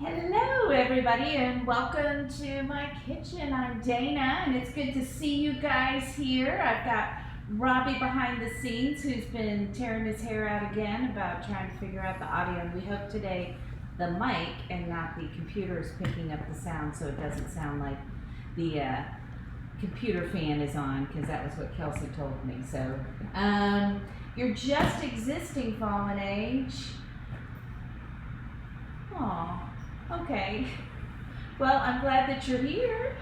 Hello everybody and welcome to my kitchen. I'm Dana and it's good to see you guys here. I've got Robbie behind the scenes who's been tearing his hair out again about trying to figure out the audio, and we hope today the mic and not the computer is picking up the sound so it doesn't sound like the computer fan is on, because that was what Kelsey told me. So you're just existing, Fallen Age. Aw. Okay, well, I'm glad that you're here.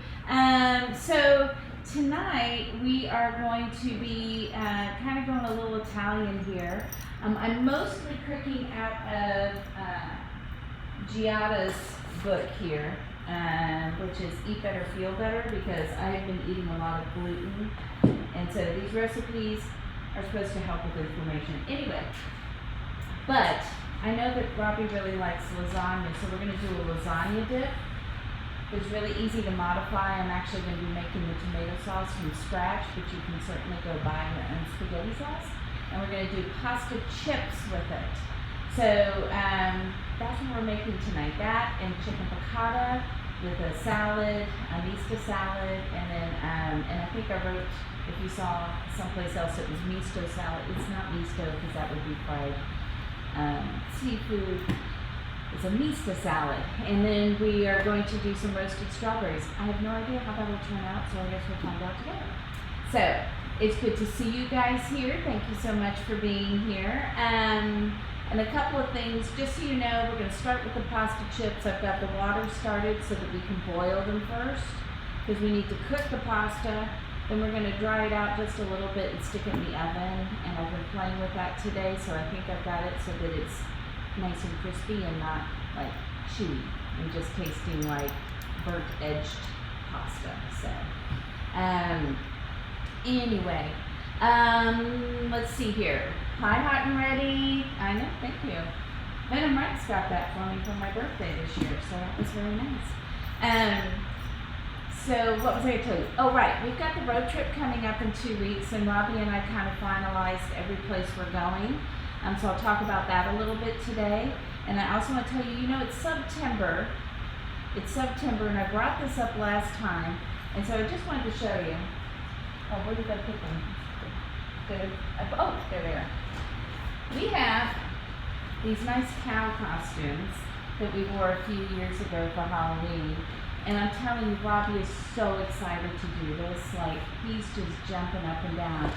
So tonight we are going to be kind of going a little Italian here. I'm mostly cooking out of Giada's book here, which is Eat Better, Feel Better, because I have been eating a lot of gluten, and so these recipes are supposed to help with inflammation. Anyway, but I know that Robbie really likes lasagna, so we're going to do a lasagna dip. It's really easy to modify. I'm actually going to be making the tomato sauce from scratch, but you can certainly go buy your own spaghetti sauce. And we're going to do pasta chips with it. So that's what we're making tonight. That and chicken piccata with a salad, a Misto salad, and then and I think I wrote, if you saw someplace else, it was Misto salad. It's not Misto because that would be fried seafood. It's a Misto salad, and then we are going to do some roasted strawberries. I have no idea how that will turn out, so I guess we'll find out together. So it's good to see you guys here. Thank you so much for being here. And a couple of things, just so you know, we're going to start with the pasta chips. I've got the water started so that we can boil them first, because we need to cook the pasta. Then we're going to dry it out just a little bit and stick it in the oven, and I've been playing with that today, so I think I've got it so that it's nice and crispy and not like chewy and just tasting like burnt edged pasta. So anyway, let's see here. Pie hot and ready. I know, thank you. Venom Rex got that for me for my birthday this year, so that was very nice. So what was I going to tell you? Oh, right. We've got the road trip coming up in 2 weeks, and Robbie and I kind of finalized every place we're going. So I'll talk about that a little bit today. And I also want to tell you, you know, it's subtember. It's September, and I brought this up last time. And so I just wanted to show you. Oh, where did I put them? Oh, there they are. We have these nice cow costumes that we wore a few years ago for Halloween. And I'm telling you, Robbie is so excited to do this. Like, he's just jumping up and down.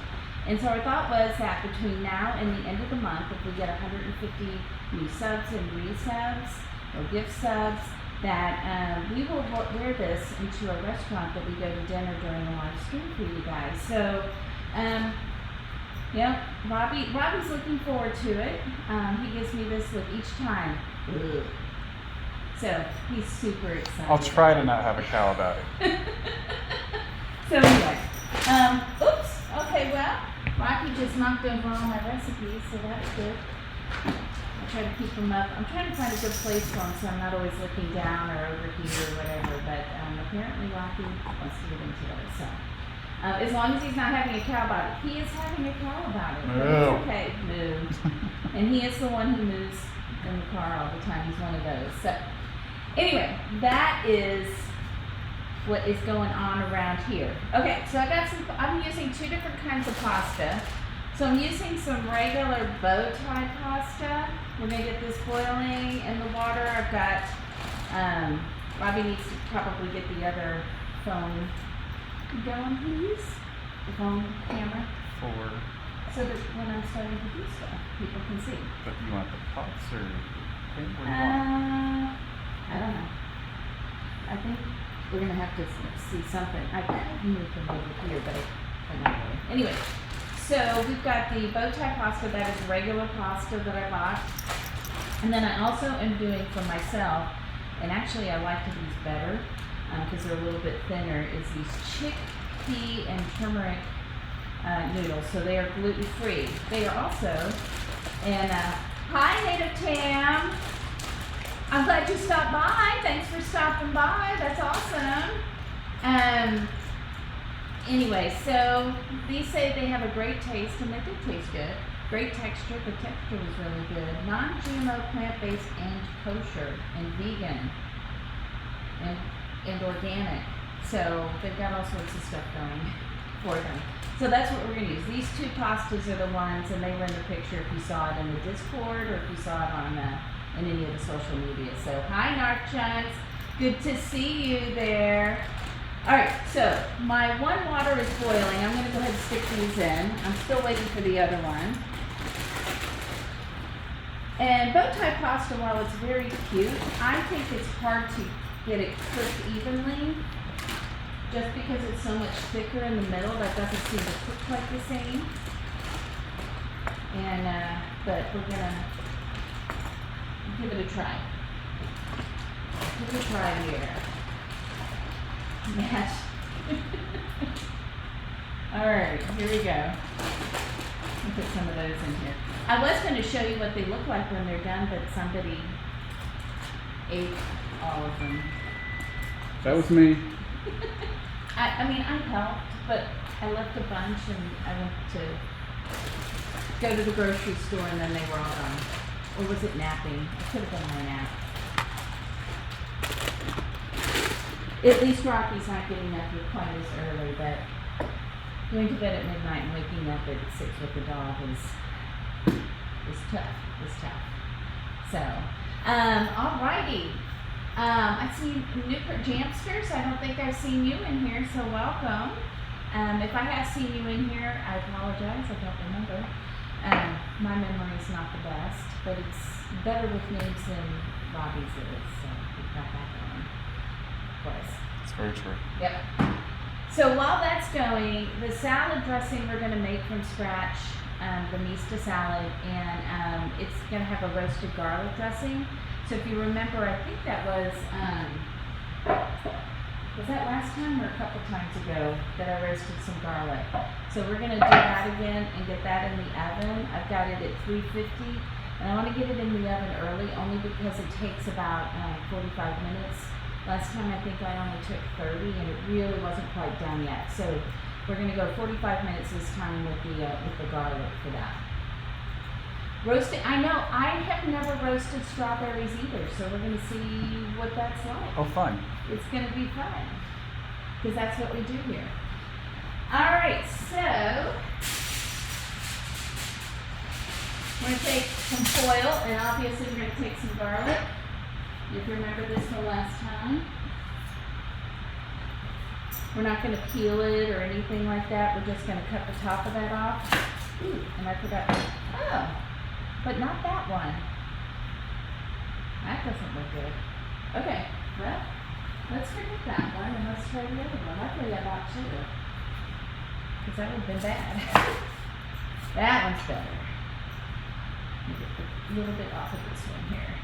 And so our thought was that between now and the end of the month, if we get 150 new subs and resubs or gift subs, that we will wear this into a restaurant that we go to dinner during a live stream for you guys. So, yeah, Robbie's looking forward to it. He gives me this look each time. Ugh. So he's super excited. I'll try to not have a cow about it. So anyway, oops. Okay, well, Rocky just knocked over all my recipes, so that's good. I try to keep them up. I'm trying to find a good place for them, so I'm not always looking down or over here or whatever. But apparently Rocky wants to get into it. So as long as he's not having a cow about it, he is having a cow about it. But it's okay. Moved. And he is the one who moves in the car all the time. He's one of those. So. Anyway, that is what is going on around here. Okay, so I'm using two different kinds of pasta. So I'm using some regular bow tie pasta. We're gonna get this boiling in the water. I've got, Robbie needs to probably get the other phone going, please. The phone camera. So that when I'm starting to do stuff, people can see. But you want the pots or what do you want? I don't know. I think we're going to have to see something. I could move them over here, but I'm not really. Anyway, so we've got the bow tie pasta. That is regular pasta that I bought. And then I also am doing for myself, and actually I like these better because they're a little bit thinner, is these chickpea and turmeric noodles. So they are gluten-free. They are also, and hi Native Tam. I'm glad you stopped by. Thanks for stopping by. That's awesome. Anyway, so these say they have a great taste, and they do taste good. Great texture. The texture was really good. Non-GMO, plant-based, and kosher, and vegan, and organic. So they've got all sorts of stuff going for them. So that's what we're going to use. These two pastas are the ones, and they were in the picture if you saw it in the Discord or if you saw it on in any of the social media. So hi, Narc Chunks. Good to see you there. All right, so my one water is boiling. I'm going to go ahead and stick these in. I'm still waiting for the other one. And bow tie pasta, while it's very cute, I think it's hard to get it cooked evenly just because it's so much thicker in the middle. That doesn't seem to cook quite the same. And, but we're going to give it a try. Give it a try here. Mash. Alright, here we go. I'll put some of those in here. I was going to show you what they look like when they're done, but somebody ate all of them. That was me. I mean, I helped, but I left a bunch and I went to go to the grocery store and then they were all gone. Or was it napping? It could have been my nap. At least Rocky's not getting up here quite as early, but going to bed at midnight and waking up at 6 with the dog is tough. It's tough. So, alrighty. I see Newport Jamsters. I don't think I've seen you in here, so welcome. If I have seen you in here, I apologize. I don't remember. My memory is not the best, but it's better with names than Bobby's is, so we've got that going. It's very true. Yep. So while that's going, the salad dressing we're going to make from scratch, the Misto salad, and it's going to have a roasted garlic dressing. So if you remember, I think that was that last time or a couple times ago that I roasted some garlic. So we're going to do that again and get that in the oven. I've got it at 350, and I want to get it in the oven early only because it takes about 45 minutes. Last time I think I only took 30 and it really wasn't quite done yet. So we're going to go 45 minutes this time with the garlic for that. Roasting, I know, I have never roasted strawberries either, so we're going to see what that's like. Oh, fun. It's going to be fun, because that's what we do here. Alright, so we're going to take some foil, and obviously we're going to take some garlic. If you remember this from last time. We're not going to peel it or anything like that. We're just going to cut the top of that off. Ooh, and I forgot. Oh, but not that one. That doesn't look good. Okay, well, let's forget that one and let's try the other one. Luckily I bought two, because that would have been bad. That one's better. Let me get a little bit off of this one here.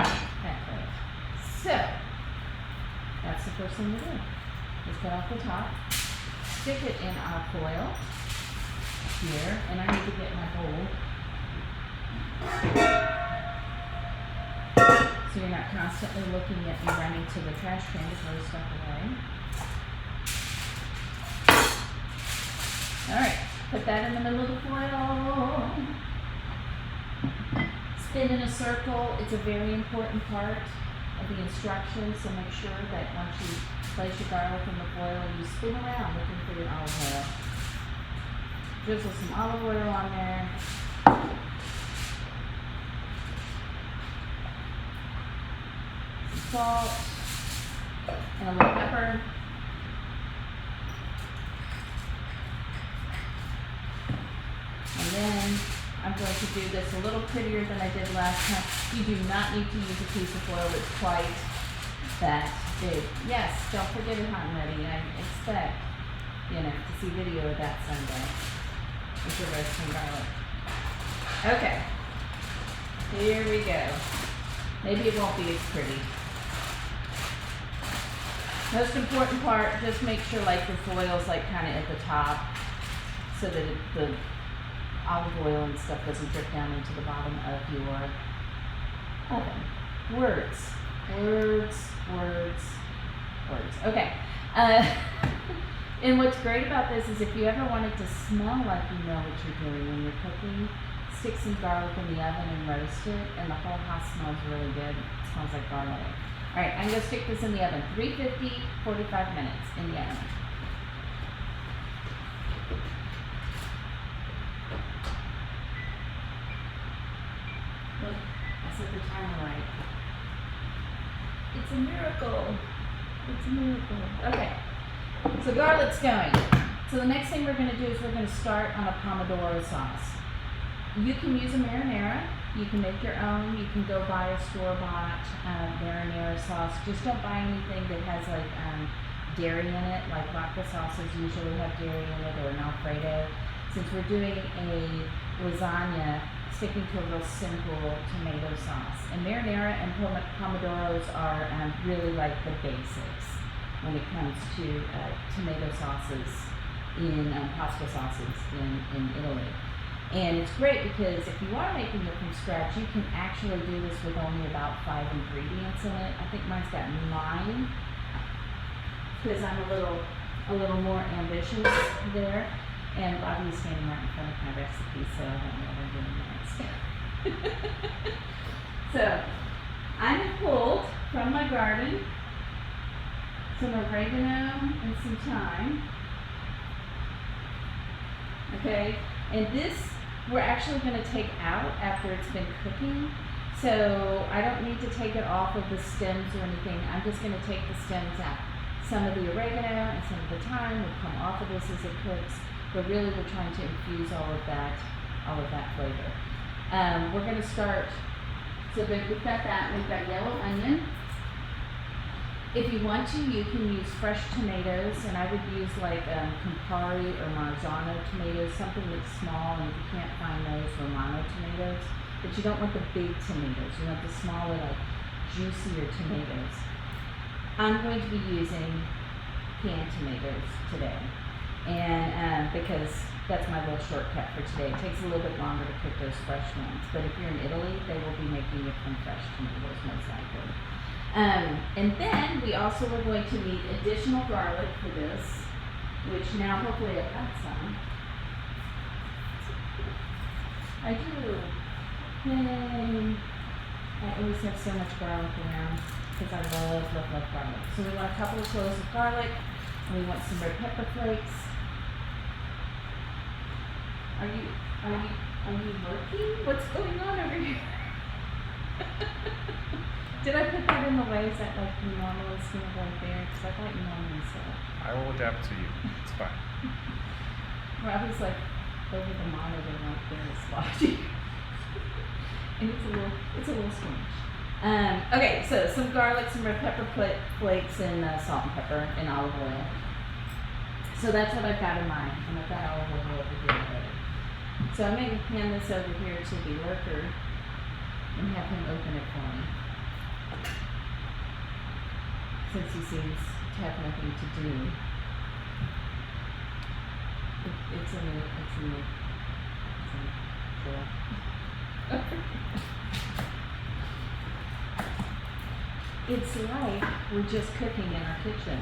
Okay. So, that's the first thing we do. Just cut off the top, stick it in our foil here, and I need to get my bowl so you're not constantly looking at me running to the trash can to throw stuff away. Alright, put that in the middle of the foil. Spin in a circle. It's a very important part of the instructions, so make sure that once you place your garlic in the foil, you spin around looking for your olive oil. Drizzle some olive oil on there. Some salt and a little pepper. And then I'm going to do this a little prettier than I did last time. You do not need to use a piece of foil that's quite that big. Yes, don't forget it hot and ready. I expect, to see video of that Sunday with the roasting garlic. Okay, here we go. Maybe it won't be as pretty. Most important part, just make sure like the foil's like kind of at the top so that the olive oil and stuff doesn't drip down into the bottom of your oven. Words. Okay. And what's great about this is if you ever want it to smell like you know what you're doing when you're cooking, stick some garlic in the oven and roast it, and the whole house smells really good. It smells like garlic. All right, I'm gonna stick this in the oven. 350, 45 minutes in the oven. Look, I set the timer right. It's a miracle. It's a miracle. Okay, so garlic's going. So the next thing we're gonna do is we're gonna start on a pomodoro sauce. You can use a marinara. You can make your own. You can go buy a store-bought marinara sauce. Just don't buy anything that has like dairy in it. Like vodka sauces usually have dairy in it, or an Alfredo. Since we're doing a lasagna, sticking to a real simple tomato sauce. And marinara and pomodoros are really like the basics when it comes to tomato sauces in pasta sauces in Italy. And it's great because if you are making it from scratch, you can actually do this with only about 5 ingredients in it. I think mine's got 9 because I'm a little more ambitious there. And Bobby's standing right in front of my recipe, so I don't know what I'm doing next. So I have pulled from my garden some oregano and some thyme. Okay, and this we're actually going to take out after it's been cooking, so I don't need to take it off of the stems or anything. I'm just going to take the stems out. Some of the oregano and some of the thyme will come off of this as it cooks, but really we're trying to infuse all of that flavor. We're going to start, so we've got that, we've got yellow onion. If you want to, you can use fresh tomatoes, and I would use like Campari or Marzano tomatoes, something that's small, and if you can't find those, Romano tomatoes. But you don't want the big tomatoes, you want the smaller, like juicier tomatoes. I'm going to be using canned tomatoes today, and because that's my little shortcut for today. It takes a little bit longer to cook those fresh ones, but if you're in Italy, they will be making it from fresh tomatoes most likely. And then we also are going to need additional garlic for this, which now hopefully I've got some. I do. Yay. I always have so much garlic around because I love garlic. So we want a couple of cloves of garlic, and we want some red pepper flakes. Are you working? What's going on over here? Did I put that in the way? Is that like you normally see it right there? Because I thought you normally said it. I will adapt to you. It's fine. Robbie's like over the monitor right there is watching. And it's a little strange. Okay, so some garlic, some red pepper flakes, and salt and pepper and olive oil. So that's what I've got in mind. And I've got olive oil over here already. So I'm going to hand this over here to the worker and have him open it for me, since he seems to have nothing to do. It's in the drawer. It's like we're just cooking in our kitchen,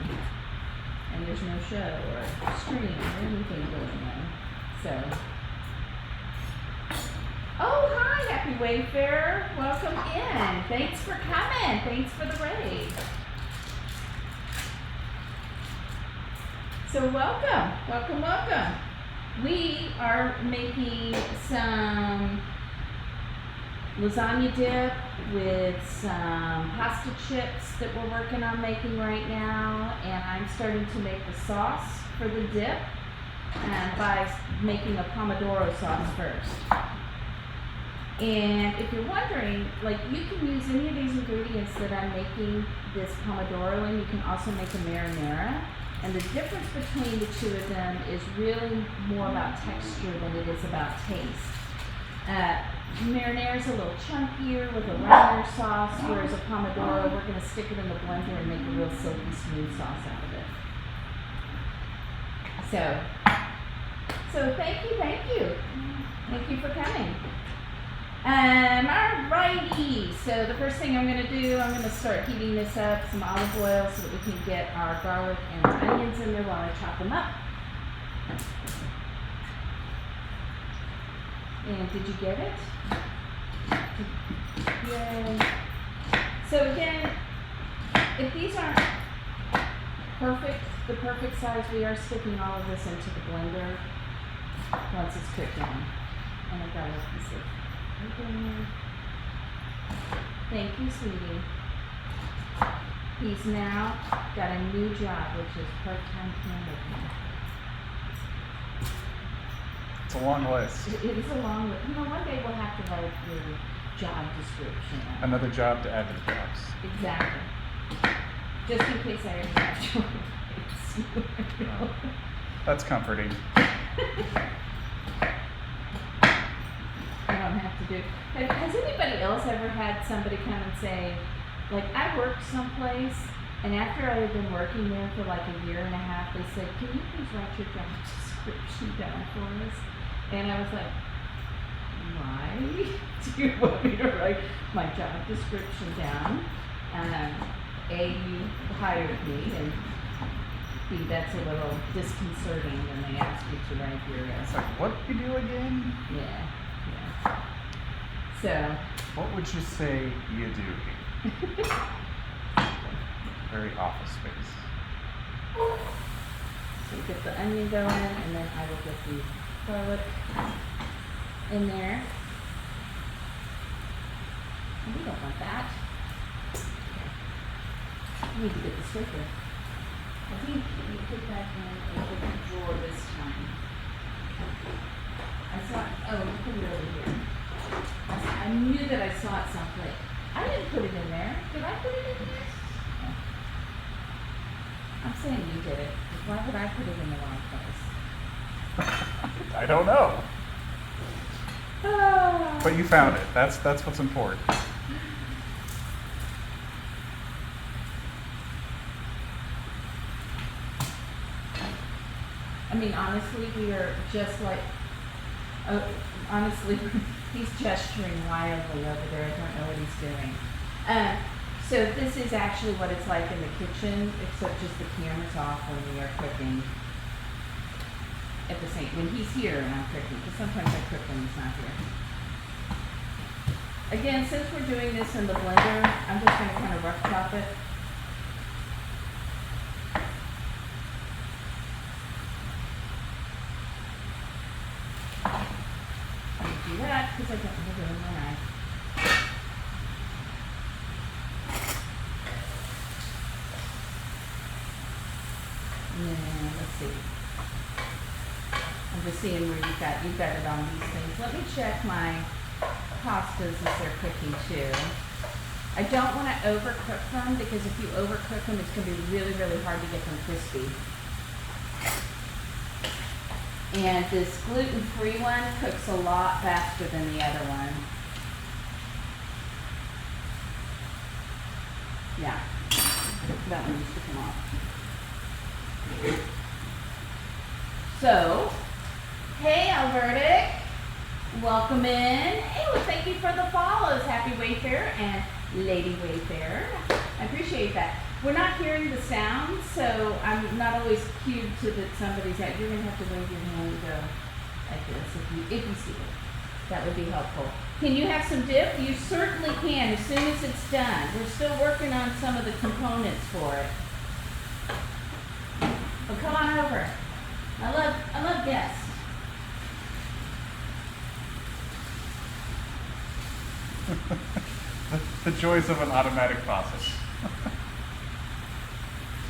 and there's no show or stream or anything going on. So, oh hi, happy Wayfarer, welcome in. Thanks for coming. Thanks for the raid. So welcome. We are making some lasagna dip with some pasta chips that we're working on making right now, and I'm starting to make the sauce for the dip by making a pomodoro sauce first. And if you're wondering, like, you can use any of these ingredients that I'm making this pomodoro in. You can also make a marinara. And the difference between the two of them is really more about texture than it is about taste. Marinara is a little chunkier with a runner sauce, whereas a pomodoro, we're going to stick it in the blender and make a real silky smooth sauce out of it. So thank you. Thank you for coming. Alrighty, so the first thing I'm gonna do, I'm gonna start heating this up, some olive oil, so that we can get our garlic and our onions in there while I chop them up. And did you get it? Yay. So again, if these aren't the perfect size, we are sticking all of this into the blender once it's cooked down. And I've got a piece of bacon. Thank you, sweetie. He's now got a new job, which is part-time cameraman. It's a long list. It is a long list. You know, one day we'll have to write your job description. Another job to add to the jobs. Exactly. Just in case I ever have to. That's comforting. I don't have to do. Has anybody else ever had somebody come and say, like, I worked someplace, and after I had been working there for like a year and a half, they said, can you please write your job description down for us? And I was like, why do you want me to write my job description down? A, you hired me, and B, that's a little disconcerting when they ask you to write your. It's like, what do you do again? Yeah. So. What would you say you do? Very office space. So we get the onion going, and then I will get the garlic in there. And we don't want that. I need to get the scraper. I think we put that in a different drawer this time. I saw it. Oh, we put it over here. I knew that I saw it someplace. I didn't put it in there. Did I put it in there? No. I'm saying you did it. Why would I put it in the wrong place? I don't know. Oh. But you found it. That's what's important. I mean, honestly, we are just like, honestly, he's gesturing wildly over there. I don't know what he's doing. So this is actually what it's like in the kitchen, except just the camera's off when we are cooking. At the same, when he's here and I'm cooking, because sometimes I cook when he's not here. Again, since we're doing this in the blender, I'm just going to kind of rough chop it. Do that because I don't have it in my knife. And let's see. I'm just seeing where you've got it on these things. Let me check my pastas as they're cooking too. I don't want to overcook them because if you overcook them, it's going to be really, really hard to get them crispy. And this gluten-free one cooks a lot faster than the other one. Yeah, that one needs to come off. So, hey Albertic, welcome in. Hey, well thank you for the follows. Happy Wayfarer and Lady Wayfarer. I appreciate that. We're not hearing the sound, so I'm not always cued to that somebody's out. You're going to have to wave your hand and go like this if you see it. That would be helpful. Can you have some dip? You certainly can as soon as it's done. We're still working on some of the components for it. Well, come on over. I love guests. the joys of an automatic faucet.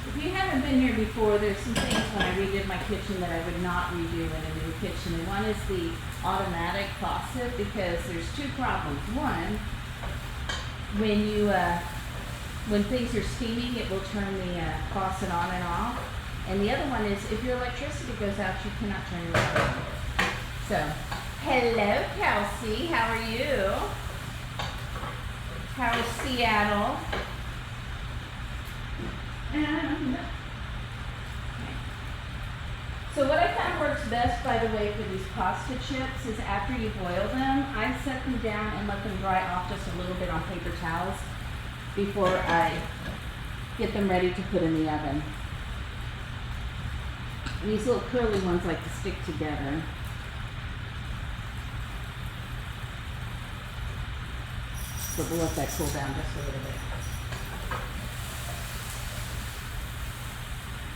If you haven't been here before, there's some things when I redid my kitchen that I would not redo in a new kitchen. And one is the automatic faucet because there's two problems. One, when things are steaming, it will turn the faucet on and off. And the other one is if your electricity goes out, you cannot turn it on. So, hello, Kelsey. How are you? How is Seattle? So So what I found works best, by the way, for these pasta chips is after you boil them, I set them down and let them dry off just a little bit on paper towels before I get them ready to put in the oven. These little curly ones like to stick together. So we'll let that cool down just a little bit.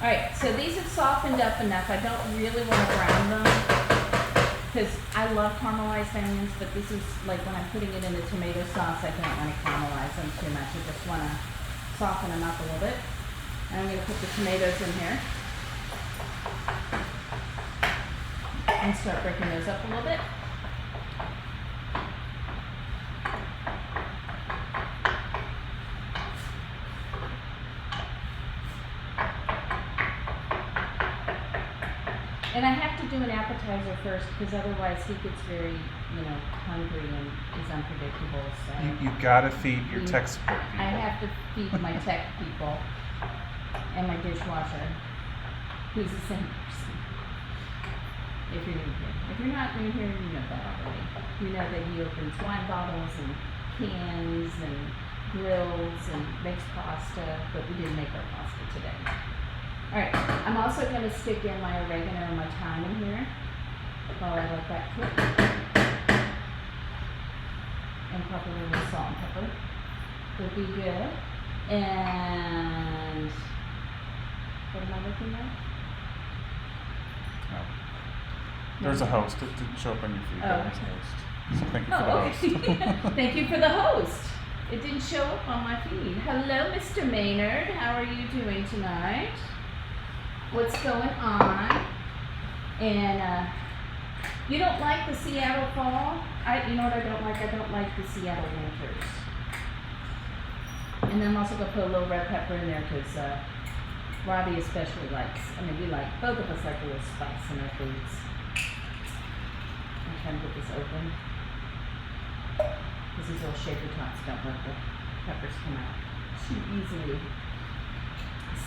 Alright, so these have softened up enough. I don't really want to brown them because I love caramelized onions, but this is like when I'm putting it in the tomato sauce, I don't want to caramelize them too much. I just want to soften them up a little bit. And I'm going to put the tomatoes in here and start breaking those up a little bit. And I have to do an appetizer first because otherwise he gets very, hungry and is unpredictable. So You gotta feed your tech support people. I have to feed my tech people and my dishwasher, who's the same person. If you're new here. If you're not new here, you know that already. You know that he opens wine bottles and cans and grills and makes pasta, but we didn't make our pasta today. Alright, I'm also going to stick in my oregano and my thyme in here while I let that cook. And probably a little salt and pepper would be good. And what am I looking at? Oh. There's a host. It didn't show up on your feed. Oh. There's a host. So thank you for the Oh, host. okay. Thank you for the host. It didn't show up on my feed. Hello, Mr. Maynard. How are you doing tonight? What's going on? And you don't like the Seattle fall? You know what I don't like? I don't like the Seattle winters. And then I'm also going to put a little red pepper in there because Robbie especially likes, both of us like a little spice in our foods. I'm trying to get this open because these little shaker tots don't let the peppers come out too easily.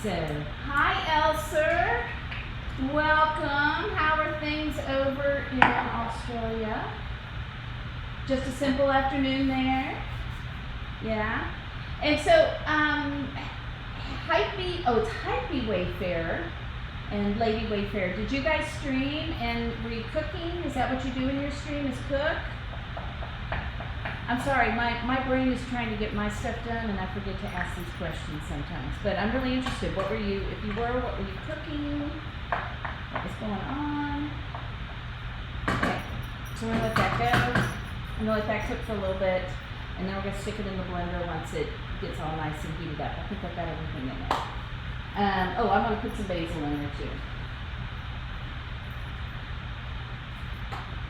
So, hi Elser, welcome. How are things over in Australia? Just a simple afternoon there? Yeah? And so, it's Hypey Wayfarer and Lady Wayfarer. Did you guys stream and were you cooking? Is that what you do in your stream, is cook? I'm sorry, my brain is trying to get my stuff done and I forget to ask these questions sometimes. But I'm really interested. What were you cooking? What was going on? Okay, so we're gonna let that go. I'm gonna let that cook for a little bit. And then we're gonna stick it in the blender once it gets all nice and heated up. I think I've got everything in it. I'm gonna put some basil in there too.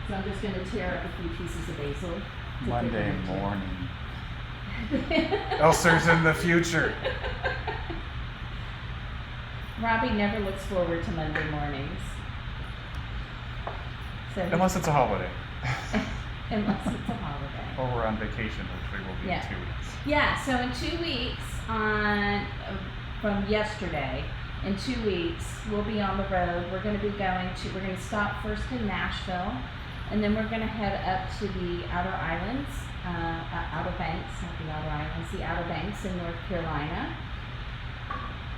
So I'm just gonna tear up a few pieces of basil. Monday morning. Elser's in the future. Robbie never looks forward to Monday mornings. So Unless it's a holiday. unless it's a holiday. Or we're on vacation, which we will be in 2 weeks. Yeah, so in 2 weeks, from yesterday, in 2 weeks, we'll be on the road. We're going to stop first in Nashville, and then we're going to head up to the Outer Islands, Outer Banks, not the Outer Islands, the Outer Banks in North Carolina.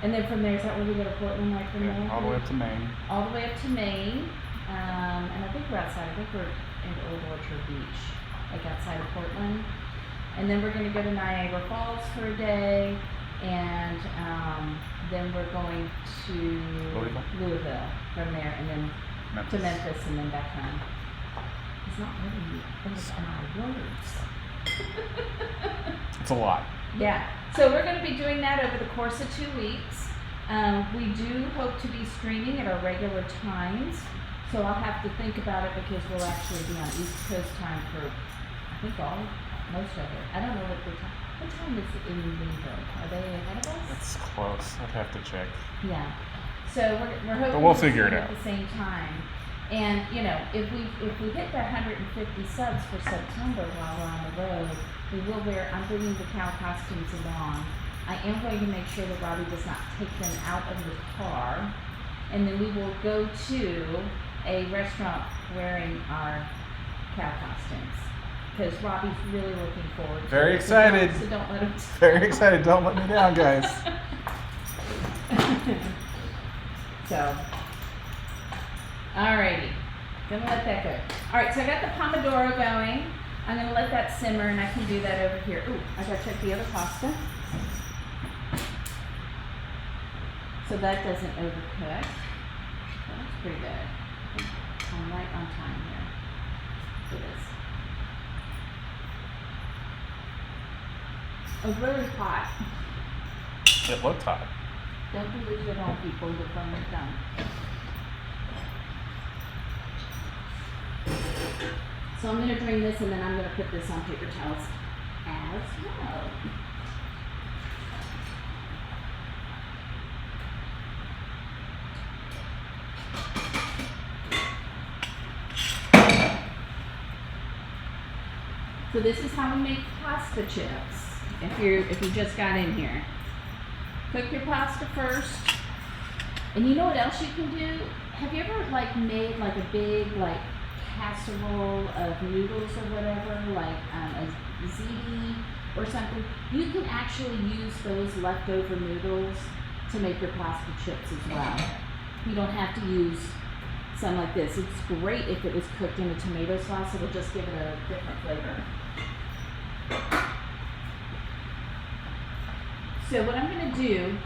And then from there, is that where we go to Portland, like from there? All the way up to Maine. All the way up to Maine. And I think we're outside. I think we're in Old Orchard Beach, like outside of Portland. And then we're going to go to Niagara Falls for a day. And then we're going to Louisville from there, and then to Memphis, and then back home. It's not really my words. It's a lot. Yeah. So we're going to be doing that over the course of 2 weeks. We do hope to be streaming at our regular times. So I'll have to think about it because we'll actually be on East Coast time for, I think most of it. I don't know what time. What time is it in Louisville? Are they ahead of us? It's close. I'd have to check. Yeah. So we're hoping But we'll figure it out at the same time. And if we hit that 150 subs for September while we're on the road, we will I'm bringing the cow costumes along. I am going to make sure that Robbie does not take them out of the car and then we will go to a restaurant wearing our cow costumes. Because Robbie's really looking forward to Very it. excited. So don't let him. Very excited. Don't let me down, guys. So, alrighty. Gonna let that go. Alright, so I got the pomodoro going. I'm gonna let that simmer, and I can do that over here. Ooh, I gotta check the other pasta. So that doesn't overcook. That's pretty good. I'm right on time here for this. It was really hot. It looked hot. Don't believe it all, people. Look on the tongue. So I'm going to drain this, and then I'm going to put this on paper towels as well. So this is how we make pasta chips. If you just got in here, cook your pasta first. And you know what else you can do? Have you ever like made like a big like casserole of noodles or whatever, like a ziti or something? You can actually use those leftover noodles to make your pasta chips as well. You don't have to use some like this. It's great if it was cooked in a tomato sauce. It'll just give it a different flavor. So what I'm going to do,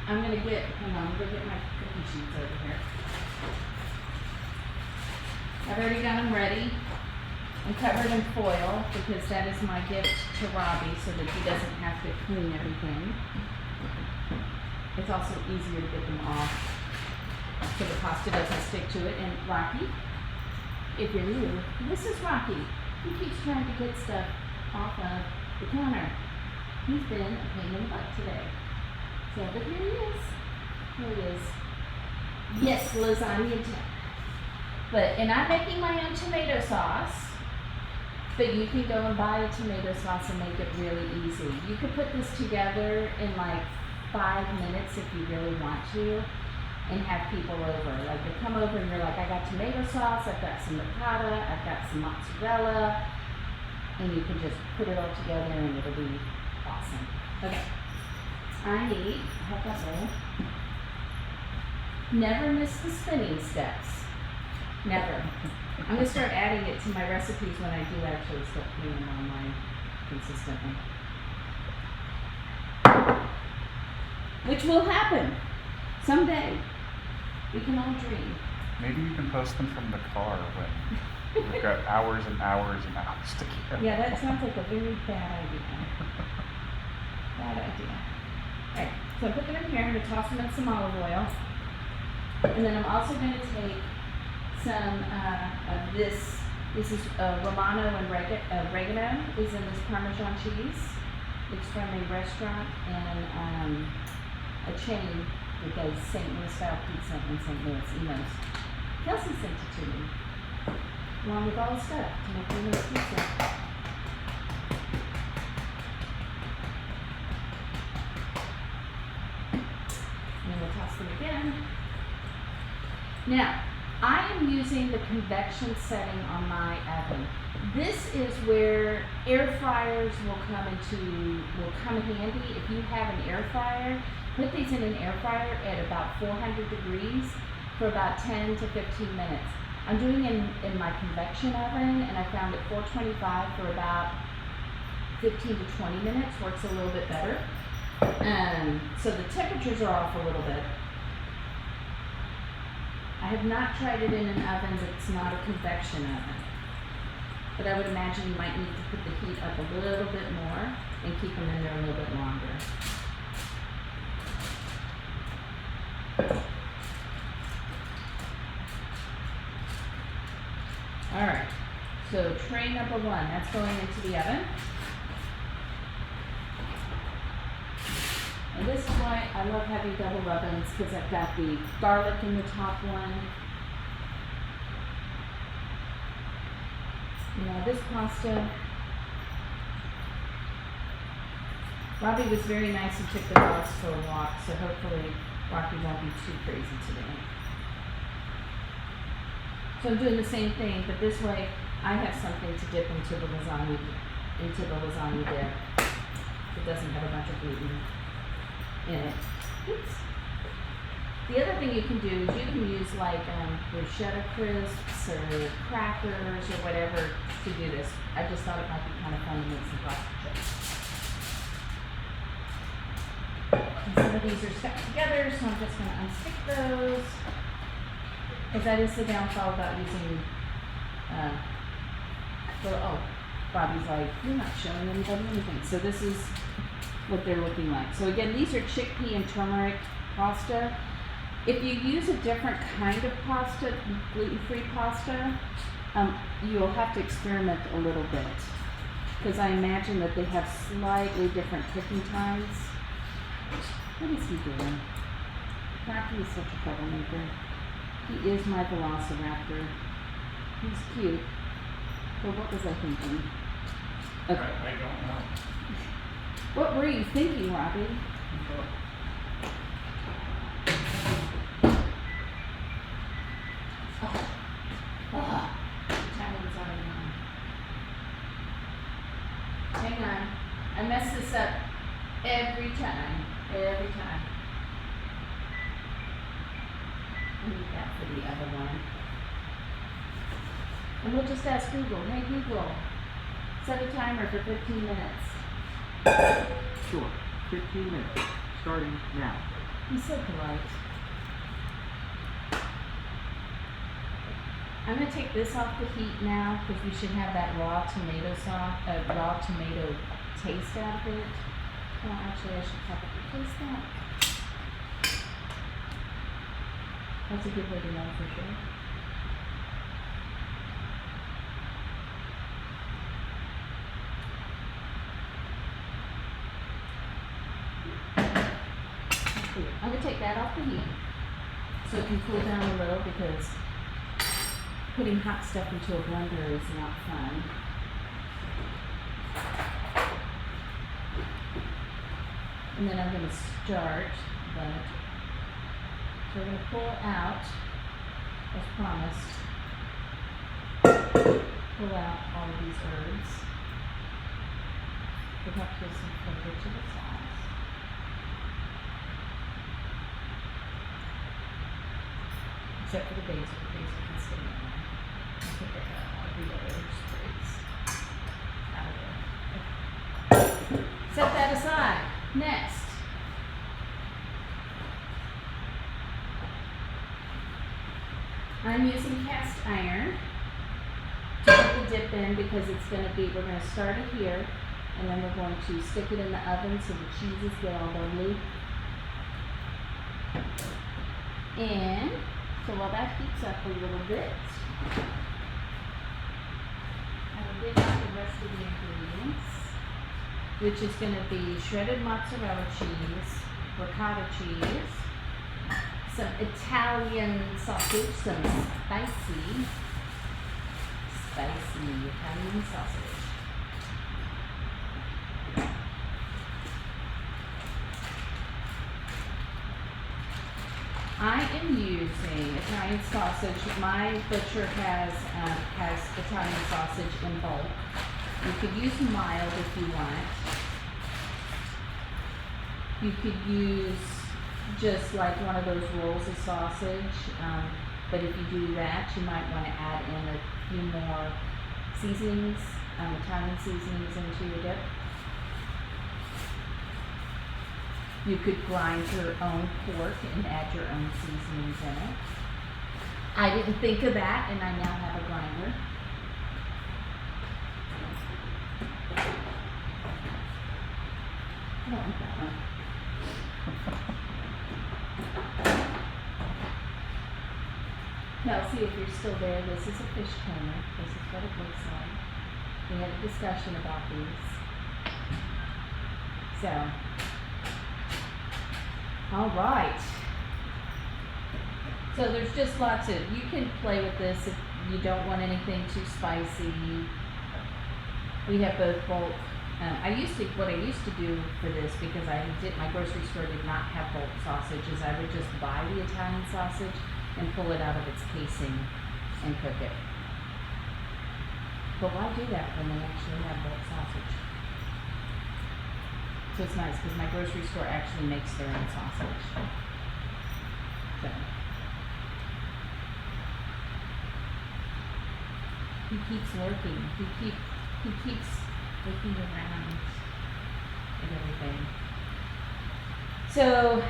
I'm going to get my cookie sheets over here. I've already got them ready and covered in foil because that is my gift to Robbie so that he doesn't have to clean everything. It's also easier to get them off so the pasta doesn't stick to it. And Rocky, if you're new, this is Rocky. He keeps trying to get stuff off of the counter. He's been a pain in the butt today. So, but here he is. Here he is. Yes, lasagna. And I'm making my own tomato sauce. But you can go and buy a tomato sauce and make it really easy. You could put this together in like 5 minutes if you really want to, and have people over. Like they come over and you're like, I got tomato sauce, I've got some ricotta, I've got some mozzarella, and you can just put it all together and it'll be awesome. Okay, I need, I have that roll. Never miss the spinning steps. Never. I'm going to start adding it to my recipes when I do actually start doing them online consistently. Which will happen someday. We can all dream. Maybe you can post them from the car when we've got hours and hours and hours to kill. Yeah, that sounds like a very bad idea. Bad idea. Alright, so I put them in here. I'm going to toss them in some olive oil. And then I'm also going to take some of this. This is Romano and oregano is in this Parmesan cheese. It's from a restaurant and a chain that does St. Louis style pizza in St. Louis, Emos. Kelsey sent it to me, along with all the stuff to make Emos pizza. And then we'll toss them again. Now, I am using the convection setting on my oven. This is where air fryers will come handy. If you have an air fryer, put these in an air fryer at about 400 degrees for about 10 to 15 minutes. I'm doing it in my convection oven, and I found at 425 for about 15 to 20 minutes works a little bit better. So the temperatures are off a little bit. I have not tried it in an oven that's not a convection oven. But I would imagine you might need to put the heat up a little bit more and keep them in there a little bit longer. Alright, so tray number 1, that's going into the oven. And this is why I love having double ovens, because I've got the garlic in the top one. Now this pasta, Robbie was very nice and took the dogs for a walk, so hopefully Rocky won't be too crazy today. So I'm doing the same thing, but this way I have something to dip into the lasagna dip. It doesn't have a bunch of gluten in it. Oops. The other thing you can do is you can use like bruschetta crisps or crackers or whatever to do this. I just thought it might be kind of fun to make some pasta chips. And some of these are stuck together, so I'm just going to unstick those. Because that is the downfall about using, Bobby's like, you're not showing anybody anything. So this is what they're looking like. So again, these are chickpea and turmeric pasta. If you use a different kind of pasta, gluten-free pasta, you'll have to experiment a little bit. Because I imagine that they have slightly different cooking times. What is he doing? Rocky is such a troublemaker. He is my velociraptor. He's cute. But what was I thinking? Okay. I don't know. What were you thinking, Robbie? Hang on. I mess this up every time. Every time. I need that for the other one. And we'll just ask Google, hey Google, set a timer for 15 minutes. Sure. 15 minutes. Starting now. He's so polite. I'm going to take this off the heat now because we should have that raw tomato taste out of it. Well, actually, I should probably taste that. That's a good way to know for sure. I'm going to take that off the heat so it can cool down a little because putting hot stuff into a blender is not fun. And then I'm going to start that. So we're going to pull out, as promised, pull out all of these herbs. We'll have to give some flavor to the sauce. Except for the basil. The basil can stay in there. I'll put that out all the other sprigs out of there. Set that aside. Next. I'm using cast iron to put the dip in because we're going to start it here and then we're going to stick it in the oven so the cheeses get all lovely. And so while that heats up a little bit, I will dig out the rest of the ingredients, which is going to be shredded mozzarella cheese, ricotta cheese, some Italian sausage, some spicy Italian sausage. I am using Italian sausage. My butcher has Italian sausage in bulk. You could use mild if you want. You could use just like one of those rolls of sausage, but if you do that, you might want to add in a few more seasonings, Italian seasonings into your dip. You could grind your own pork and add your own seasonings in it. I didn't think of that, and I now have a grinder. I don't like that one. Kelsey, if you're still there, this is a fish toner. This is what it looks like. We had a discussion about these. So, all right. So there's just lots of, you can play with this if you don't want anything too spicy. We have both bulk. What I used to do for this, because my grocery store did not have bulk sausage, is I would just buy the Italian sausage and pull it out of its casing and cook it. But why do that when they actually have bulk sausage? So it's nice because my grocery store actually makes their own sausage. So. He keeps lurking. He keeps looking around and everything. So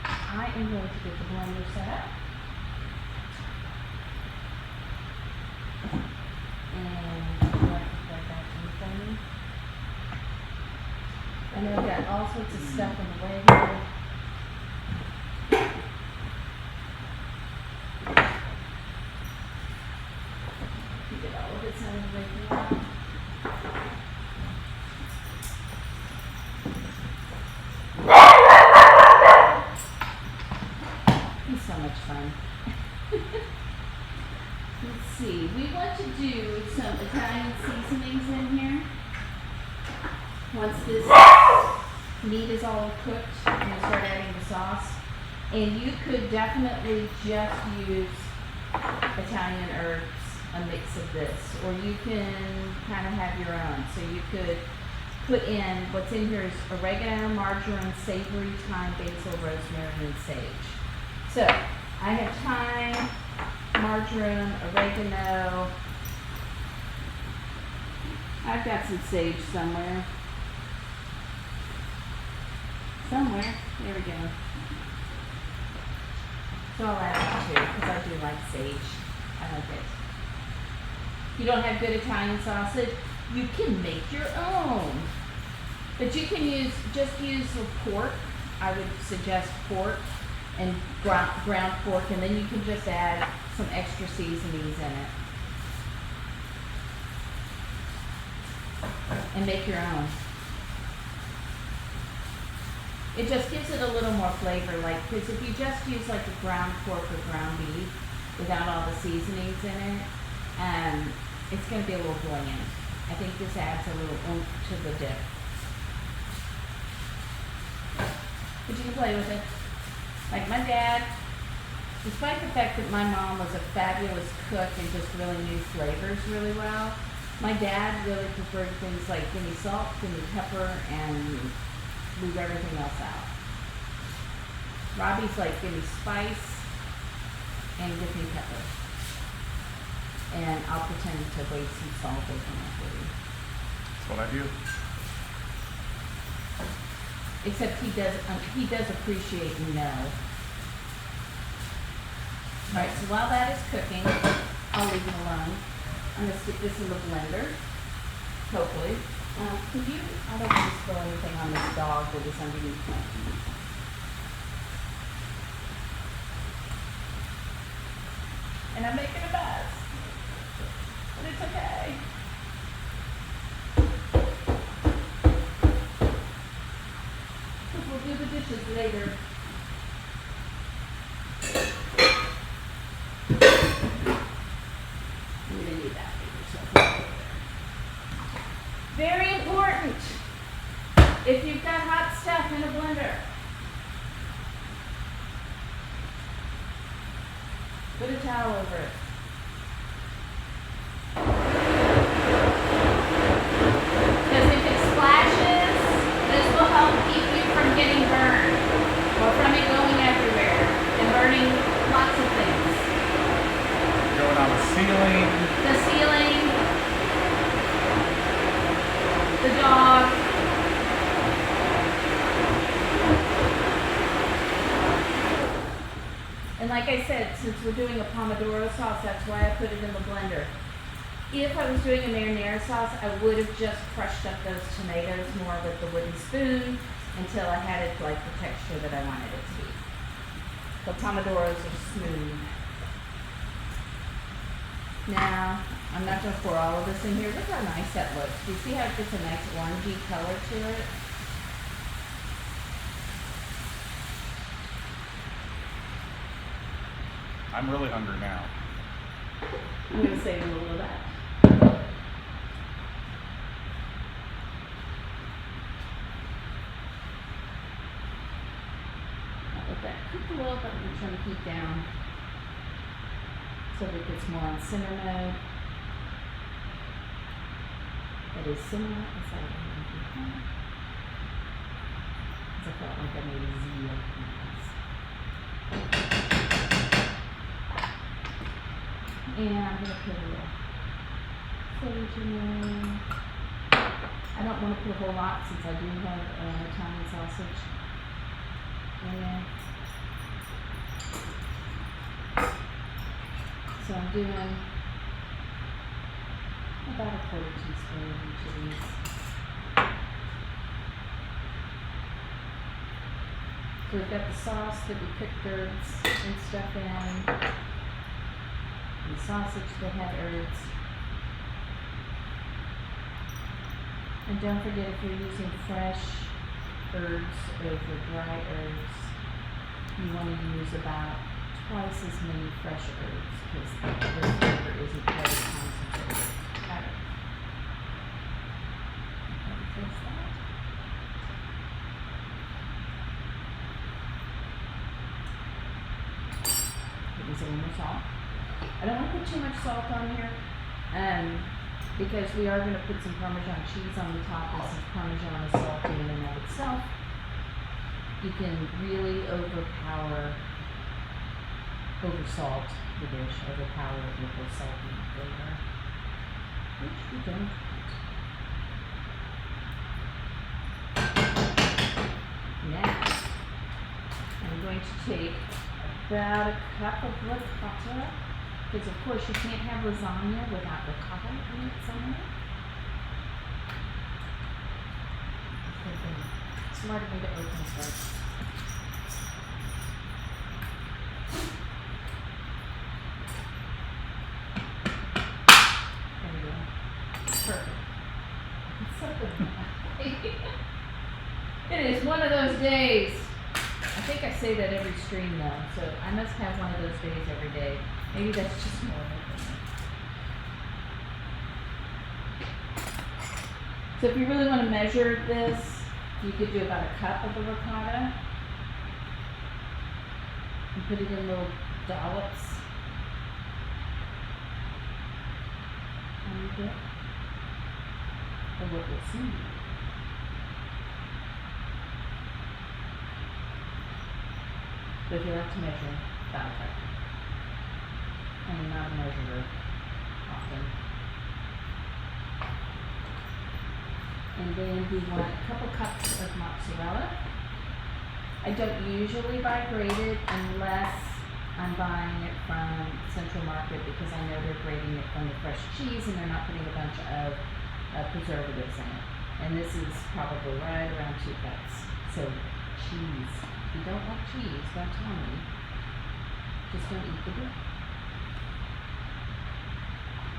I am going to get the blender set up. And I'd like to plug that in for me. I know I've got all sorts of stuff in the way here. Get all of this out of the way now. He's so much fun. Let's see, we want to do some Italian seasonings in here. Once this meat is all cooked, I'm going to start adding the sauce. And you could definitely just use Italian herbs, a mix of this, or you can kind of have your own. So you could put in, what's in here is oregano, marjoram, savory, thyme, basil, rosemary, and sage. So I have thyme, marjoram, oregano. I've got some sage somewhere. There we go. So I'll add that too, because I do like sage. I like it. If you don't have good Italian sausage, you can make your own. But you can just use pork. I would suggest pork and ground pork, and then you can just add some extra seasonings in it. And make your own. It just gives it a little more flavor, because if you just use like a ground pork or ground beef without all the seasonings in it, it's going to be a little bland. I think this adds a little oomph to the dip. But you can play with it. Like my dad, despite the fact that my mom was a fabulous cook and just really knew flavors really well, my dad really preferred things like give me salt, give me pepper, and leave everything else out. Robbie's like, give me spice and give me pepper. And I'll pretend to waste some salt over my food. That's what I do. Except he does appreciate and know. Alright, so while that is cooking, I'll leave it alone. I'm going to stick this in the blender, hopefully. I don't want to spill anything on this dog that is underneath me. And I'm making a mess. But it's okay. We'll do the dishes later. I'm going to need that later, so I'll put it over there. Very important. If you've got hot stuff in a blender, put a towel over it. Because if it splashes, this will help keep you from getting burned or from it going everywhere and burning lots of things. Going on the ceiling. The ceiling, the dog. And like I said, since we're doing a pomodoro sauce, that's why I put it in the blender. If I was doing a marinara sauce, I would have just crushed up those tomatoes more with the wooden spoon until I had it like the texture that I wanted it to be. The pomodoros are smooth. Now, I'm not going to pour all of this in here. Look how nice that looks. Do you see how it's just a nice orangey color to it? I'm really hungry now. I'm going to save a little of that. I'll let that cook a little, but I'm going to turn the heat down. so that it gets more on center mode. That is similar. Is that what I felt like I made a Z of things. And I'm going to put a little sage in there. I don't want to put a whole lot since I do have Italian sausage in there. So I'm doing about a quarter teaspoon of each of these. So we've got the sauce that we cooked herbs and stuff in. The sausage that had herbs. And don't forget, if you're using fresh herbs over dry herbs, you want to use about twice as many fresh herbs because the flavor isn't very concentrated. Got it. Okay, taste that. Put a little more salt. I don't want to put too much salt on here, because we are going to put some Parmesan cheese on the top, and since Parmesan is salty in and of itself, you can really oversalt the dish, overpower it with the salty flavor, which we don't want. Now, I'm going to take about a cup of ricotta, because of course you can't have lasagna without ricotta in it somewhere. Smart of me to open first. There we go. Perfect. It's something. It is one of those days. I think I say that every stream though, so I must have one of those days every day. Maybe that's just normal for me. So if you really want to measure this, you could do about a cup of the ricotta and put it in little dollops. And you get a what we'll see. So if you like to measure, about a cup. I'm not a measurer often. And then we want a couple cups of mozzarella. I don't usually buy grated unless I'm buying it from Central Market because I know they're grating it from the fresh cheese and they're not putting a bunch of preservatives in it. And this is probably right around 2 cups. So cheese. If you don't like cheese, don't tell me. Just don't eat the dip.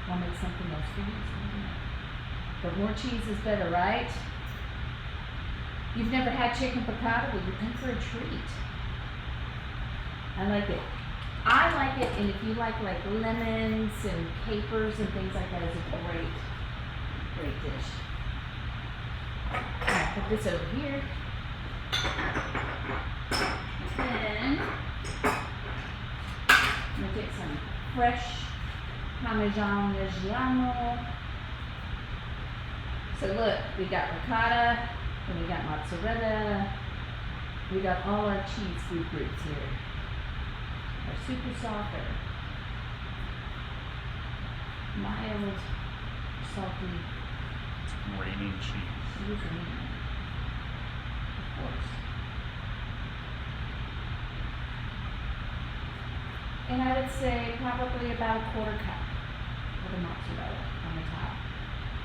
I'll make something else for you. But more cheese is better, right? You've never had chicken piccata? Well, you're in for a treat. I like it. I like it, and if you like lemons and capers and things like that, it's a great dish. I'll put this over here. And then I'm going to take some fresh Parmesan Reggiano. So look, we got ricotta, and we got mozzarella. We got all our cheese food groups here. Our super soft, mild, salty. It's raining cheese. It is raining. Of course. And I would say probably about a quarter cup of the mozzarella on the top.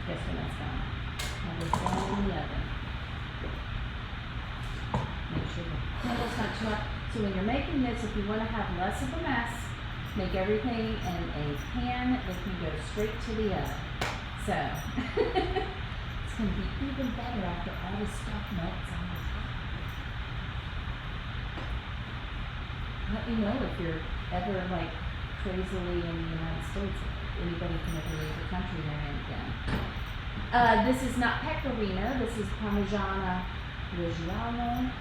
Guess when that's done. Have this down in the oven. Make sure the candle's not too hot. So when you're making this, if you want to have less of a mess, make everything in a pan that can go straight to the oven. So it's going to be even better after all the stuff melts on the top. Let me know if you're ever crazily in the United States. Anybody can ever leave the country there and again. This is not pecorino. This is Parmigiana Reggiano.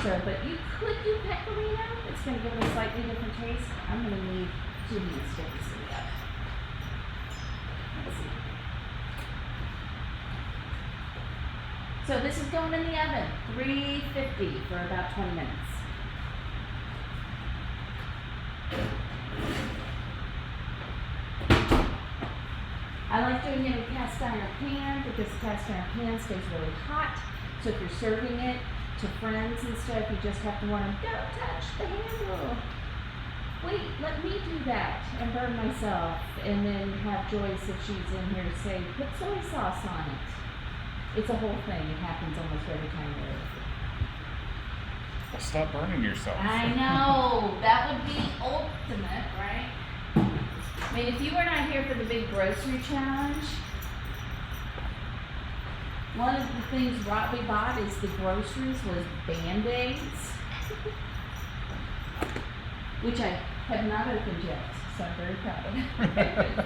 So, but you could do pecorino. It's going to give it a slightly different taste. I'm going to need 2 minutes to get this in the oven. Let's see. So this is going in the oven, 350 for about 20 minutes. I like doing it in a cast iron pan because the cast iron pan stays really hot. So if you're serving it to friends and stuff, you just have to warn them, don't touch the handle. Wait, let me do that and burn myself. And then have Joyce, if she's in here, say, put soy sauce on it. It's a whole thing. It happens almost every time we're over. Well, stop burning yourself. I know. That would be ultimate, right? I mean, if you were not here for the big grocery challenge, one of the things we bought is the groceries was Band-Aids, which I have not opened yet, so I'm very proud of it.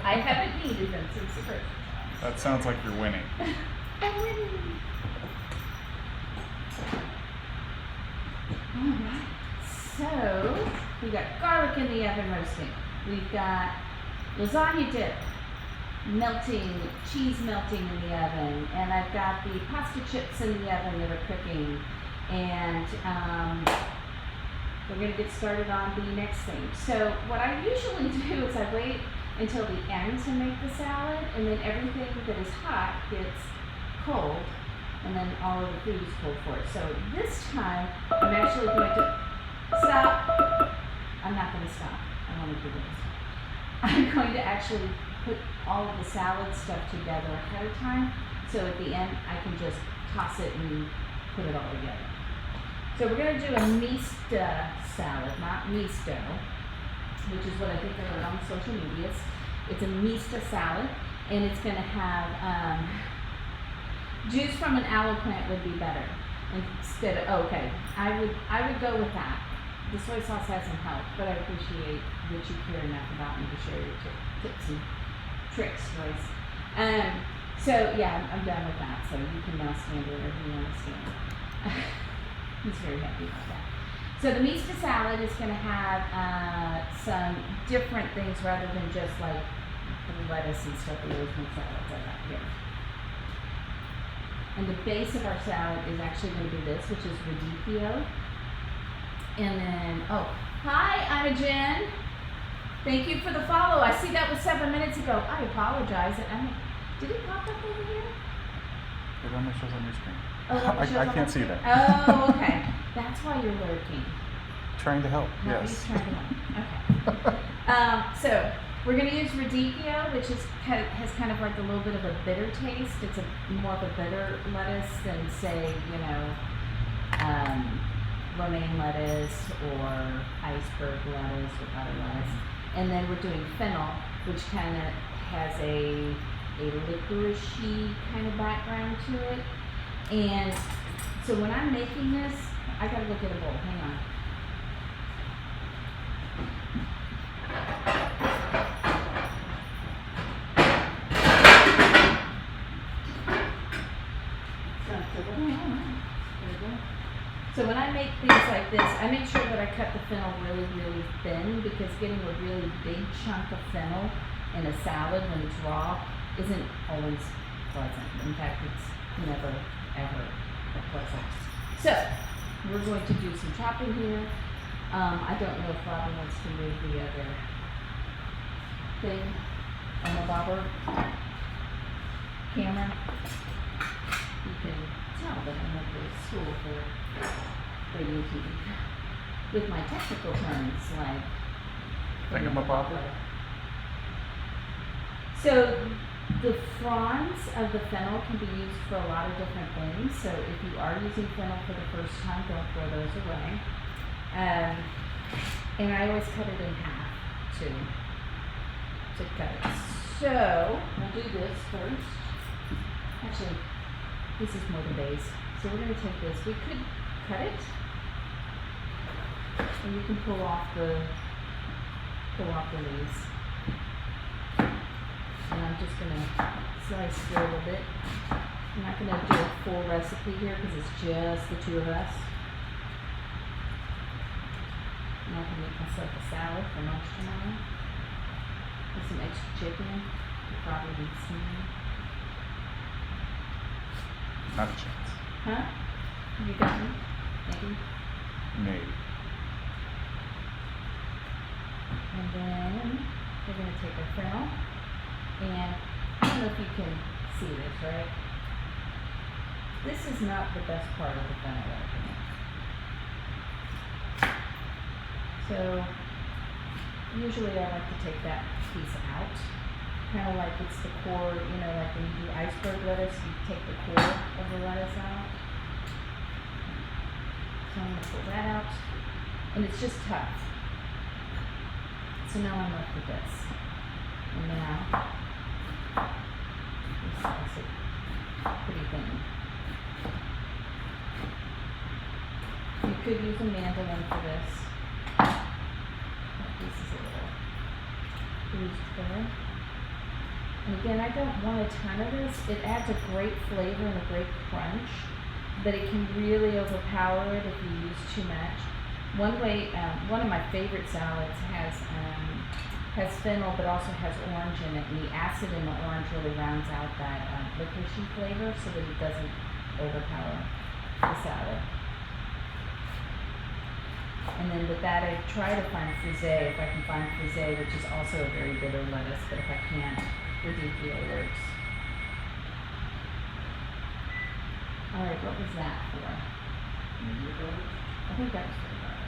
I haven't needed them since the grocery challenge. That sounds like you're winning. I'm winning. Alright, so we got garlic in the oven roasting. We've got lasagna dip melting, cheese melting in the oven, and I've got the pasta chips in the oven that are cooking. And we're going to get started on the next thing. So what I usually do is I wait until the end to make the salad, and then everything that is hot gets cold, and then all of the food is cold for it. So this time, I'm actually going to stop. I'm not going to stop. I want to do this. I'm going to actually put all of the salad stuff together ahead of time, so at the end I can just toss it and put it all together. So we're going to do a Misto salad, not Misto, which is what I think I heard on social media. It's a Misto salad, and it's going to have juice from an aloe plant would be better instead of, okay, I would go with that. The soy sauce hasn't helped, but I appreciate that you care enough about me to share your tips and tricks, Joyce. So yeah, I'm done with that, so you can now stand wherever you want to stand. He's very happy about that. So the Misto salad is going to have some different things rather than just like lettuce and stuff we always make salads I got here. And the base of our salad is actually going to be this, which is radicchio. And then, oh, hi, Imogen. Thank you for the follow. I see that was 7 minutes ago. I apologize. Did it pop up over here? It only shows on your screen. Oh, I can't see that. Oh, okay. That's why you're lurking. Trying to help, No, yes. he's trying to help. Okay. So we're going to use radicchio, which has kind of like a little bit of a bitter taste. It's more of a bitter lettuce than, say, romaine lettuce or iceberg lettuce or butter lettuce. And then we're doing fennel, which kind of has a licorice-y kind of background to it. And so when I'm making this, I gotta look at a bowl. Hang on. So when I make things like this, I make sure that I cut the fennel really, really thin, because getting a really big chunk of fennel in a salad when it's raw isn't always pleasant. In fact, it's never, ever pleasant. So we're going to do some chopping here. I don't know if Robin wants to move the other thing on the bobber camera. You can tell that I'm at the school for radio TV with my technical terms like Thingamabobber? So the fronds of the fennel can be used for a lot of different things. So if you are using fennel for the first time, don't throw those away. And I always cut it in half to cut it. So we'll do this first. Actually, this is more the base. So we're going to take this. We could cut it, and you can pull off the leaves. And I'm just going to slice through a little bit. I'm not going to do a full recipe here because it's just the two of us. I'm not going to make myself a salad for lunch tomorrow. with some extra chicken, you'll probably be seeing. Not a chance. Huh? You got me? Maybe. Maybe. And then we're going to take our fennel, and I don't know if you can see this, right? This is not the best part of the fennel opening. So usually I like to take that piece out, kind of like it's the core, you know, like when you do iceberg lettuce, you take the core of the lettuce out. So I'm going to pull that out, and it's just tough. So now I'm left with this. And now, we slice it pretty thin. You could use a mandolin for this. That piece is a little bruised there. And again, I don't want a ton of this. It adds a great flavor and a great crunch, but it can really overpower it if you use too much. One way, one of my favorite salads has fennel, but also has orange in it, and the acid in the orange really rounds out that licoricey flavor, so that it doesn't overpower the salad. And then with that, I try to find frisee, if I can find frisee, which is also a very bitter lettuce, but if I can't, radicchio works. All right, what was that for? I think that was for garlic.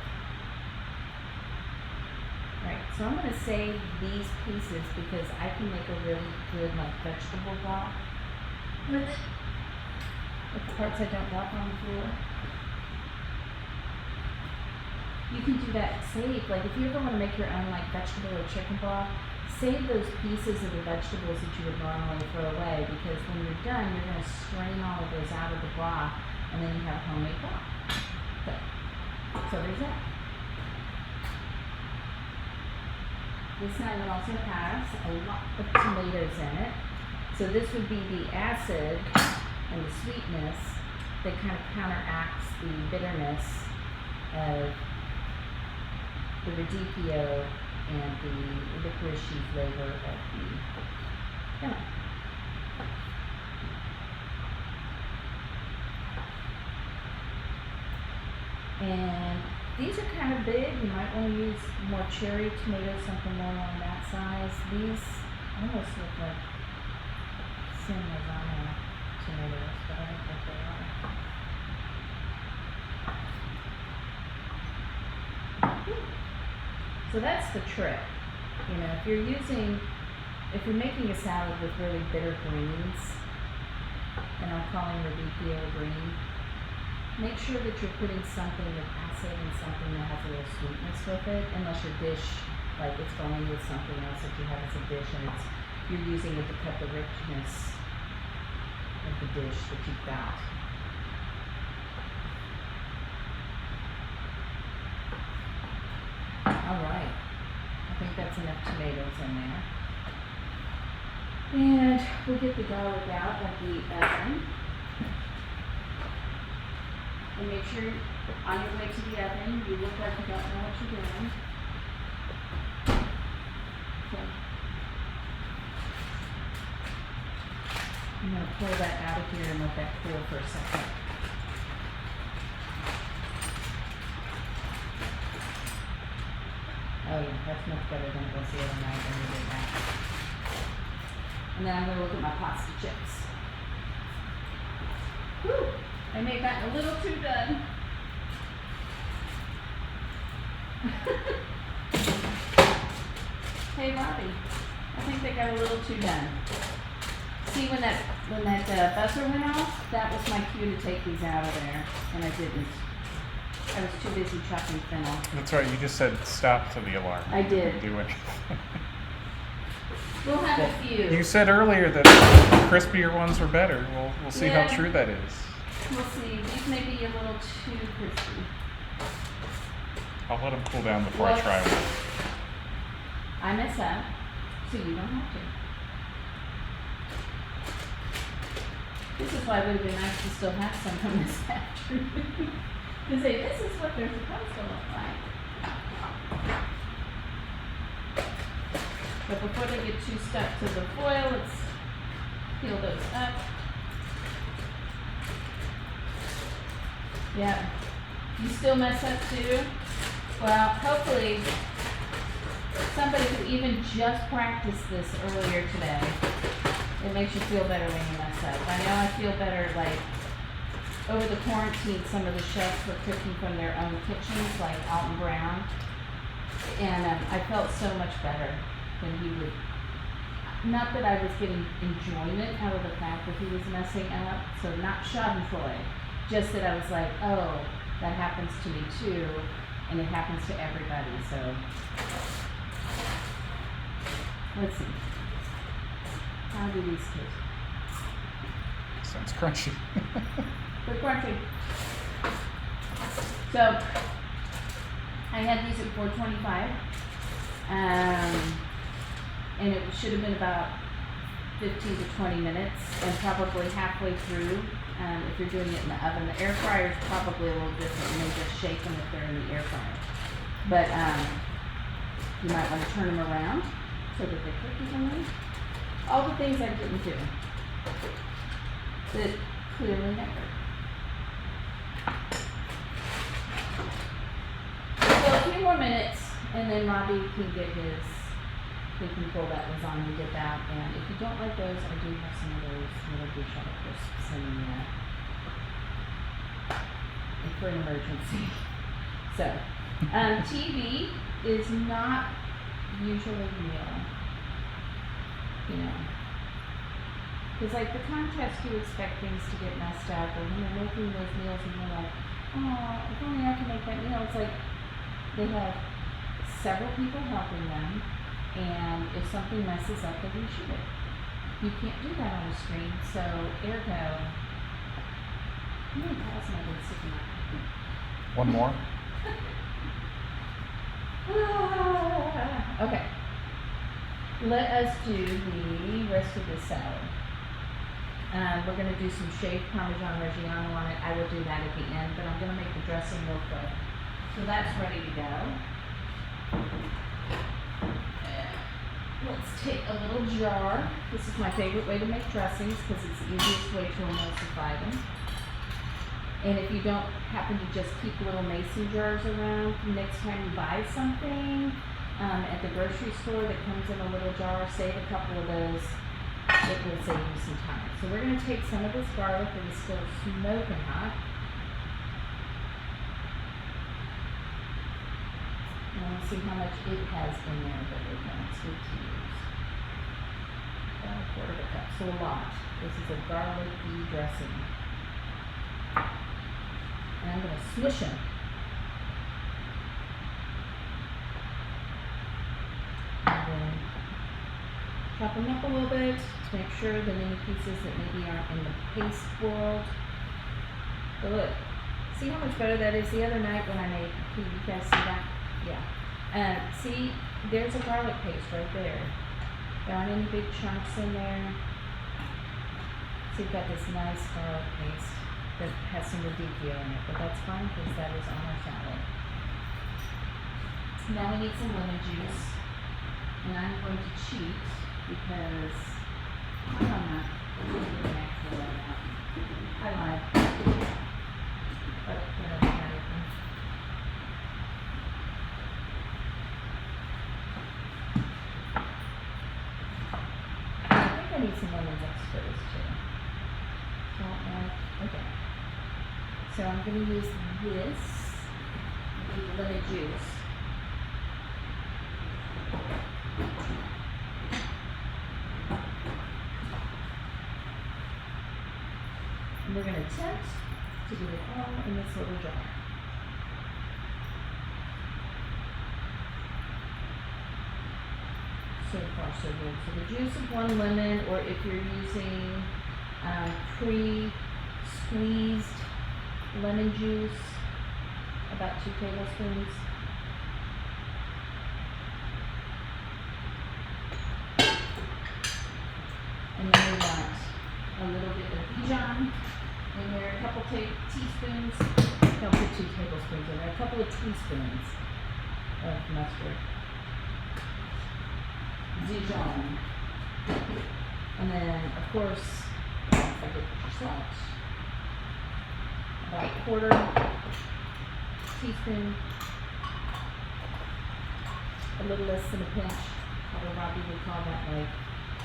Right, so I'm going to save these pieces because I can make a really good like vegetable broth with it. With the parts I don't drop on the floor. You can do that, save, like if you ever want to make your own like vegetable or chicken broth, save those pieces of the vegetables that you would normally throw away, because when you're done, you're going to strain all of those out of the broth, and then you have homemade broth. So there's that. This salad also has a lot of tomatoes in it. So this would be the acid and the sweetness that kind of counteracts the bitterness of the radicchio and the licoricey flavor of the fennel. And these are kind of big. You might want to use more cherry tomatoes, something more along that size. These almost look like some lasagna tomatoes, but I don't think they are. So that's the trick. You know, if you're making a salad with really bitter greens, and I'm calling radicchio green, make sure that you're putting something with acid and something that has a little sweetness with it, unless your dish, like it's going with something else that you have as a dish, and you're using it to cut the richness of the dish that you've got. Alright, I think that's enough tomatoes in there. And we'll get the garlic out of the oven. And make sure on your way to the oven, you look like you don't know what you're doing. Okay. I'm going to pull that out of here and let that cool for a second. Oh yeah, that's much better than it was the other night when we did that. And then I'm going to look at my pasta chips. Whew! I may have gotten a little too done. Hey Robbie, I think they got a little too done. See, when that buzzer went off, that was my cue to take these out of there, and I didn't. I was too busy chopping fennel. That's right. You just said stop to the alarm. I did. You didn't do anything. We'll have a few. You said earlier that crispier ones were better. We'll see Yeah. how true that is. We'll see. These may be a little too crispy. I'll let them cool down before I try one. I mess up, so you don't have to. This is why it would have been nice to still have some from this afternoon. To say, this is what they're supposed to look like. But before they get too stuck to the foil, let's peel those up. Yeah. You still mess up too? Well, hopefully somebody who even just practiced this earlier today, it makes you feel better when you mess up. I know I feel better, like, over the quarantine, some of the chefs were cooking from their own kitchens, like Alton Brown, and I felt so much better when he would, not that I was getting enjoyment out of the fact that he was messing up, so not schadenfreude, just that I was like, oh, that happens to me too, and it happens to everybody, so. Let's see. How do these taste? Sounds crunchy. They're crunchy. So, I had these at $4.25, and it should have been about 15 to 20 minutes, and probably halfway through, if you're doing it in the oven. The air fryer is probably a little different. You may just shake them if they're in the air fryer. But you might want to turn them around so that they cook evenly. All the things I didn't do that clearly never. So a few more minutes, and then Robbie can get his, he can pull that lasagna and get that. And if you don't like those, I do have some of those little bruschetta crisps in for an emergency. So, TV is not usually real, you know. Because like the contest, you expect things to get messed up, or when they're making those meals and you're like, oh, if only I can make that meal. It's like they have several people helping them, and if something messes up, they reshoot it. You can't do that on a screen, so ergo, how many calls am I been sitting on? One more? Okay. Let us do the rest of the salad. We're going to do some shaved Parmesan Reggiano on it. I will do that at the end, but I'm going to make the dressing real quick. So that's ready to go. Let's take a little jar. This is my favorite way to make dressings because it's the easiest way to emulsify them. And if you don't happen to just keep little mason jars around, next time you buy something at the grocery store that comes in a little jar, save a couple of those. It will save you some time. So we're going to take some of this garlic that is still smoking hot. And we'll see how much it has in there that we're going to use. About a quarter of a cup, so a lot. This is a garlicky dressing. And I'm going to smush them. And then chop them up a little bit to make sure that any pieces that maybe aren't in the paste world. But look, see how much better that is? The other night when I made, can you guys see that? Yeah. See, there's a garlic paste right there. There aren't any big chunks in there. So you've got this nice garlic paste that has some radicchio in it, but that's fine because that is on our salad. Now we need some lemon juice, and I'm going to cheat because I'm not really an actual lemon. I lied. But whatever, everything. I think I need some lemon zest for this too. Okay. So I'm going to use this, the lemon juice. And we're going to attempt to get it all in this little jar. So far, so good. So the juice of one lemon, or if you're using pre-squeezed lemon juice, about 2 tablespoons. And then we want a little bit of Dijon in there, a couple teaspoons, don't put 2 tablespoons in there, a couple of teaspoons of mustard. Dijon. And then, of course, don't forget your salt. About a quarter teaspoon. A little less than a pinch. Although Robbie would call that like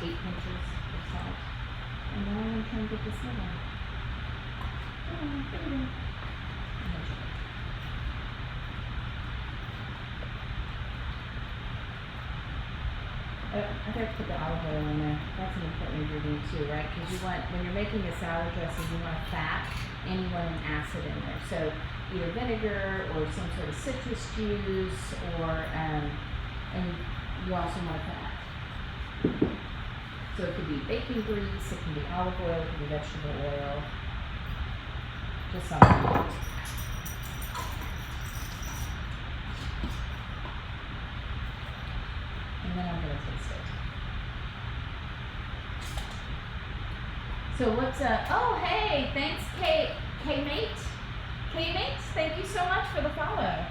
8 pinches of salt. And now I'm trying to get this lid on. Oh, there we go. I gotta put the olive oil in there. That's an important ingredient too, right? Because you want, when you're making a salad dressing, you want fat and you want an acid in there. So either vinegar or some sort of citrus juice, or and you also want fat. So it could be bacon grease, it can be olive oil, it can be vegetable oil, just something. And then I'm gonna taste it. So what's oh hey, thanks K-Mate. K-Mate, thank you so much for the follow.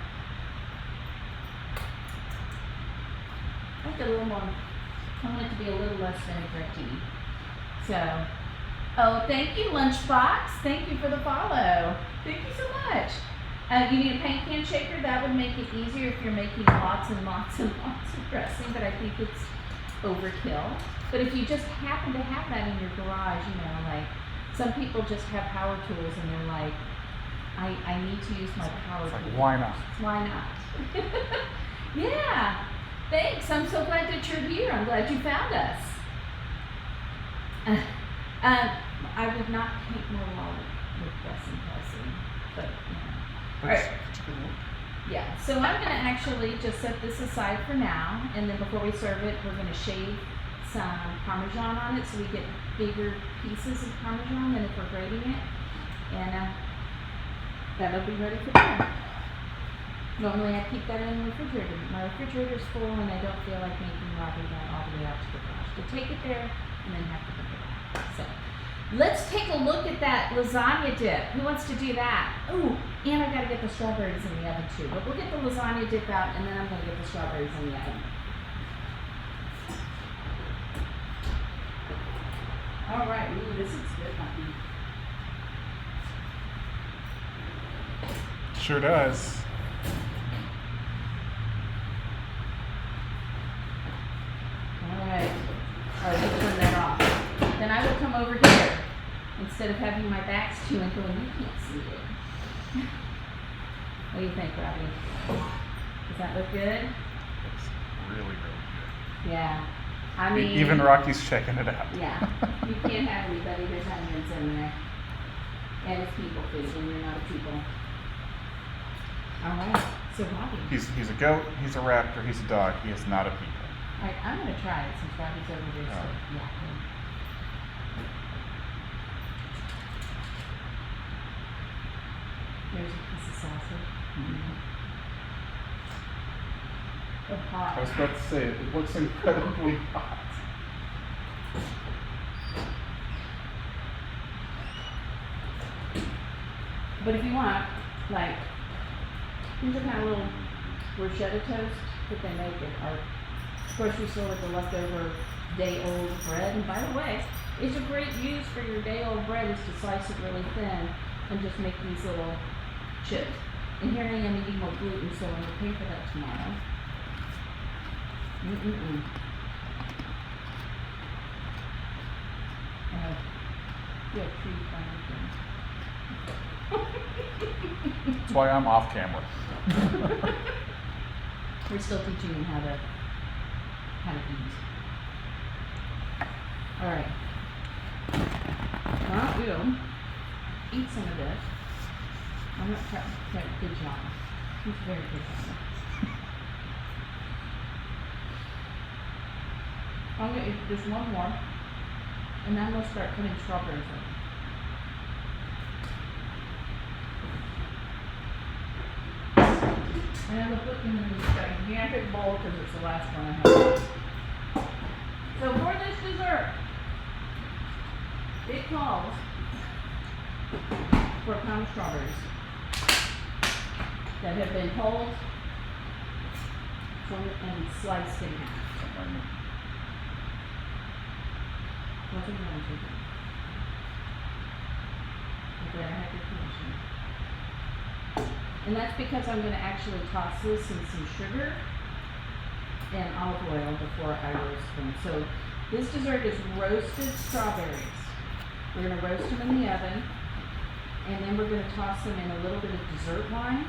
I think a little more, I want it to be a little less vinaigrette-y. So, oh, thank you Lunchbox, thank you for the follow. Thank you so much. You need a paint can shaker. That would make it easier if you're making lots and lots and lots of dressing, but I think it's overkill. But if you just happen to have that in your garage, you know, like some people just have power tools and they're like, I need to use my power tool. Why not? Why not? Yeah, thanks. I'm so glad that you're here. I'm glad you found us. I would not paint more wall with dressing, Kelsey, but you know. Alright. Yeah, so I'm going to actually just set this aside for now, and then before we serve it, we're going to shave some Parmesan on it so we get bigger pieces of Parmesan than if we're grating it, and that'll be ready for dinner. Normally I keep that in the refrigerator, but my refrigerator's full and I don't feel like making Robbie run all the way out to the garage to take it there and then have to bring it back. So let's take a look at that lasagna dip. Who wants to do that? Ooh, and I gotta get the strawberries in the oven too. But we'll get the lasagna dip out and then I'm gonna get the strawberries in the oven. All right, ooh, this is good, honey. Sure does. Alright, we'll turn that off. Then I will come over here instead of having my backs to and going, you can't see it. What do you think, Robbie? Does that look good? Looks really, really good. Yeah. I mean, Even Rocky's checking it out. Yeah. You can't have anybody, there's onions in there. And it's people food, and you're not a people. Alright, so Robbie. He's a goat, he's a raptor, he's a dog, he is not a people. Alright, I'm gonna try it since Robbie's over there. So, yeah. There's a piece of sausage. Mm-hmm. Oh, hot. I was about to say, it looks incredibly hot. But if you want, like, these are kind of little bruschetta toast that they make at our grocery store with the leftover day-old bread. And by the way, it's a great use for your day-old bread is to slice it really thin and just make these little chips. And here I am eating more gluten, so I'm going to pay for that tomorrow. You have tree That's why I'm off camera. We're still teaching them how to eat. All right. Well, you eat some of this. I'm not trying. Good job. He's very good job. I'm gonna eat just one more, and then we'll start putting strawberries in. And we'll put them in this gigantic bowl because it's the last one I have. So for this dessert, it calls for a pound of strawberries that have been pulled and sliced in half. are you going to? I'm glad I had your permission. And that's because I'm going to actually toss this in some sugar and olive oil before I roast them. So this dessert is roasted strawberries. We're going to roast them in the oven, and then we're going to toss them in a little bit of dessert wine.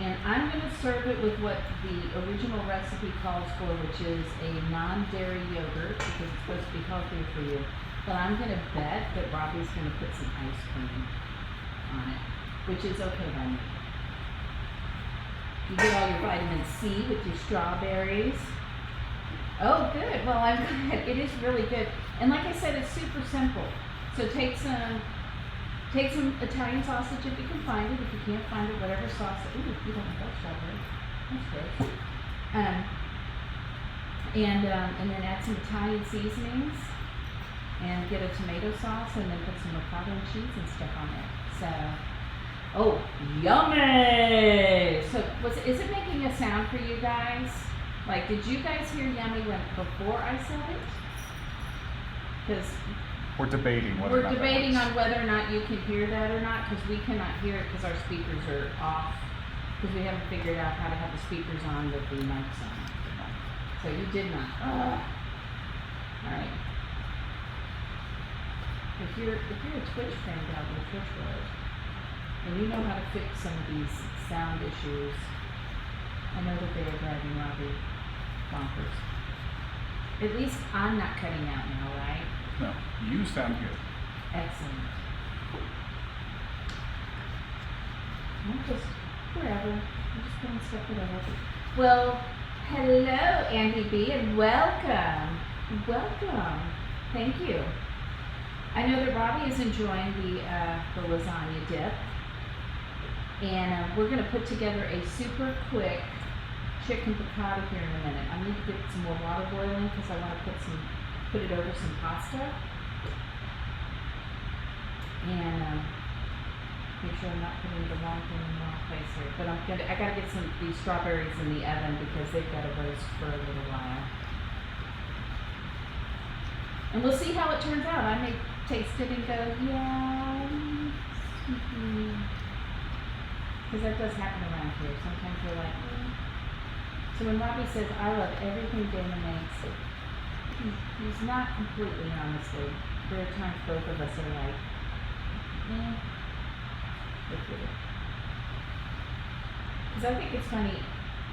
And I'm going to serve it with what the original recipe calls for, which is a non-dairy yogurt, because it's supposed to be healthier for you. But I'm going to bet that Robbie's going to put some ice cream on it, which is okay by me. You get all your vitamin C with your strawberries. Oh, good. Well, I'm glad. It is really good. And like I said, it's super simple. So take some Italian sausage if you can find it. If you can't find it, whatever sauce. Ooh, you don't have strawberry. That's good. And then add some Italian seasonings and get a tomato sauce and then put some ricotta and cheese and stuff on it. So, oh, yummy! So, is it making a sound for you guys? Like, did you guys hear yummy before I said it? Because We're debating whether we're or not debating that on whether or not you can hear that or not, because we cannot hear it because our speakers are off, because we haven't figured out how to have the speakers on with the mics on. So you did not. Alright. If you're a Twitch friend out in the Twitch world, and you know how to fix some of these sound issues, I know that they are driving Robbie bonkers. At least I'm not cutting out now, right? No, you sound good. Excellent. I'm just, wherever. I'm just going to step it over. Well, hello, Andy B, and welcome. Welcome. Thank you. I know that Robbie is enjoying the lasagna dip. And we're going to put together a super quick chicken piccata here in a minute. I need to get some more water boiling because I want to put it over some pasta. And make sure I'm not putting the wrong thing in the wrong place here. But I gotta get these strawberries in the oven because they've got to roast for a little while. And we'll see how it turns out. I may taste it and go, yeah. Because that does happen around here. Sometimes we're like, So when Robbie says, I love everything Dana makes, he's not completely, honestly. There are times both of us are like, because I think it's funny,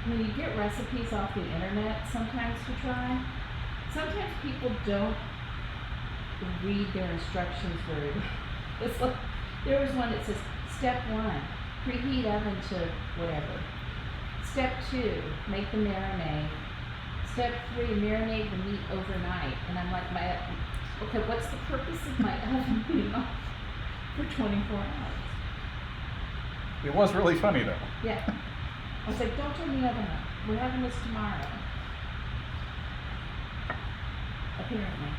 when you get recipes off the internet sometimes to try, sometimes people don't read their instructions very well. It's like, there was one that says, step 1, preheat oven to whatever. Step 2, make the marinade. Step 3, marinate the meat overnight. And I'm like, okay, what's the purpose of my oven being off for 24 hours? It was really funny though. Yeah. I was like, don't turn the oven on. We're having this tomorrow. Apparently.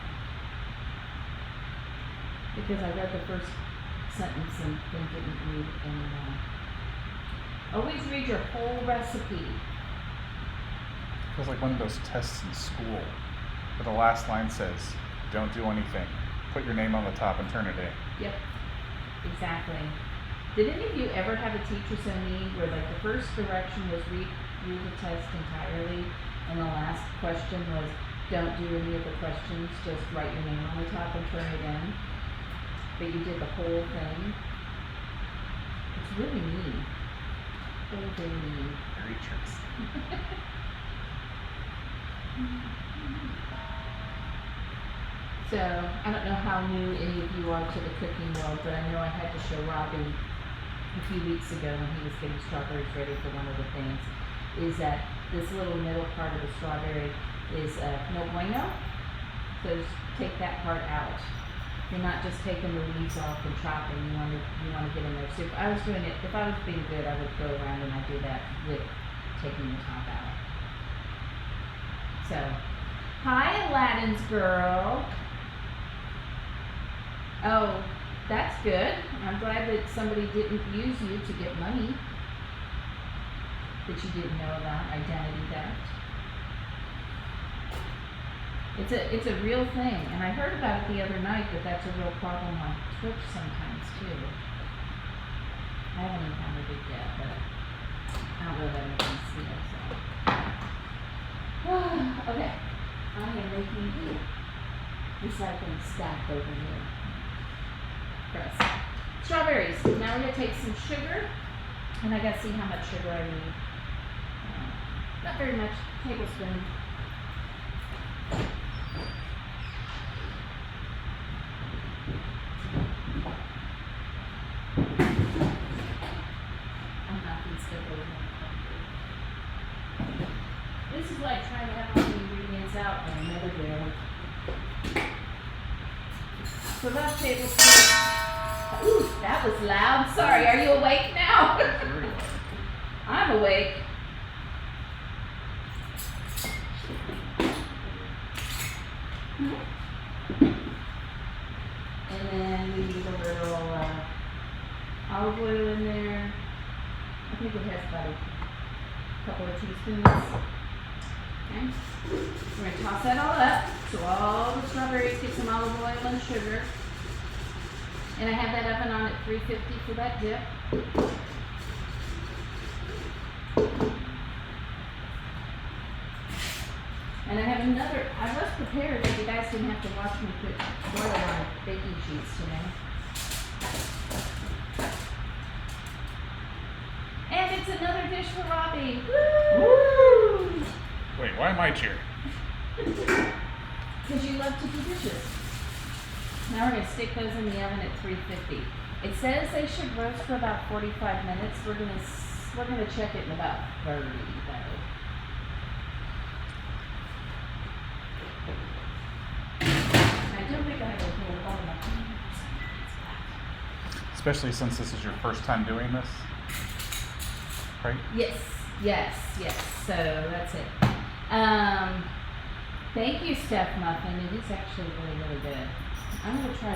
Because I read the first sentence and then didn't read any more. Always read your whole recipe. It was like one of those tests in school where the last line says, don't do anything. Put your name on the top and turn it in. Yep. Exactly. Did any of you ever have a teacher so mean where like the first direction was read the test entirely and the last question was don't do any of the questions, just write your name on the top and turn it in? But you did the whole thing? It's really mean. Very mean. Very tricky. So, I don't know how new any of you are to the cooking world, but I know I had to show Robbie a few weeks ago when he was getting strawberries ready for one of the things, is that this little middle part of the strawberry is no bueno. So just take that part out. You're not just taking the leaves off and chopping. You want to get in there. So if I was doing it, if I was being good, I would go around and I'd do that with taking the top out. So, hi Aladdin's girl. Oh, that's good. I'm glad that somebody didn't use you to get money that you didn't know about, identity theft. It's a real thing, and I heard about it the other night that that's a real problem on Twitch sometimes too. I haven't encountered it yet, but I don't know that I can see it. So, okay, I am making recycling stack over here. Gross. Strawberries. Now we're gonna take some sugar, and I gotta see how much sugar I need. Not very much. Tablespoon. This is like trying to have all the ingredients out and I never do. So that's tablespoon. Ooh, that was loud. Sorry, are you awake now? Very well. I'm awake. And then we need a little olive oil in there. I think it has about a couple of teaspoons. Okay. We're going to toss that all up. So all the strawberries get some olive oil and sugar. And I have that oven on at 350 for that dip. And I have another, I was prepared that you guys didn't have to watch me put oil on baking sheets today. And it's another dish for Robbie. Woo! Wait, why am I cheering? Because you love to do dishes. Now we're going to stick those in the oven at 350. It says they should roast for about 45 minutes. We're going to check it in about 30 though. I don't think I have a whole lot of Especially since this is your first time doing this, right? Yes. So that's it. Thank you, Steph Muffin. It is actually really, really good. I'm going to try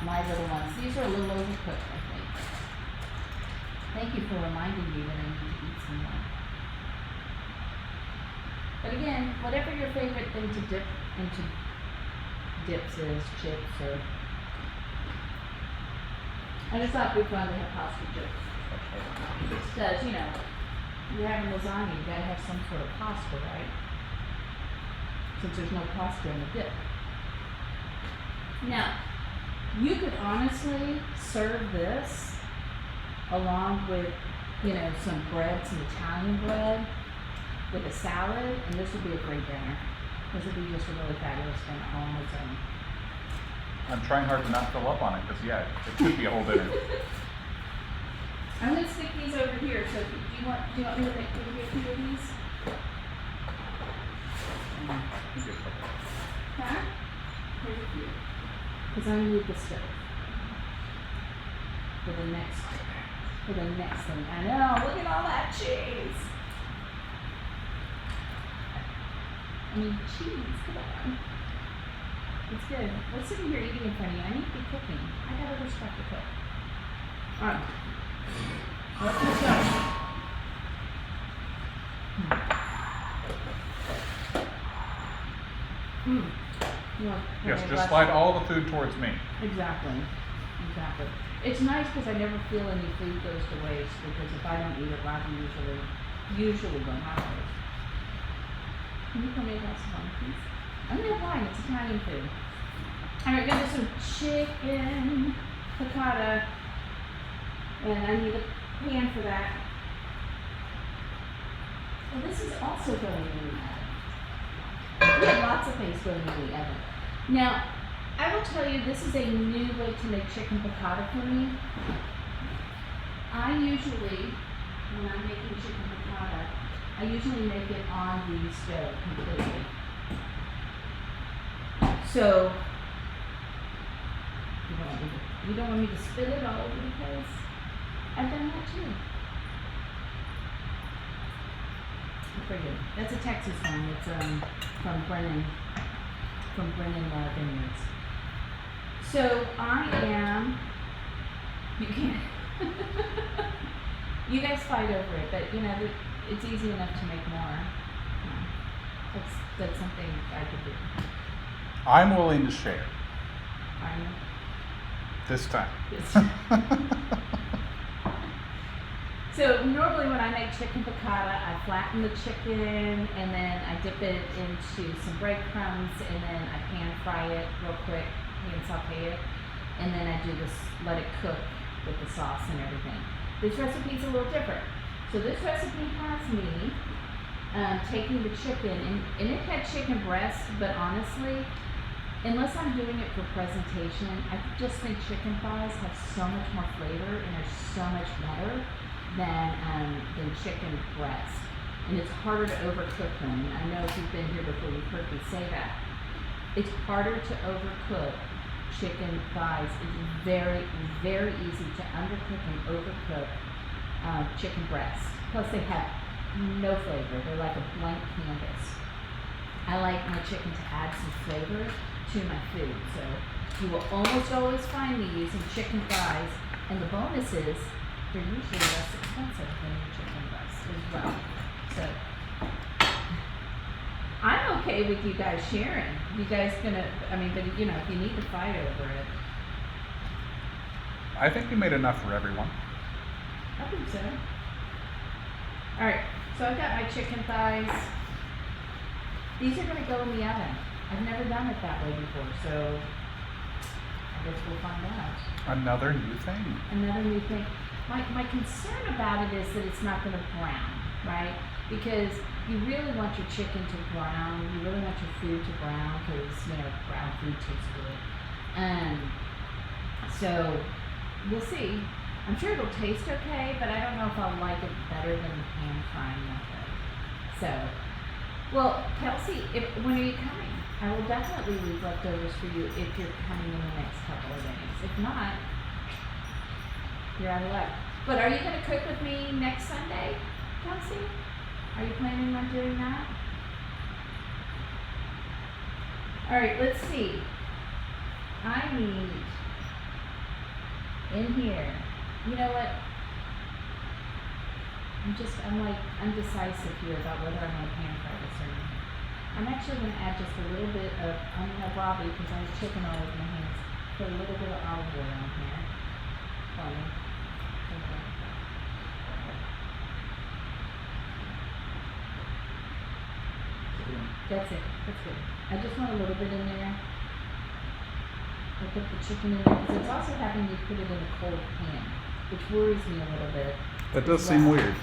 my little ones. These are a little overcooked, I think. Thank you for reminding me that I need to eat some more. But again, whatever your favorite thing to dip into dips is, chips or... I just thought it'd be fun to have pasta chips. Because, you know, you're having lasagna, you gotta have some sort of pasta, right? Since there's no pasta in the dip. Now, you could honestly serve this along with, you know, some bread, some Italian bread, with a salad, and this would be a great dinner. This would be just a really fabulous dinner all on its own. I'm trying hard to not fill up on it because, yeah, it could be a whole dinner. I'm gonna stick these over here. So, do you want me to make a few of these? Huh? Here's a few. Because I need the stove for the next thing. I know. Look at all that cheese. I mean, cheese. Come on. It's good. We're sitting here eating in front of you. I need to be cooking. I got other stuff to cook. All right. Let's get going. Yes, just slide all the food towards me. Exactly. It's nice because I never feel any food goes to waste because if I don't eat it, Robbie usually will have it. Can you pour me a glass of wine, please? I'm gonna have wine. It's Italian food. All right, gonna do some chicken piccata, and I need a pan for that. Well, this is also going in the oven. We have lots of things going in the oven. Now, I will tell you, this is a new way to make chicken piccata for me. I usually, when I'm making chicken piccata, I usually make it on the stove completely. So, you don't want me to spit it all over the place? I've done that too. Pretty good. That's a Texas one. It's from Brennan Vineyards. So you can't. You guys fight over it, but you know it's easy enough to make more. That's something I could do. I'm willing to share I know. this time. So normally when I make chicken piccata, I flatten the chicken and then I dip it into some breadcrumbs and then I pan fry it real quick, pan saute it, and then I do this, let it cook with the sauce and everything. This recipe is a little different. So this recipe has me taking the chicken, and it had chicken breast, but honestly, unless I'm doing it for presentation, I just think chicken thighs have so much more flavor and are so much better than chicken breast. And it's harder to overcook them. And I know if you've been here before, you've heard me say that. It's harder to overcook chicken thighs. It's very, very easy to undercook and overcook chicken breast. Plus they have no flavor. They're like a blank canvas. I like my chicken to add some flavor to my food. So you will almost always find me using chicken thighs. And the bonus is they're usually less expensive than your chicken breast as well. So I'm okay with you guys sharing. You guys gonna, I mean, but you know, if you need to fight over it. I think we made enough for everyone. I think so. Alright, so I've got my chicken thighs. These are gonna go in the oven. I've never done it that way before, so I guess we'll find out. Another new thing. Another new thing. My concern about it is that it's not gonna brown, right? Because you really want your chicken to brown. You really want your food to brown because, you know, brown food tastes good. So we'll see. I'm sure it'll taste okay, but I don't know if I'll like it better than the pan frying method. So, well, Kelsey, when are you coming? I will definitely leave leftovers for you if you're coming in the next couple of days. If not, you're out of luck. But are you going to cook with me next Sunday, Kelsey? Are you planning on doing that? All right, let's see. I need in here. You know what? I'm like undecisive here about whether I'm going to pan fry this or not. I'm actually going to add just a little bit of, I'm going to Bobby because I have chicken all over my hands. Put a little bit of olive oil on here. For me. Okay. That's it. That's good. I just want a little bit in there. I put the chicken in there because it's also having me put it in a cold pan, which worries me a little bit. That does seem weird.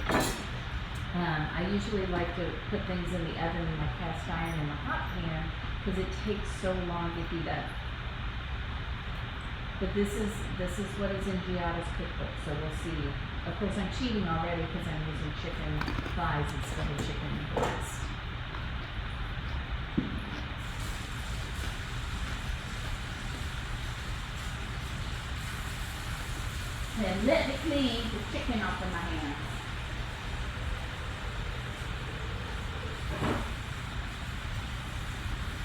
I usually like to put things in the oven in my cast iron in the hot pan because it takes so long to heat up. But this is what is in Giada's cookbook, so we'll see. Of course, I'm cheating already because I'm using chicken thighs instead of chicken breast. And let me clean the chicken off of my hands.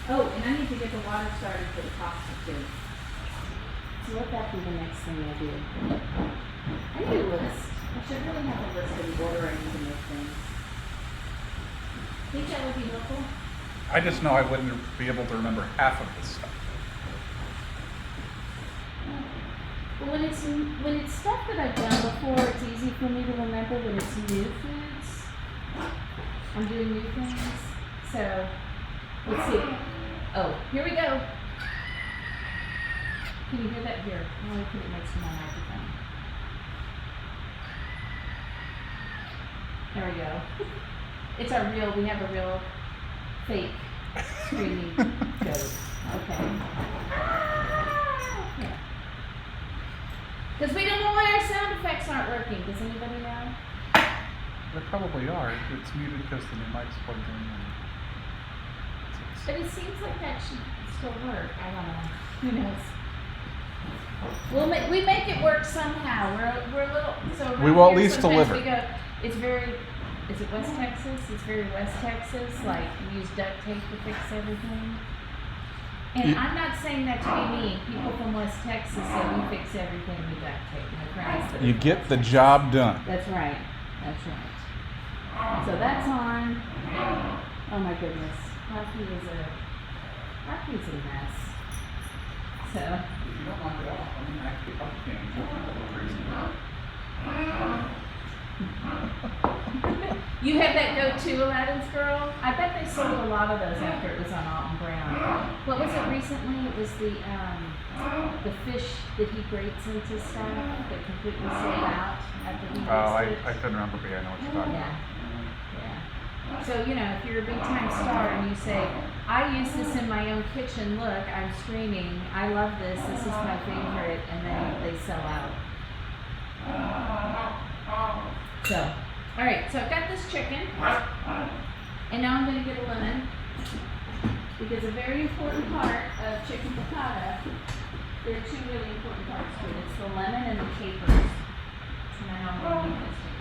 Oh, and I need to get the water started for the pasta too. So let that be the next thing I do. I need a list. I should really have a list of the order I need to make things. Think that would be helpful? I just know I wouldn't be able to remember half of this stuff. Well, when it's stuff that I've done before, it's easy for me to remember. When it's new foods, I'm doing new things. So, let's see. Oh, here we go. Can you hear that? Here, I'm going to put it next to my microphone. There we go. It's our real, we have a real fake screaming goat. Okay. Yeah. Because we don't know why our sound effects aren't working. Does anybody know? There probably are. It's muted because the new mic's plugged in. But it seems like that should still work. I don't know. Who knows? We make it work somehow. We're a little so. We will at here, least sometimes deliver. We go, it's very. Is it West Texas? It's very West Texas. Like we use duct tape to fix everything. And I'm not saying that to be mean. People from West Texas say we fix everything with duct tape. My friends that are You from get West the Texas. job done. That's right. That's right. So that's on. Oh my goodness. Coffee is a Rocky's a mess. So, If you don't knock it off, I'm gonna actually up things. you had that go-to Aladdin's Girl? I bet they sold a lot of those after it was on Alton Brown. What was it recently? It was the fish that he grates into stuff that completely sold out after he Oh, mixed it. I couldn't remember, but yeah, I know what you're talking Yeah. about. Yeah. So, you know, if you're a big time star and you say, I use this in my own kitchen, look, I'm streaming, I love this is my favorite, and then they sell out. So, alright, so I've got this chicken, and now I'm going to get a lemon, because a very important part of chicken piccata, there are two really important parts to it. It's the lemon and the capers. And I know I'm going to need this too.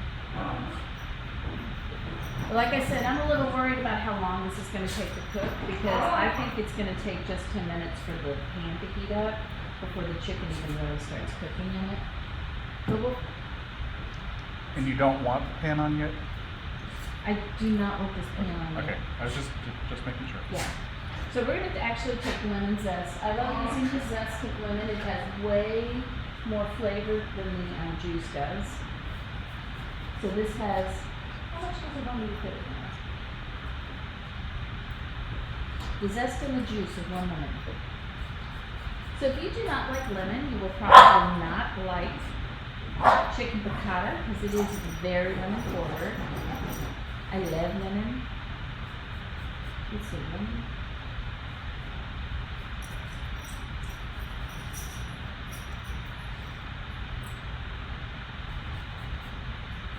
But like I said, I'm a little worried about how long this is going to take to cook, because I think it's going to take just 10 minutes for the pan to heat up before the chicken even really starts cooking in it. But And you don't want the pan on yet? I do not want this pan on yet. Okay, I was just making sure. Yeah. So we're going to actually take lemon zest. I love using the zest of lemon. It has way more flavor than the juice does. So this has, how much does it want me to put in there? The zest and the juice of 1 lemon. So if you do not like lemon, you will probably not like chicken piccata, because it is very lemon forward. I love lemon. Let's see, lemon.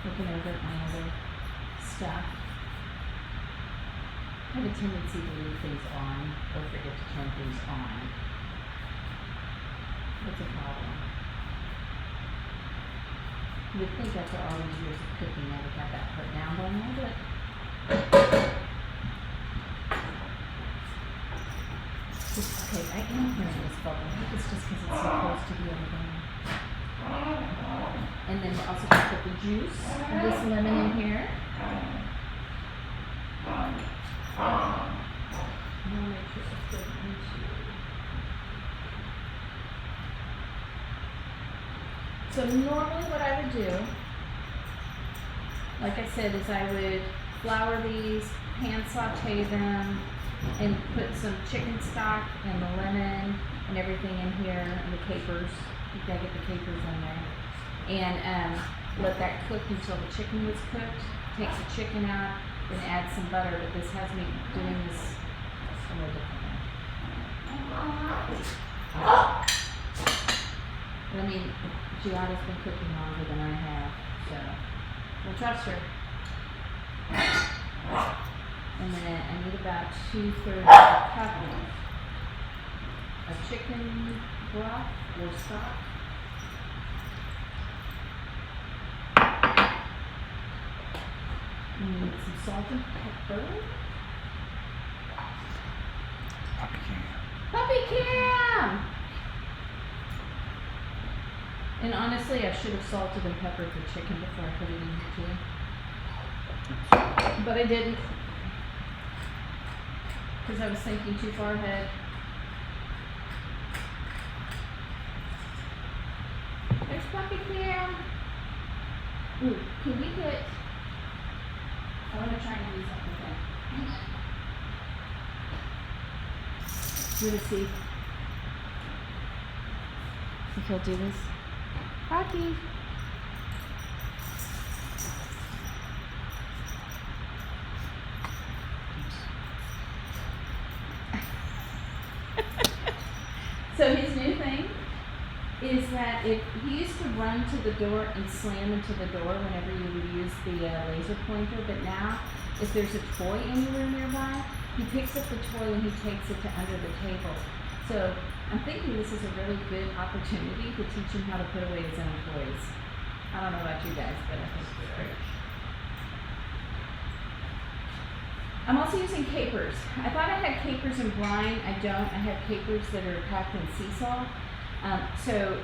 Looking over at my other stuff. I have a tendency to leave things on or forget to turn things on. That's a problem. You would think after all these years of cooking I would have that put down by now, but okay, I am hearing this bubble. I think it's just because it's so close to the other one. And then we're also going to put the juice of this lemon in here. And I'll make sure it's good into. So normally what I would do, like I said, is I would flour these, pan saute them, and put some chicken stock and the lemon and everything in here, and the capers. You gotta get the capers in there. And let that cook until the chicken was cooked. Take the chicken out, then add some butter, but this has me doing this a little differently. But I mean, Giada's been cooking longer than I have, so we'll trust her. And then I need about 2/3 of a cup of chicken broth or stock. And need some salt and pepper. Puppy can. Puppy Cam! And honestly, I should have salted and peppered the chicken before I put it in here too. But I didn't. Because I was thinking too far ahead. There's Puppy Cam! Ooh, can we get... I want to try and use something. You want to see if he'll do this? Rocky. So his new thing is that if he used to run to the door and slam into the door whenever you would use the laser pointer, but now if there's a toy anywhere nearby, he picks up the toy and he takes it to under the table. So I'm thinking this is a really good opportunity to teach him how to put away his own toys. I don't know about you guys, but I think it's great. I'm also using capers. I thought I had capers in brine. I don't. I have capers that are packed in sea salt. So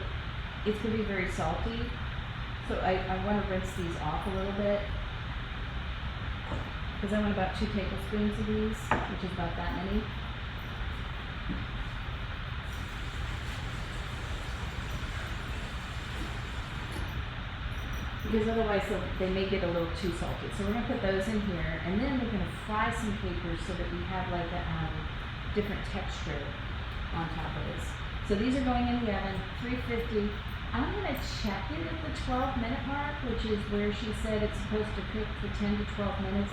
it's going to be very salty. So I want to rinse these off a little bit. Because I want about 2 tablespoons of these, which is about that many. because otherwise they may get a little too salty. So we're gonna put those in here, and then we're gonna fry some capers so that we have like a different texture on top of this. So these are going in the oven, 350. I'm gonna check it at the 12-minute mark, which is where she said it's supposed to cook for 10 to 12 minutes.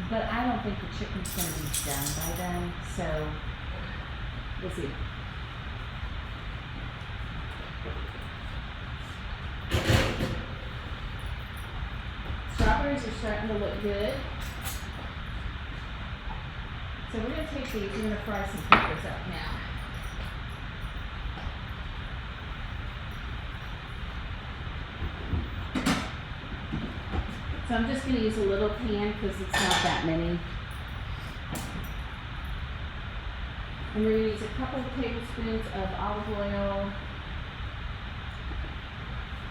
But I don't think the chicken's gonna be done by then, so we'll see. Strawberries are starting to look good. So we're gonna take these, we're gonna fry some peppers up now. So I'm just gonna use a little pan because it's not that many. And we're gonna use a couple of tablespoons of olive oil.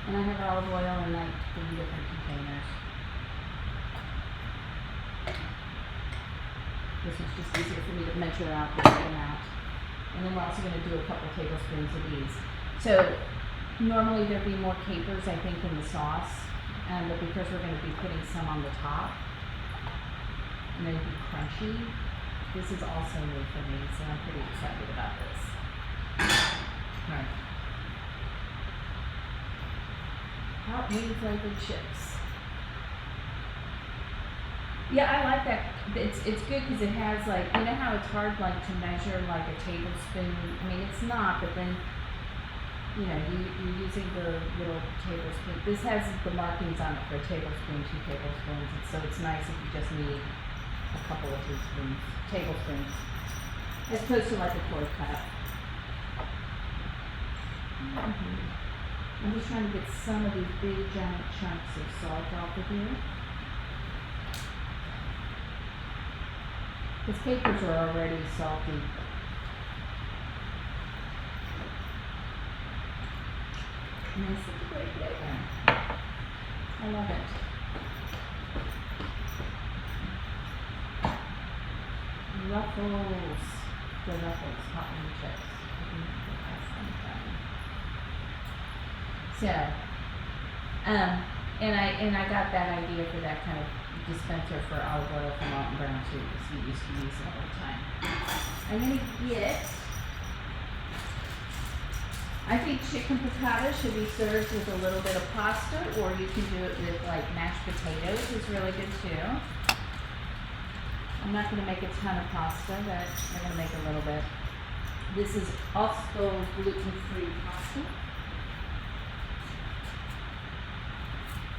And I have olive oil in like 3 different containers. This is just easier for me to measure out and weigh them out. And then we're also going to do a couple tablespoons of these. So normally there'd be more capers, I think, in the sauce, but because we're going to be putting some on the top, and they'd be crunchy. This is also new for me, so I'm pretty excited about this. All right. Hot wing flavored chips. Yeah, I like that. It's good because it has like, you know how it's hard like to measure like a tablespoon. I mean, it's not, but then you know you're using the little tablespoon. This has the markings on it for a tablespoon, 2 tablespoons, and so it's nice if you just need a couple of tablespoons, as opposed to like a 4 cup. I'm just trying to get some of these big giant chunks of salt off of here. Because capers are already salty. And it's such a great flavor. I love it. Ruffles. The Ruffles hot wing chips. So, and I got that idea for that kind of dispenser for olive oil from Alton Brown too, because we used to use it all the time. I'm gonna get, I think chicken piccata should be served with a little bit of pasta, or you can do it with like mashed potatoes, is really good too. I'm not gonna make a ton of pasta, but I'm gonna make a little bit. This is also gluten-free pasta.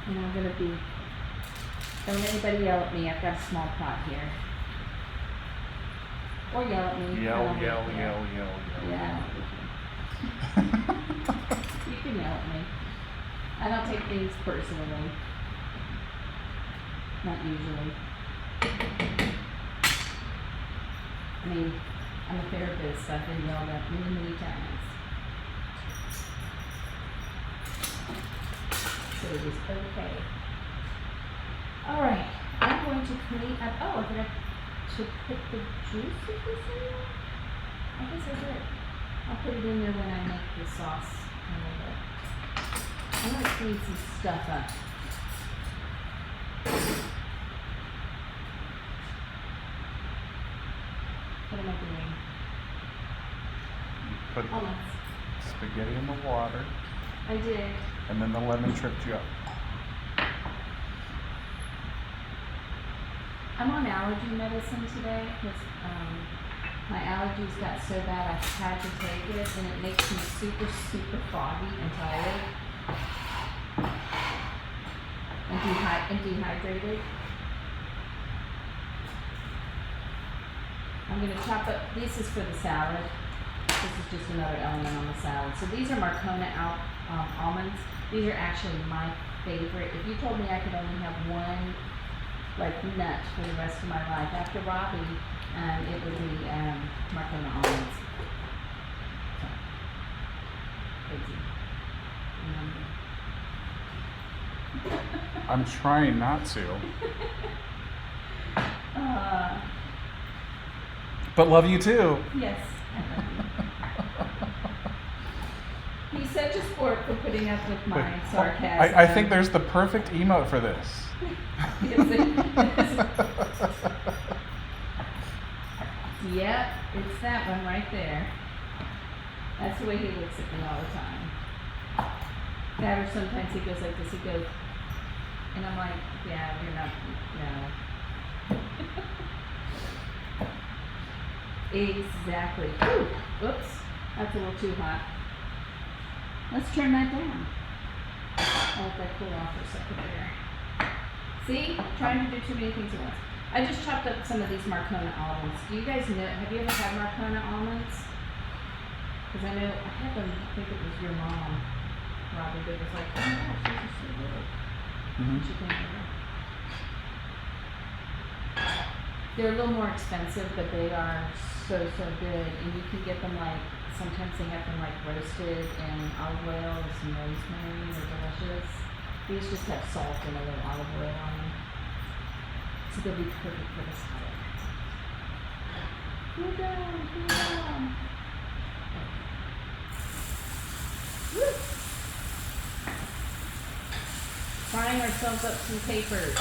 And I'm gonna be, don't anybody yell at me, I've got a small pot here. Or yell at me. Yell. Yeah. You can yell at me. I don't take things personally. Not usually. I mean, I'm a therapist, so I've been yelled at many times. So it is okay. All right, I'm going to clean up. Oh, I forgot to put the juice of this in. I guess I did. I'll put it in there when I make the sauce a little bit. I'm going to clean some stuff up. What am I doing? Put Almost. spaghetti in the water, I did. and then the lemon tripped you up. I'm on allergy medicine today because my allergies got so bad I had to take it, and it makes me super foggy and tired and dehydrated. I'm going to chop up, this is for the salad. This is just another element on the salad. So these are Marcona almonds. These are actually my favorite. If you told me I could only have one like nut for the rest of my life after Robbie, it would be Marcona almonds. So, crazy. I'm trying not to, but love you too. Yes, I love you. He's such a sport for putting up with my Wait, sarcasm. I think there's the perfect emote for this. Yep, it's that one right there. That's the way he looks at me all the time. That or sometimes he goes like this, he goes, and I'm like, yeah, you're not, no. Exactly. Ooh, whoops, that's a little too hot. Let's turn that down. I'll let that cool off for a second there. See? Trying to do too many things at once. I just chopped up some of these Marcona almonds. Do you guys know, have you ever had Marcona almonds? Because I know, I had them, I think it was your mom, Robbie, that was like, oh my gosh, these are so good. Mhm. She came over. They're a little more expensive, but they are so good. And you can get them like, sometimes they have them like roasted in olive oil with some rosemary. They're delicious. These just have salt and a little olive oil on them. So they'll be perfect for this color. Cool down, cool down. Woo! Frying ourselves up some papers.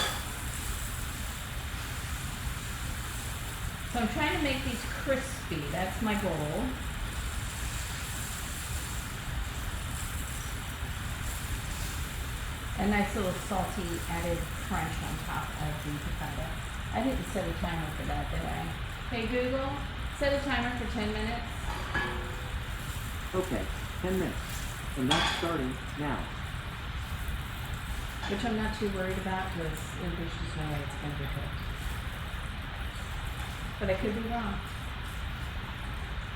So I'm trying to make these crispy. That's my goal. A nice little salty added crunch on top of the piccata. I didn't set a timer for that, did I? Hey Google, set a timer for 10 minutes. Okay, 10 minutes. And that's starting now. Which I'm not too worried about because there's just no way it's going to be cooked. But I could be wrong.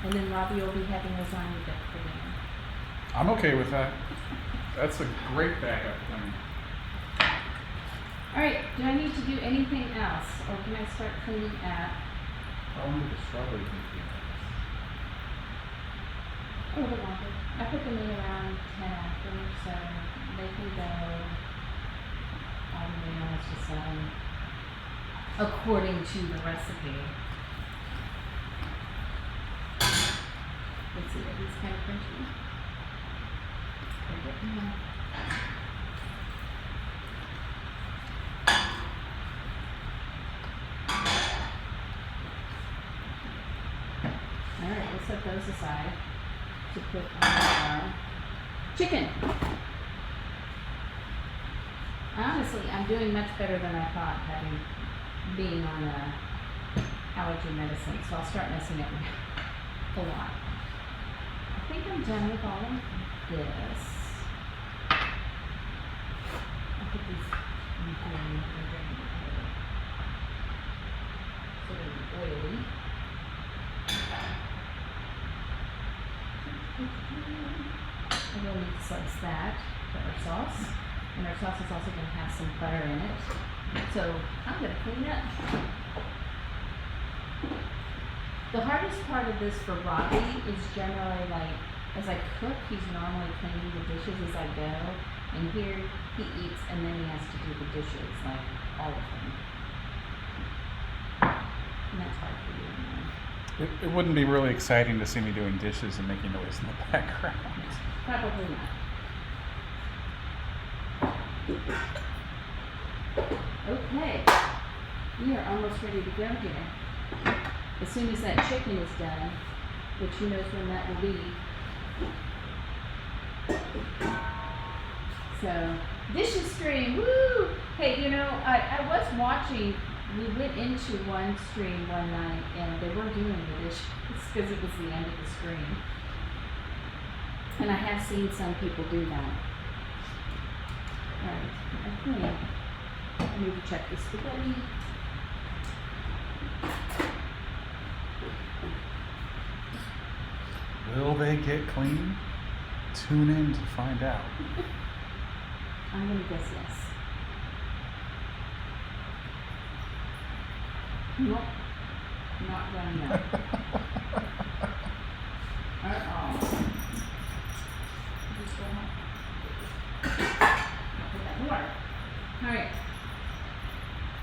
And then Robbie will be having lasagna dip for dinner. I'm okay with that. That's a great backup plan. Alright, do I need to do anything else? Or can I start cleaning up? I wanted the strawberry cookie. A little longer. I put them in around 10 after, so they can go all the way almost to 7. According to the recipe. Let's see, are these kind of crunchy? Alright, we'll set those aside to put on our chicken. Honestly, I'm doing much better than I thought being on allergy medicine, so I'll start messing up a lot. I think I'm done with all of this. I'll put these in here and so they're oily. And we'll need to slice that for our sauce. And our sauce is also going to have some butter in it. So I'm going to clean up. The hardest part of this for Robbie is generally like, as I cook, he's normally cleaning the dishes as I go. And here he eats and then he has to do the dishes, like all of them. And that's hard for you. It wouldn't be really exciting to see me doing dishes and making noise in the background. Probably not. Okay, we are almost ready to go here. As soon as that chicken is done, which who knows when that will be. So, dishes stream, woo! Hey, you know, I was watching, we went into one stream one night and they weren't doing the dishes because it was the end of the stream. And I have seen some people do that. Alright, I think I need to check the spaghetti. Will they get clean? Tune in to find out. I'm gonna guess yes. Nope. Not gonna know. At all. Just go home. Put that in water. Alright.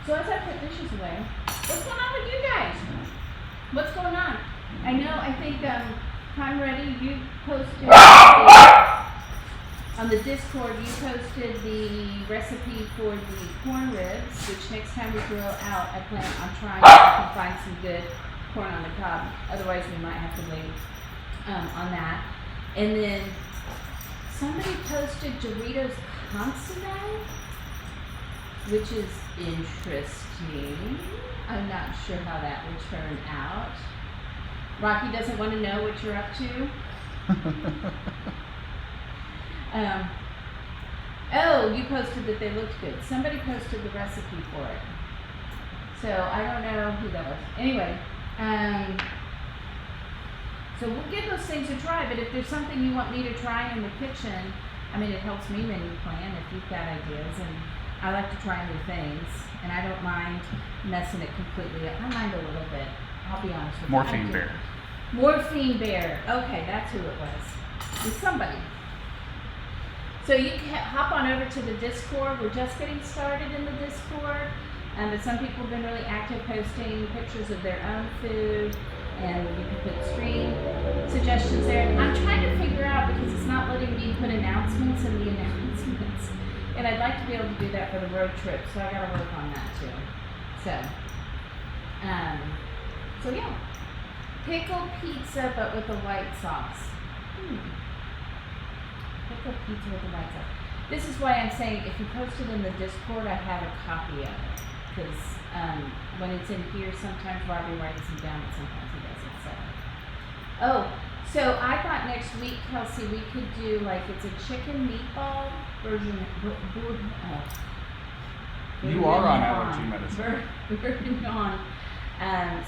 So as I put dishes away, what's going on with you guys? What's going on? I know, I think, I'm ready. You posted on the Discord, you posted the recipe for the corn ribs, which next time we grill out, I plan on trying if I can find some good corn on the cob. Otherwise, we might have to wait on that. And then somebody posted Doritos consomme, which is interesting. I'm not sure how that will turn out. Rocky doesn't want to know what you're up to. Oh, you posted that they looked good. Somebody posted the recipe for it. So I don't know who that was. Anyway, so we'll give those things a try, but if there's something you want me to try in the kitchen, I mean, it helps me menu plan if you've got ideas, and I like to try new things, and I don't mind messing it completely up. I mind a little bit, I'll be honest with you. Morphine Bear. Morphine Bear. Okay, that's who it was. It's somebody. So you can hop on over to the Discord. We're just getting started in the Discord, but some people have been really active posting pictures of their own food, and you can put stream suggestions there. I'm trying to figure out, because it's not letting me put announcements in the announcements, and I'd like to be able to do that for the road trip, so I gotta work on that too. So yeah. Pickle pizza, but with a white sauce. Pickle pizza with a white sauce. This is why I'm saying if you post it in the Discord, I have a copy of it. Because when it's in here, sometimes Robbie writes them down, but sometimes he doesn't. So I thought next week, Kelsey, we could do like it's a chicken meatball version. You are on allergy medicine. Bourguignon.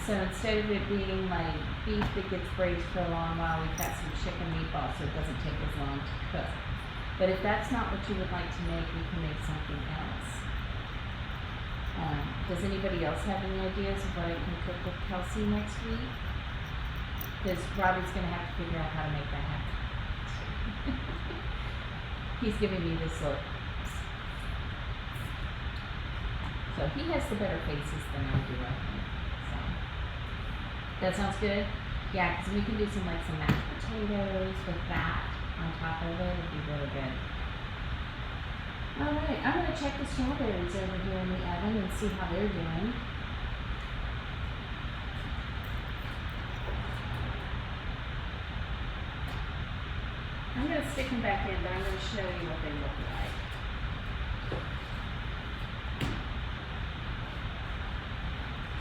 So instead of it being like beef that gets braised for a long while, we've got some chicken meatballs, so it doesn't take as long to cook. But if that's not what you would like to make, we can make something else. Does anybody else have any ideas of what I can cook with Kelsey next week? Because Robbie's going to have to figure out how to make that happen. He's giving me this look. So he has the better faces than I do, I think. So that sounds good? Yeah, because we can do some mashed potatoes with that on top of it. It'd be really good. Alright, I'm going to check the strawberries over here in the oven and see how they're doing. I'm going to stick them back in, but I'm going to show you what they look like.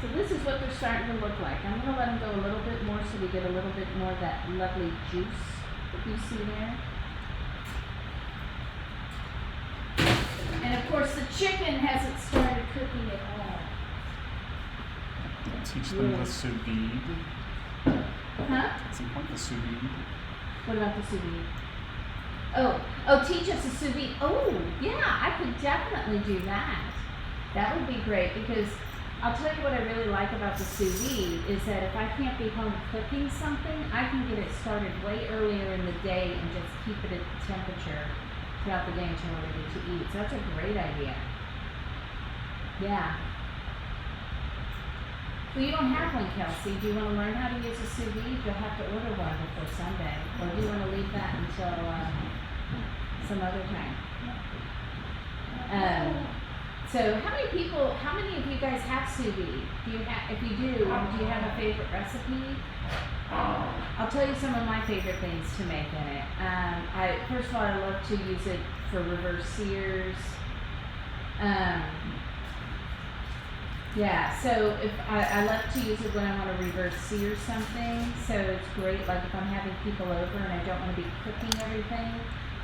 So this is what they're starting to look like. I'm going to let them go a little bit more so we get a little bit more of that lovely juice that you see there. And of course the chicken hasn't started cooking at all. Teach them the sous vide. Huh? At some point, the sous vide. What about the sous vide? Oh, teach us a sous vide. Oh, yeah, I could definitely do that. That would be great, because I'll tell you what I really like about the sous vide is that if I can't be home cooking something, I can get it started way earlier in the day and just keep it at the temperature throughout the day until we're ready to eat. So that's a great idea. Yeah. Well, you don't have one, Kelsey. Do you want to learn how to use a sous vide? You'll have to order one before Sunday. Or do you want to leave that until some other time? So how many of you guys have sous vide? If you do you have a favorite recipe? I'll tell you some of my favorite things to make in it. First of all, I love to use it for reverse sears. Yeah, so if I like to use it when I want to reverse sear something. So it's great, like if I'm having people over and I don't want to be cooking everything,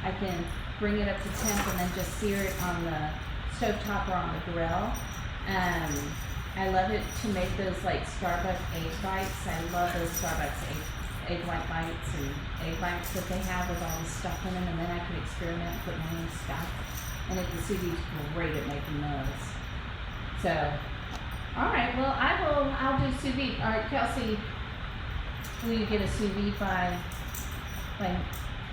I can bring it up to temp and then just sear it on the stovetop or on the grill. I love it to make those like Starbucks egg bites. I love those Starbucks egg white bites and egg bites that they have with all the stuff in them, and then I can experiment and put my own stuff. And the sous vide is great at making those. So, all right, well I'll do sous vide. All right, Kelsey, will you get a sous vide by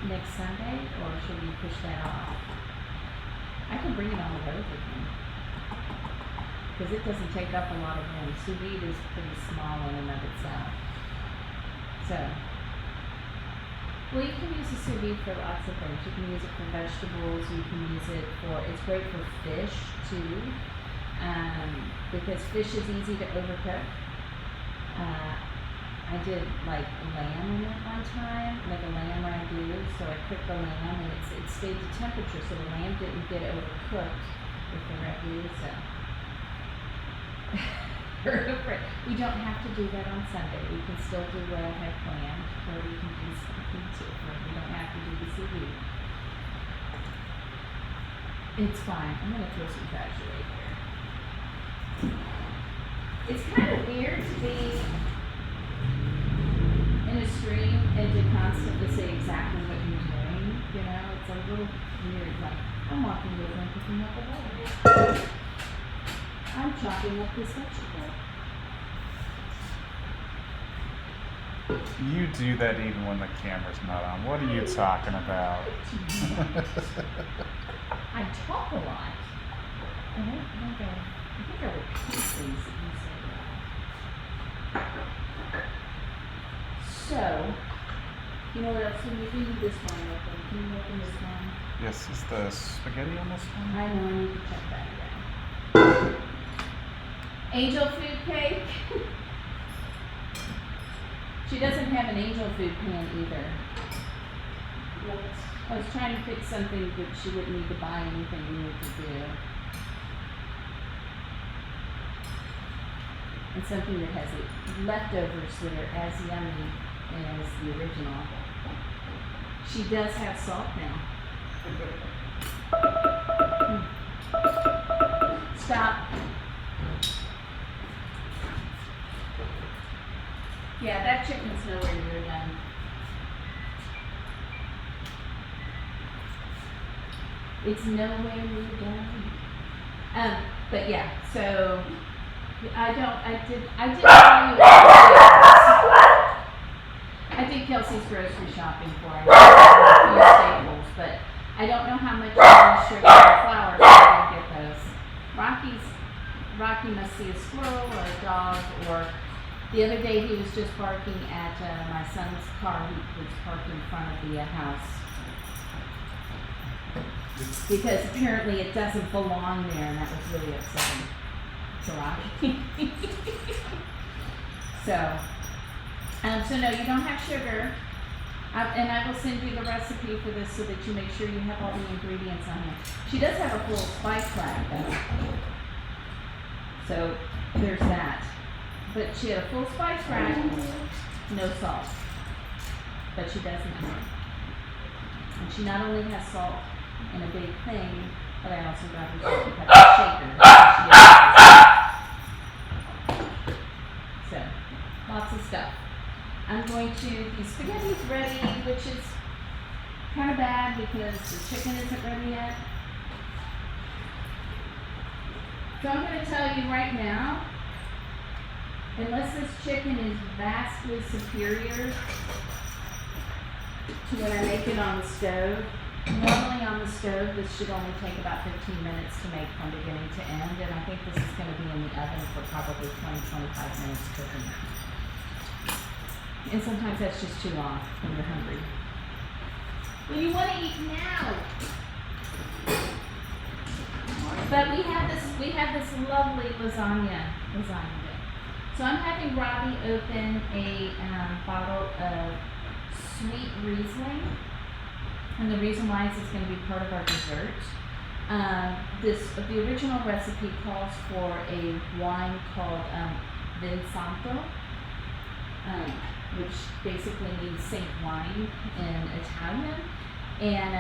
next Sunday, or should we push that off? I can bring it on the road with me, because it doesn't take up a lot of room. Sous vide is pretty small in and of itself. So, Well, you can use the sous vide for lots of things. You can use it for vegetables. You can use it for. It's great for fish too, because fish is easy to overcook. I did like lamb in it one time, like a lamb ragu. So I cooked the lamb, and it stayed the temperature, so the lamb didn't get overcooked with the ragu. So. We don't have to do that on Sunday. We can still do what I had planned, or we can do something different. We don't have to do the sous vide. It's fine. I'm gonna throw some trash away here. It's kind of weird to be in a stream and to constantly say exactly what you're doing. You know, it's a little weird. Like I'm walking over and picking up a bowl. I'm chopping up this vegetable. You do that even when the camera's not on. What are you talking about? I talk a lot. I think I repeat things that you say a lot. So, you know what else we need? We need this one open. Can you open this one? Yes, is the spaghetti almost done? I know, I need to check that again. Angel food cake. She doesn't have an angel food pan either. I was trying to pick something that she wouldn't need to buy anything new to do. And something that has leftovers that are as yummy as the original. She does have salt now. Stop. Yeah, that chicken's nowhere near done. It's nowhere near done. But yeah, so I did Kelsey's grocery shopping for her. A few staples, but I don't know how much sugar or flour, so I didn't get those. Rocky must see a squirrel or a dog, or the other day he was just barking at my son's car. He was parked in front of the house. Because apparently it doesn't belong there, and that was really upsetting to Rocky. So no, you don't have sugar. And I will send you the recipe for this so that you make sure you have all the ingredients on it. She does have a full spice rack though. So there's that. But she had a full spice rack, no salt. But she doesn't have. And she not only has salt in a big thing, but I also got her salt and pepper shaker. So, lots of stuff. I'm going to, the spaghetti's ready, which is kind of bad because the chicken isn't ready yet. So I'm going to tell you right now, unless this chicken is vastly superior to when I make it on the stove, normally on the stove this should only take about 15 minutes to make from beginning to end, and I think this is going to be in the oven for probably 20-25 minutes cooking. And sometimes that's just too long when you're hungry. Well, you want to eat now. But we have this lovely lasagna day. So I'm having Robbie open a bottle of sweet Riesling. And the reason why is it's going to be part of our dessert. The original recipe calls for a wine called Vinsanto, which basically means Saint wine in Italian. And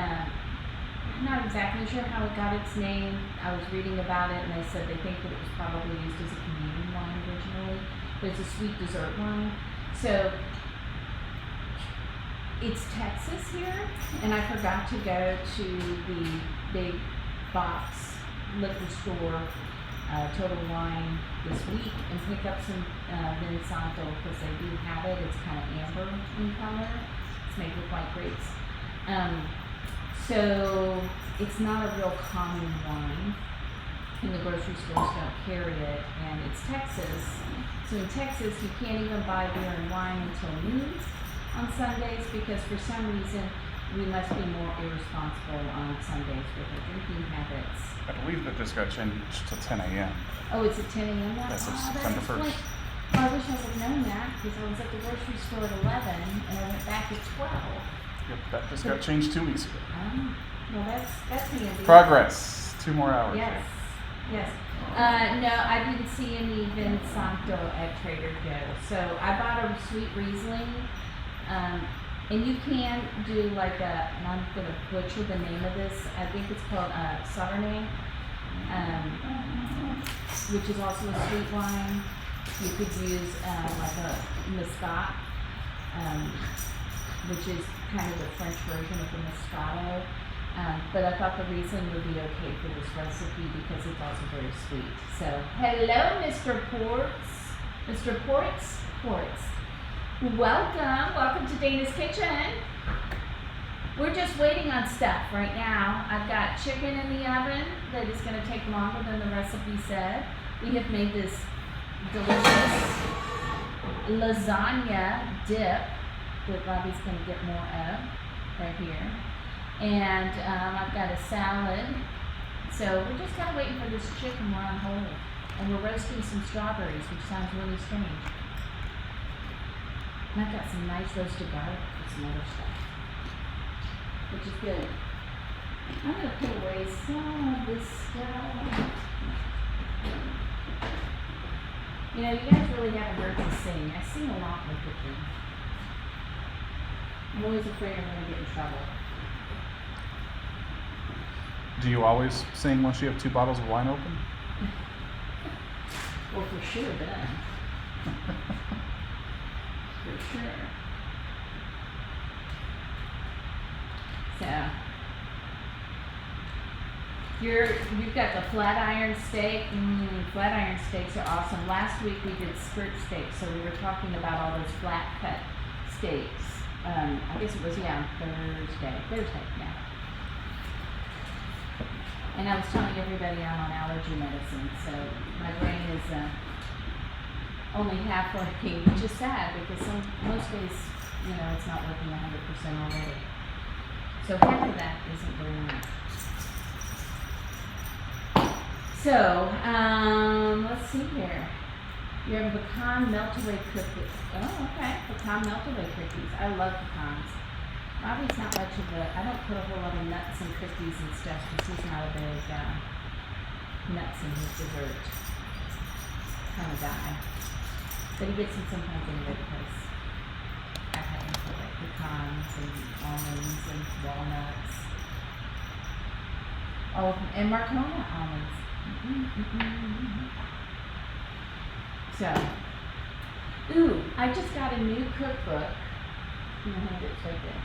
I'm not exactly sure how it got its name. I was reading about it and they said they think that it was probably used as a communion wine originally, but it's a sweet dessert wine. So it's Texas here, and I forgot to go to the big box liquor store, Total Wine, this week and pick up some Vinsanto because they do have it. It's kind of amber in color. It's made with white grapes. So it's not a real common wine, and the grocery stores don't carry it, and it's Texas. So in Texas, you can't even buy beer and wine until noon. on Sundays because for some reason we must be more irresponsible on Sundays with our drinking habits. I believe that just got changed to 10 a.m. Oh, it's at 10 a.m. now? That's Oh, September 1st. Oh, I wish I would have known that because I was at the grocery store at 11 and I went back at 12. Yep, that just got changed 2 weeks ago. Oh, well, that's handy. Progress. 2 more hours. Yes, yes. No, I didn't see any Vin Santo at Trader Joe's. So I bought a sweet Riesling. And you can do like and I'm going to butcher the name of this. I think it's called Sauvignon, which is also a sweet wine. You could use like a Moscato, which is kind of the French version of the Moscato. But I thought the Riesling would be okay for this recipe because it's also very sweet. So, hello, Mr. Ports. Mr. Ports? Ports. Welcome to Dana's Kitchen. We're just waiting on stuff right now. I've got chicken in the oven that is going to take longer than the recipe said. We have made this delicious lasagna dip that Bobby's going to get more of right here. And I've got a salad. So we're just kind of waiting for this chicken. We're on hold. And we're roasting some strawberries, which sounds really strange. And I've got some nice roasted garlic for some other stuff, which is good. I'm going to put away some of this stuff. You know, you guys really haven't heard me sing. I sing a lot with cooking. I'm always afraid I'm going to get in trouble. Do you always sing once you have 2 bottles of wine open? Well, for sure, then. For sure. So, you've got the flat iron steak. Flat iron steaks are awesome. Last week we did skirt steaks, so we were talking about all those flat cut steaks. I guess it was on Thursday, yeah. And I was telling everybody I'm on allergy medicine, so my brain is only half working, which is sad because most days, it's not working 100% already. So half of that isn't very much. So, let's see here. You have pecan melt-away cookies. Oh, okay. Pecan melt-away cookies. I love pecans. Robbie's not much of I don't put a whole lot of nuts and cookies and stuff because he's not a big nuts in his dessert kind of guy. But he gets them sometimes anyway because I've had him put like pecans and almonds and walnuts. Oh, and Marcona almonds. So, I just got a new cookbook. I'm gonna have it right there.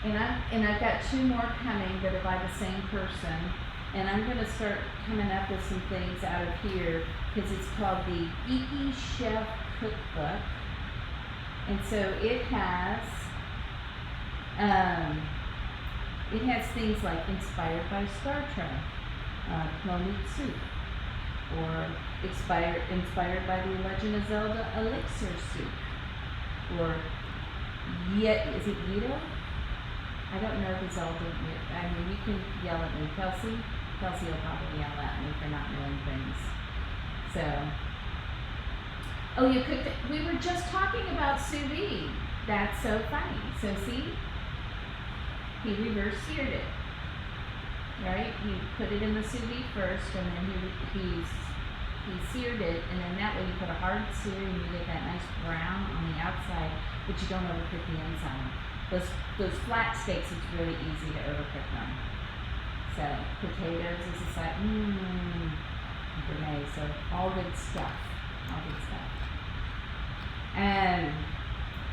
And I've got 2 more coming that are by the same person. And I'm going to start coming up with some things out of here because it's called the Geeky Chef Cookbook. And so it has things like inspired by Star Trek, Clone soup, or inspired by the Legend of Zelda elixir soup, or is it Vito? I don't know the Zelda. I mean, you can yell at me, Kelsey. Kelsey will probably yell at me for not knowing things. So, you cooked it. We were just talking about sous vide. That's so funny. So see, he reverse seared it. Right? You put it in the sous vide first, and then he seared it, and then that way you put a hard sear and you get that nice brown on the outside, but you don't overcook the inside. Those flat steaks, it's really easy to overcook them. So potatoes is a side, gourmet. So all good stuff.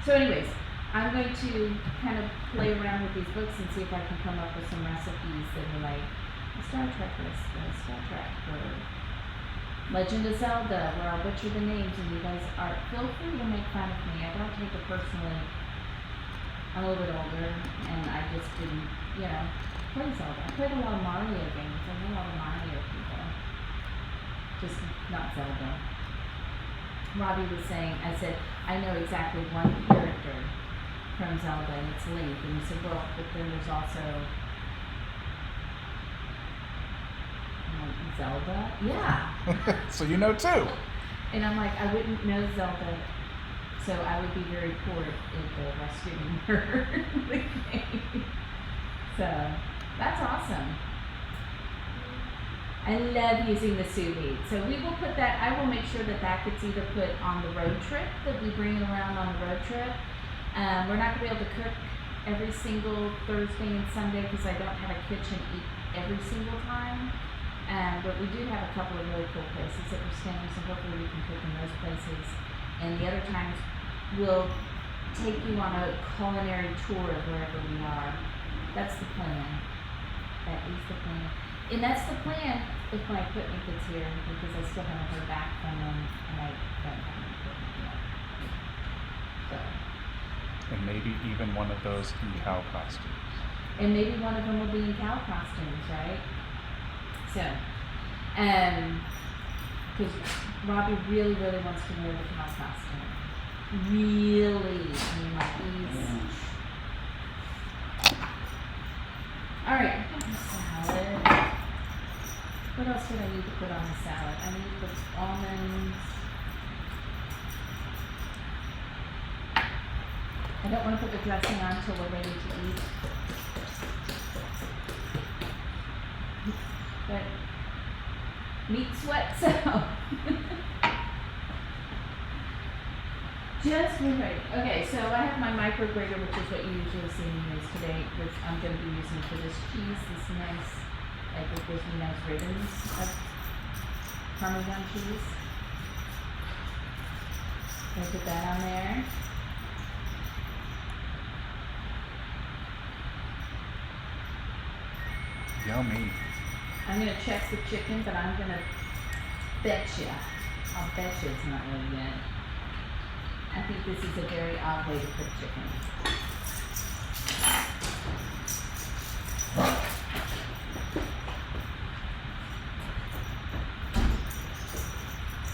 So anyways, I'm going to kind of play around with these books and see if I can come up with some recipes that are like Star Trek or Legend of Zelda, where I'll butcher the names and you guys feel free to make fun of me. I don't take it personally. I'm a little bit older and I just didn't, play Zelda. I played a lot of Mario games. I know a lot of Mario people. Just not Zelda. Robbie was saying, I said, I know exactly one character from Zelda, and it's Link. And he said, well, but then there's also, I'm like, Zelda? Yeah. So you know too. And I'm like, I wouldn't know Zelda, so I would be very poor at rescuing her in the game. So that's awesome. I love using the sous vide. So we will put that, I will make sure that that gets either put on the road trip, that we bring it around on the road trip. We're not going to be able to cook every single Thursday and Sunday because I don't have a kitchen every single time. But we do have a couple of really cool places that we're staying, so hopefully we can cook in those places. And the other times, we'll take you on a culinary tour of wherever we are. That's the plan. That is the plan. And that's the plan if my equipment gets here, because I still haven't heard back from them, and I don't have my equipment yet. So. And maybe even one of those in cow costumes. And maybe one of them will be in cow costumes, right? So, because Robbie really, really wants to wear the cow costume. Really. I mean, like, he's... Alright, salad. What else did I need to put on the salad? I need to put almonds. I don't want to put the dressing on until we're ready to eat. But meat sweats out. Just right. Okay, so I have my micrograter, which is what you usually see me use today, which I'm going to be using for this cheese, this nice, like it gives me nice ribbons of Parmesan cheese. Gonna put that on there. Yummy. I'm gonna check the chicken, but I'm gonna I'll bet you it's not really good. I think this is a very odd way to cook chicken.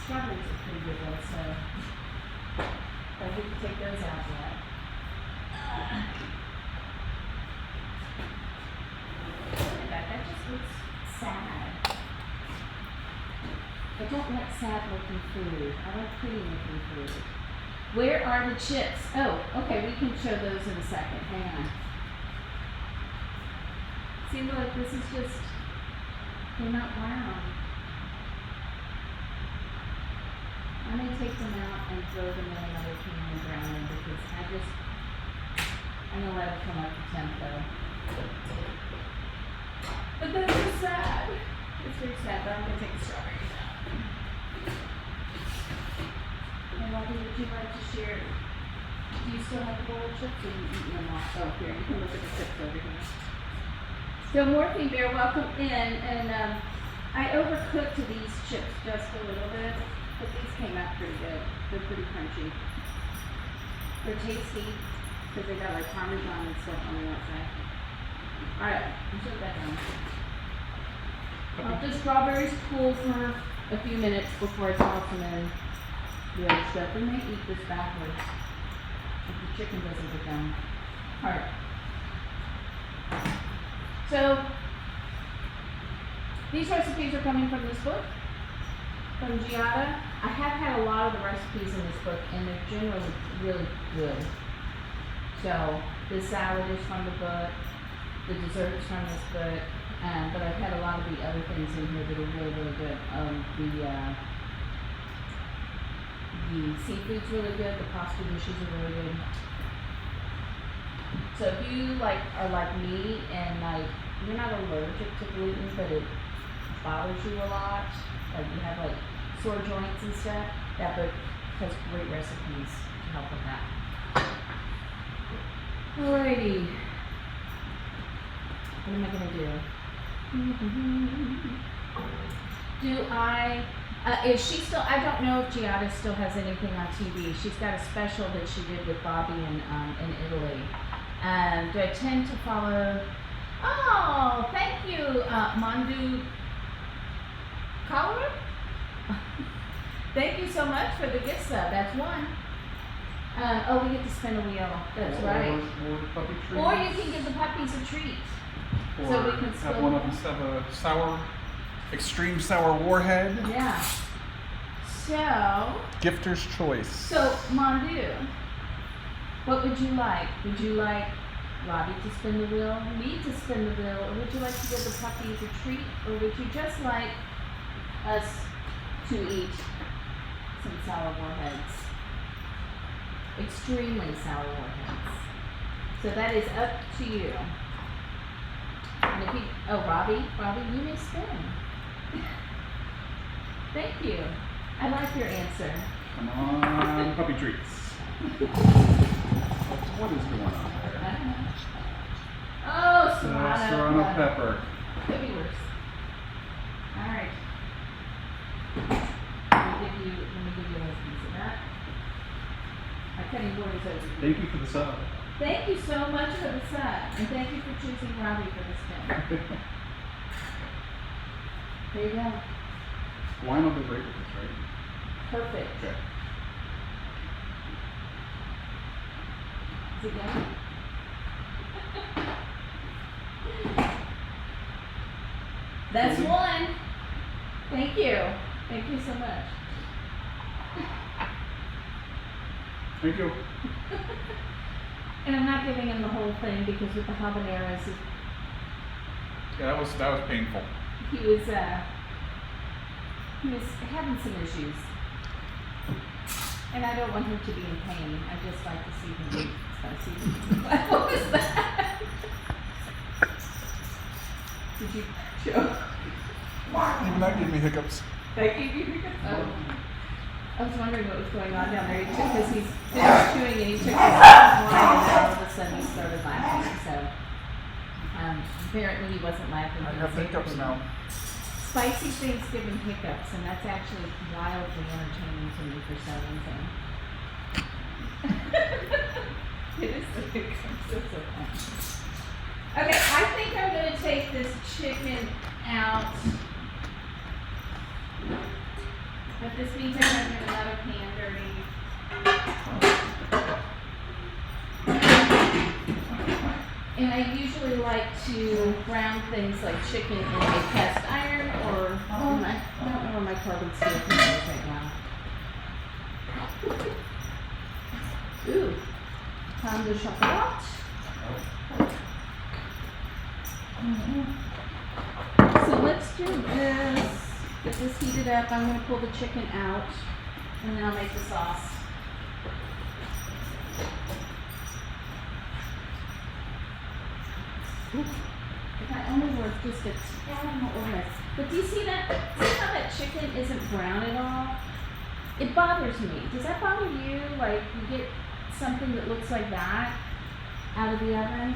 Strawberries are pretty good though, so I need to take those out yet. That just looks sad. I don't like sad looking food. I like pretty looking food. Where are the chips? Oh, okay, we can show those in a second. Hang on. See, look, this is just, they're not brown. I may take them out and throw them in another can and brown them because I'm gonna let it come up to temp though. But that's so sad. It's very sad, but I'm gonna take the strawberries out. And Robbie, would you like to share? Do you still have the bowl of chips or are you eating them off? Oh, here, you can look at the chips over here. So Morphine Bear, welcome in. And I overcooked these chips just a little bit, but these came out pretty good. They're pretty crunchy. They're tasty because they got like Parmesan and stuff on the outside. Alright, I'm shut that down. Let the strawberries cool for a few minutes before I toss them in the other stuff. We may eat this backwards if the chicken doesn't get done. Alright. So, these recipes are coming from this book, from Piccata. I have had a lot of the recipes in this book, and they're generally really good. So, the salad is from the book, the dessert is from this book, but I've had a lot of the other things in here that are really, really good. The seafood's really good, the pasta dishes are really good. So if you are like me and you're not allergic to gluten, but it bothers you a lot, like you have sore joints and stuff, that book has great recipes to help with that. Alrighty. What am I gonna do? Is she still, I don't know if Piccata still has anything on TV. She's got a special that she did with Bobby in Italy. Do I tend to follow? Oh, thank you, Mandu Cholera. Thank you so much for the gift sub. That's one. Oh, we get to spin a wheel. That's right. Or puppy treats. Or you can give the puppies a treat. Or So we can have split one of them. them have a sour, extreme sour warhead. Yeah. So, Gifter's choice. so Mondu, what would you like? Would you like Robbie to spin the wheel, me to spin the wheel, or would you like to give the puppies a treat, or would you just like us to eat some sour warheads? Extremely sour warheads. So that is up to you. And if you, oh, Robbie, you may spin. Thank you. I like your answer. Come on, puppy treats. What is going on there? Oh, serrano. Serrano pepper. Could be worse. All right. Let me give you a little piece of that. My cutting board is over. Thank you for the sub. Thank you so much for the sub, and thank you for choosing Robbie for the spin. There you go. Wine will be great with this, right? Perfect. Okay. Is it yummy? That's one. Thank you. Thank you so much. Thank you. And I'm not giving him the whole thing because with the habaneros, Yeah, that was painful. he was having some issues. And I don't want him to be in pain. I just like to see him eat spicy. What was that? Did you choke? Even that gave me hiccups. Thank you. Oh. I was wondering what was going on down there. Because he's finished chewing and he took his wine and then all of a sudden he started laughing. So apparently he wasn't laughing. I He have was hiccups thinking now. Spicy Thanksgiving hiccups, and that's actually wildly entertaining to me for some reason. It is the hiccups. It's so fun. Okay, I think I'm going to take this chicken out. But this means I'm going to get another pan dirty. And I usually like to brown things like chicken in a cast iron or, I don't know where my carbon steel pan is right now. Ooh, pomme de chocolat. So let's do this. Get this heated up. I'm going to pull the chicken out and then I'll make the sauce. If I only were just a tad more organized. But do you see that? See how that chicken isn't brown at all? It bothers me. Does that bother you? Like you get something that looks like that out of the oven?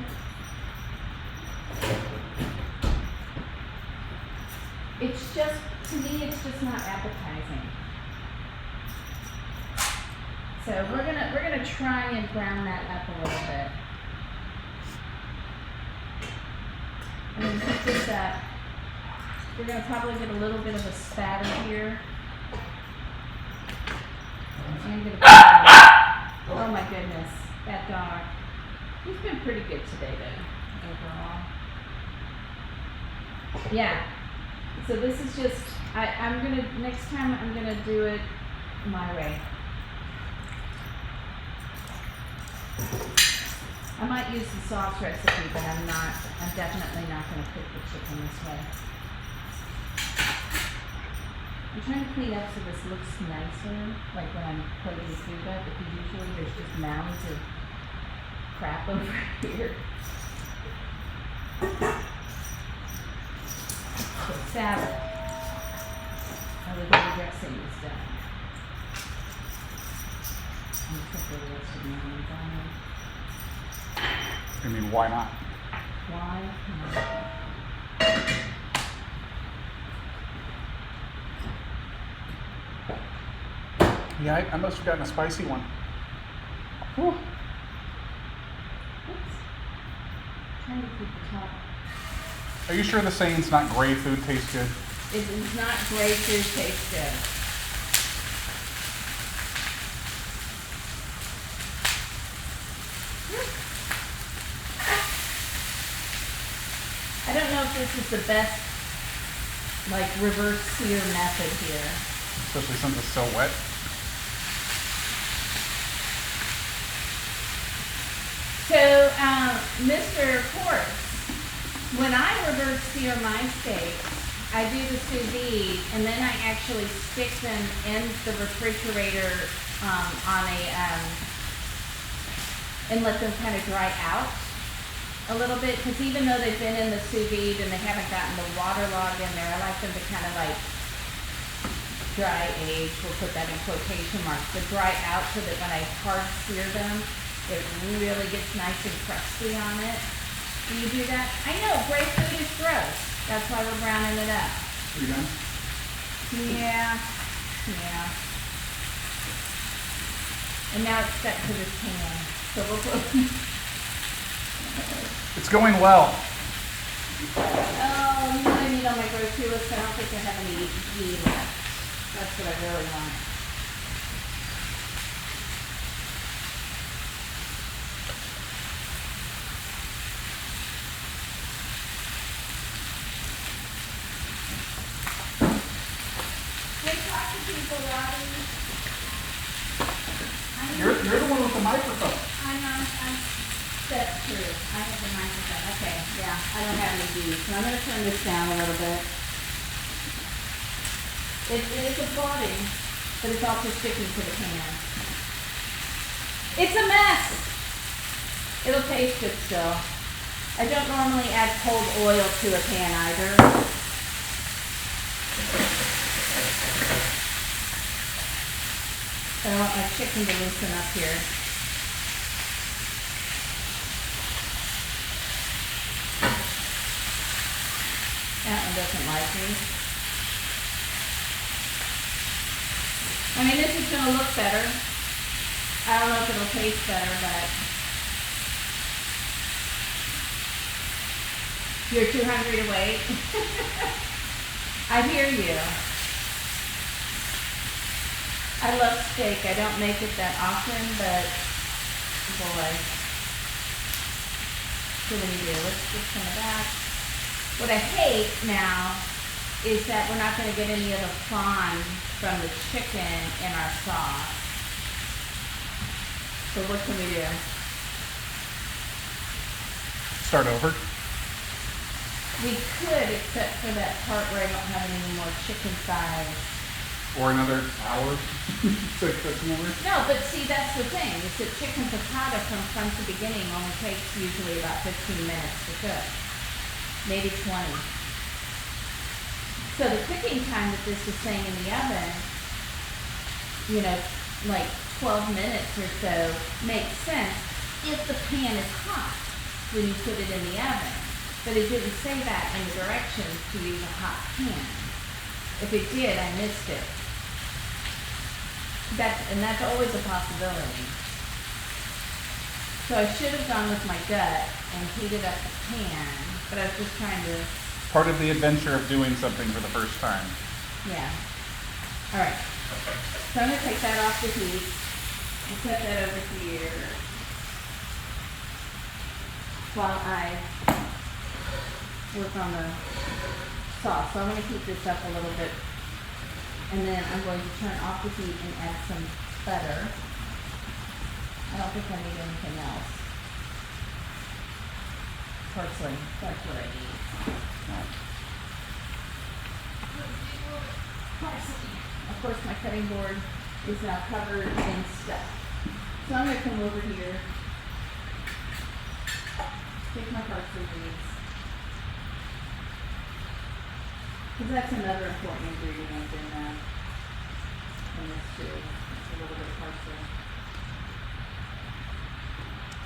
It's just, to me, it's just not appetizing. So we're gonna try and brown that up a little bit. I'm going to heat this up. We're going to probably get a little bit of a spatter here. I'm going to oh my goodness, that dog. He's been pretty good today though, overall. Yeah. So this is just, I'm going to, next time I'm going to do it my way. I might use the sauce recipe, but I'm definitely not going to cook the chicken this way. I'm trying to clean up so this looks nicer, like when I'm plating food up, because usually there's just mounds of crap over here. So salad. Oh, the baby dressing is done. I'm going to put the rest of the onions on there. I mean, why not? Why not? Yeah, I must have gotten a spicy one. Whew. Oops. Trying to keep the top. Are you sure the saying's not gray food tastes good? It is not gray food taste good. if this is the best, like, reverse sear method here. Especially since it's so wet. So, Mr. Ports, when I reverse sear my steaks, I do the sous vide, and then I actually stick them in the refrigerator on a and let them kind of dry out a little bit, because even though they've been in the sous vide and they haven't gotten the waterlogged in there, I like them to kind of like dry age, we'll put that in quotation marks, but dry out so that when I hard sear them, it really gets nice and crusty on it. Do you do that? I know, gray food is gross. That's why we're browning it up. Are you done? Yeah, yeah. And now it's stuck to this pan. So we'll put, It's going well. oh, you know what I need on my grocery list? I don't think I have any ghee left. That's what I really want. Hey, talk to people, Robbie. You're the one with the microphone. That's true. I have the microphone. Okay, yeah, I don't have any ghee, so I'm gonna turn this down a little bit. It is applauding, but it's also sticking to the pan. It's a mess! It'll taste good still. I don't normally add cold oil to a pan either. But I want my chicken to loosen up here. That one doesn't like me. I mean, this is gonna look better. I don't know if it'll taste better, but you're too hungry to wait. I hear you. I love steak. I don't make it that often, but boy. So what do you do? Let's get some of that. What I hate now is that we're not going to get any of the fond from the chicken in our sauce. So what can we do? Start over. We could, except for that part where I don't have any more chicken thighs. Or another hour to cook more. No, but see, that's the thing. Is that chicken piccata from front to beginning only takes usually about 15 minutes to cook. Maybe 20. So the cooking time that this is saying in the oven, you know, like 12 minutes or so, makes sense if the pan is hot when you put it in the oven. But it didn't say that in the directions to use a hot pan. If it did, I missed it. That's always a possibility. So I should have gone with my gut and heated up the pan, but I was just trying to. Part of the adventure of doing something for the first time. Yeah. All right. So I'm gonna take that off the heat and put that over here while I work on the sauce. So I'm gonna heat this up a little bit, and then I'm going to turn off the heat and add some butter. I don't think I need anything else. Parsley, that's what I need. Parsley. Of course, my cutting board is now covered in stuff. So I'm gonna come over here, take my parsley leaves, because that's another important ingredient in this too. It's a little bit of parsley.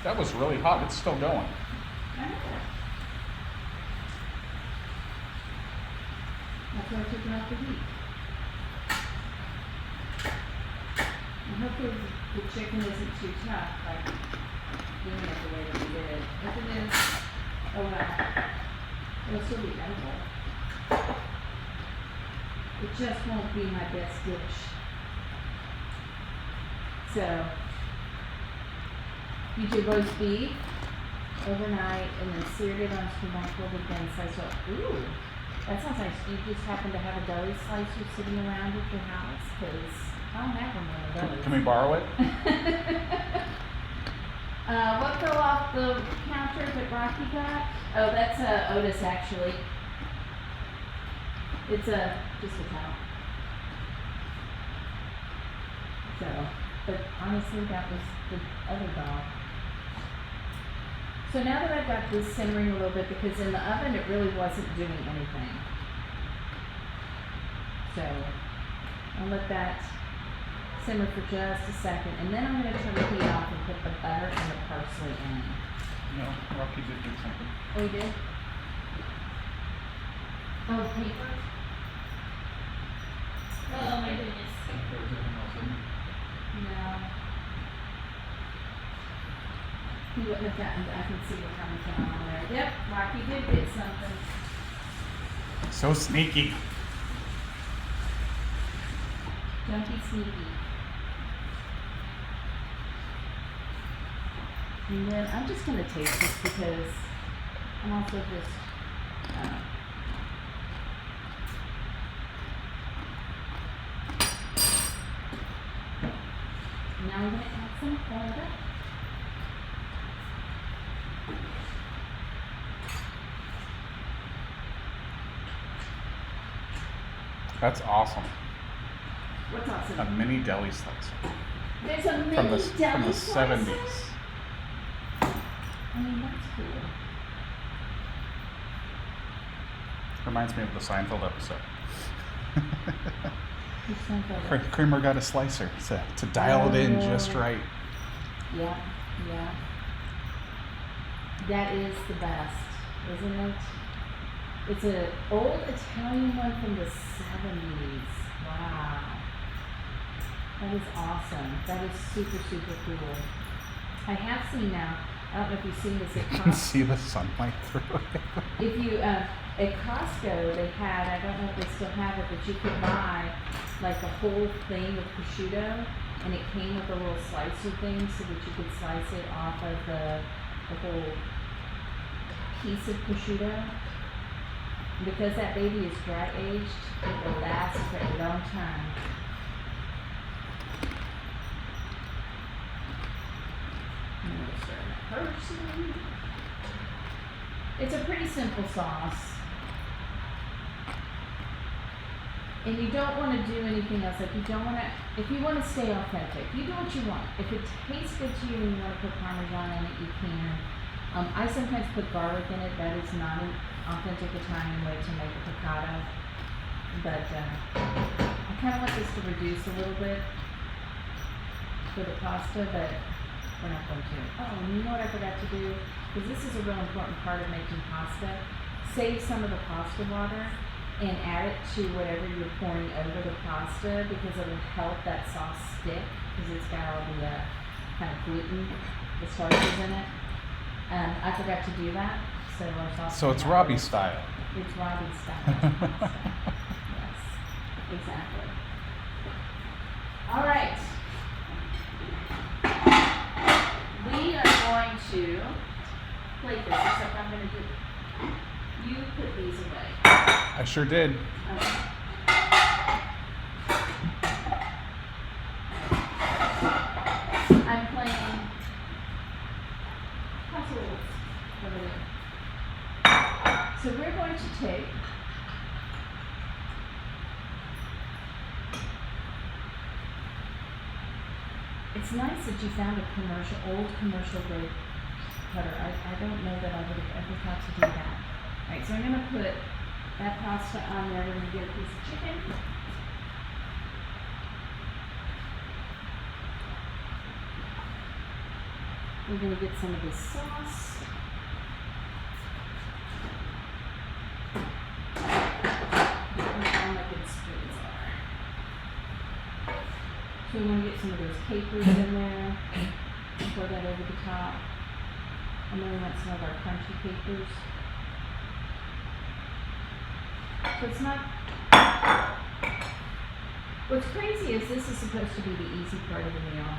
That was really hot. It's still going. I know. That's why I took it off the heat. And hopefully the chicken isn't too tough, like doing it the way that we did it. If it is, oh well. It'll still be edible. It just won't be my best dish. So, you do roast beef. overnight and then seared it on scrambled again. Sliced up. Ooh, that sounds nice. You just happen to have a deli slicer sitting around at your house? Because I don't have one of those. Can we borrow it? What fell off the counter that Rocky got? Oh, that's Otis actually. It's just a towel. So, but honestly, that was the other dog. So now that I've got this simmering a little bit, because in the oven it really wasn't doing anything. So, I'll let that simmer for just a second, and then I'm going to turn the heat off and put the butter and the parsley in. No, Rocky did do something. Oh, you did? Oh, paper? Oh my goodness. No. He wouldn't have gotten, I can see it coming down on there. Yep, Rocky did get something. So sneaky. Don't be sneaky. And then I'm just going to taste this because I'm also just, now I'm going to add some butter. That's awesome. What's awesome? A mini deli slicer. There's a mini From the deli slicer? 70s. I mean, that's cool. Reminds me of the Seinfeld episode. Who's Seinfeld? Kramer got a slicer to dial it in just right. Yeah, yeah. That is the best, isn't it? It's an old Italian one from the 70s. Wow. That is awesome. That is super, super cool. I have seen now, I don't know if you've seen this at You can Costco. see the sunlight through it. If you, at Costco, they had, I don't know if they still have it, but you could buy like a whole thing of prosciutto, and it came with a little slicer thing so that you could slice it off of the whole piece of prosciutto. Because that baby is dry aged, it will last for a long time. I'm gonna stir that parsley. It's a pretty simple sauce. And you don't want to do anything else. Like, you don't want to, if you want to stay authentic, you do what you want. If it tastes good to you and you want to put Parmesan in it, you can. I sometimes put garlic in it. That is not an authentic Italian way to make a piccata. But I kind of want this to reduce a little bit for the pasta, but we're not going to. Oh, and you know what I forgot to do? Because this is a real important part of making pasta. Save some of the pasta water and add it to whatever you're pouring over the pasta, because it'll help that sauce stick, because it's got all the kind of gluten, the starches in it. I forgot to do that, so our sauce. So it's Robbie style. It's Robbie style pasta. Yes, exactly. All right. We are going to plate this, except I'm going to do. You put these away. I sure did. Okay. I'm playing puzzles over there. So we're going to take it's nice that you found a old commercial grade cutter. I don't know that I would have ever thought to do that. Alright, so I'm going to put that pasta on there. We're going to get a piece of chicken. We're going to get some of this sauce. Where all my good spoons are. So we want to get some of those capers in there. Pour that over the top. And then we want some of our crunchy capers. So it's not. What's crazy is this is supposed to be the easy part of the meal.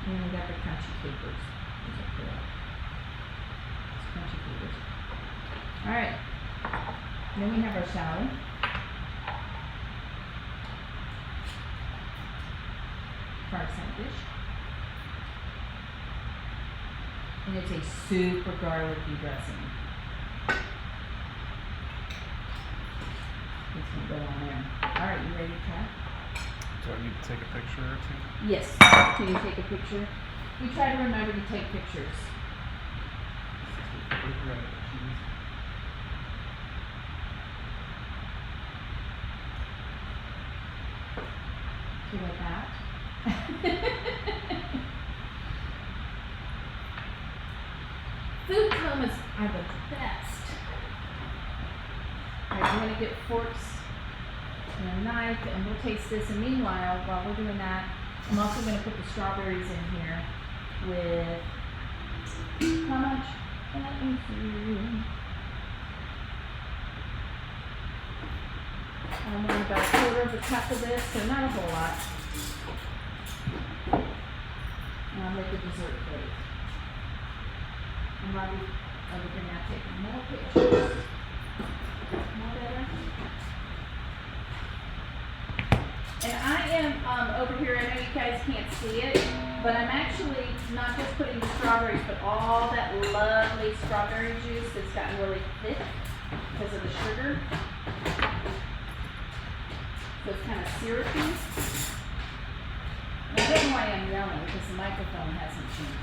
And then we got the crunchy capers. Those are cool. Alright. Then we have our salad. For our side dish. And it's a super garlicky dressing. It's gonna go on there. Alright, you ready to try? Do I need to take a picture or two? Yes. Can you take a picture? We try to remember to take pictures. Do you like that? Food comas are the best. Alright, I'm gonna get forks and a knife and we'll taste this. And meanwhile, while we're doing that, I'm also gonna put the strawberries in here with how much? Let me see. I'm on about a quarter of a cup of this, so not a whole lot. And I'll make a dessert plate. And while we're now taking more pictures. More better. And I am over here, I know you guys can't see it, but I'm actually not just putting the strawberries, but all that lovely strawberry juice that's gotten really thick because of the sugar. So it's kind of syrupy. And I don't know why I'm yelling because the microphone hasn't changed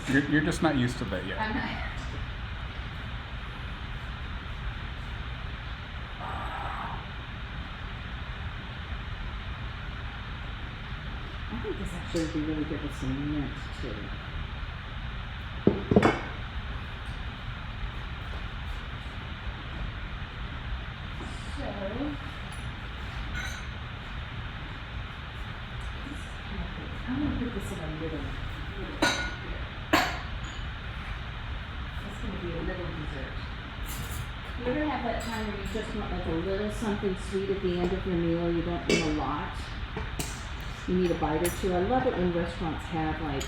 places. You're just not used to that yet. I'm not. I think this actually would be really good with some mint too. So, I'm going to put this in a little here. It's going to be a little dessert. You ever have that time where you just want like a little something sweet at the end of your meal? You don't need a lot. You need a bite or two. I love it when restaurants have like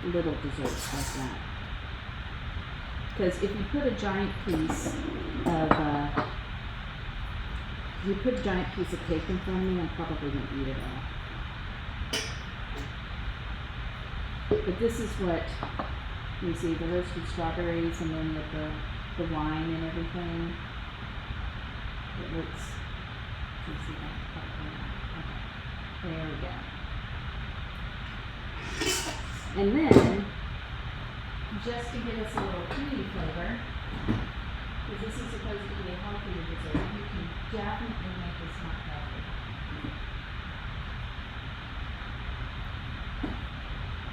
little desserts like that. Because if you put a giant piece of cake in front of me, I'm probably going to eat it all. But this is what you see, the roasted strawberries and then with the wine and everything. It looks, you see that? Okay. There we go. And then, just to give us a little creamy flavor, because this is supposed to be a healthier dessert, you can definitely make this not healthy.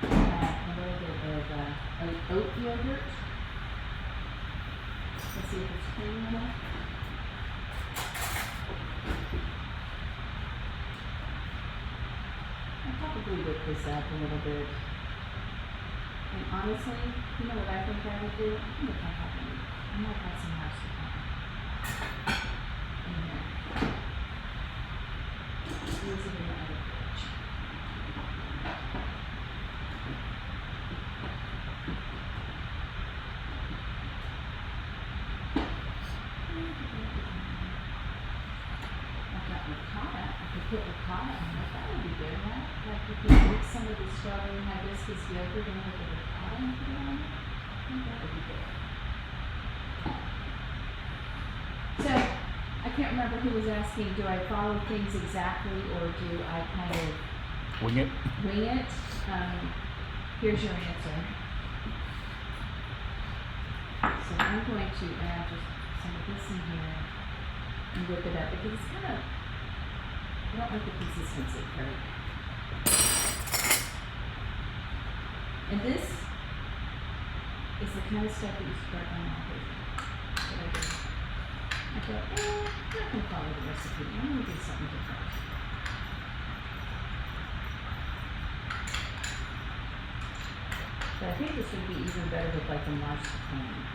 A little bit of oat yogurt. Let's see if it's creamy enough. I'll probably whip this up a little bit. And honestly, you know what I think I would do? I might have some marzipan in here. Use it in the other fridge. I've got ricotta. I could put ricotta in it. That would be good, right? Like if you mix some of the strawberry hibiscus yogurt and with the ricotta and put it on it. I think that would be good. So, I can't remember who was asking, do I follow things exactly or do I kind of Wing it. wing it? Here's your answer. So I'm going to add just some of this in here and whip it up because it's kind of, I don't like the consistency very. And this is the kind of stuff that you start on all over. I thought, I'm not going to follow the recipe. I'm going to do something different. But I think this would be even better with like a marzipan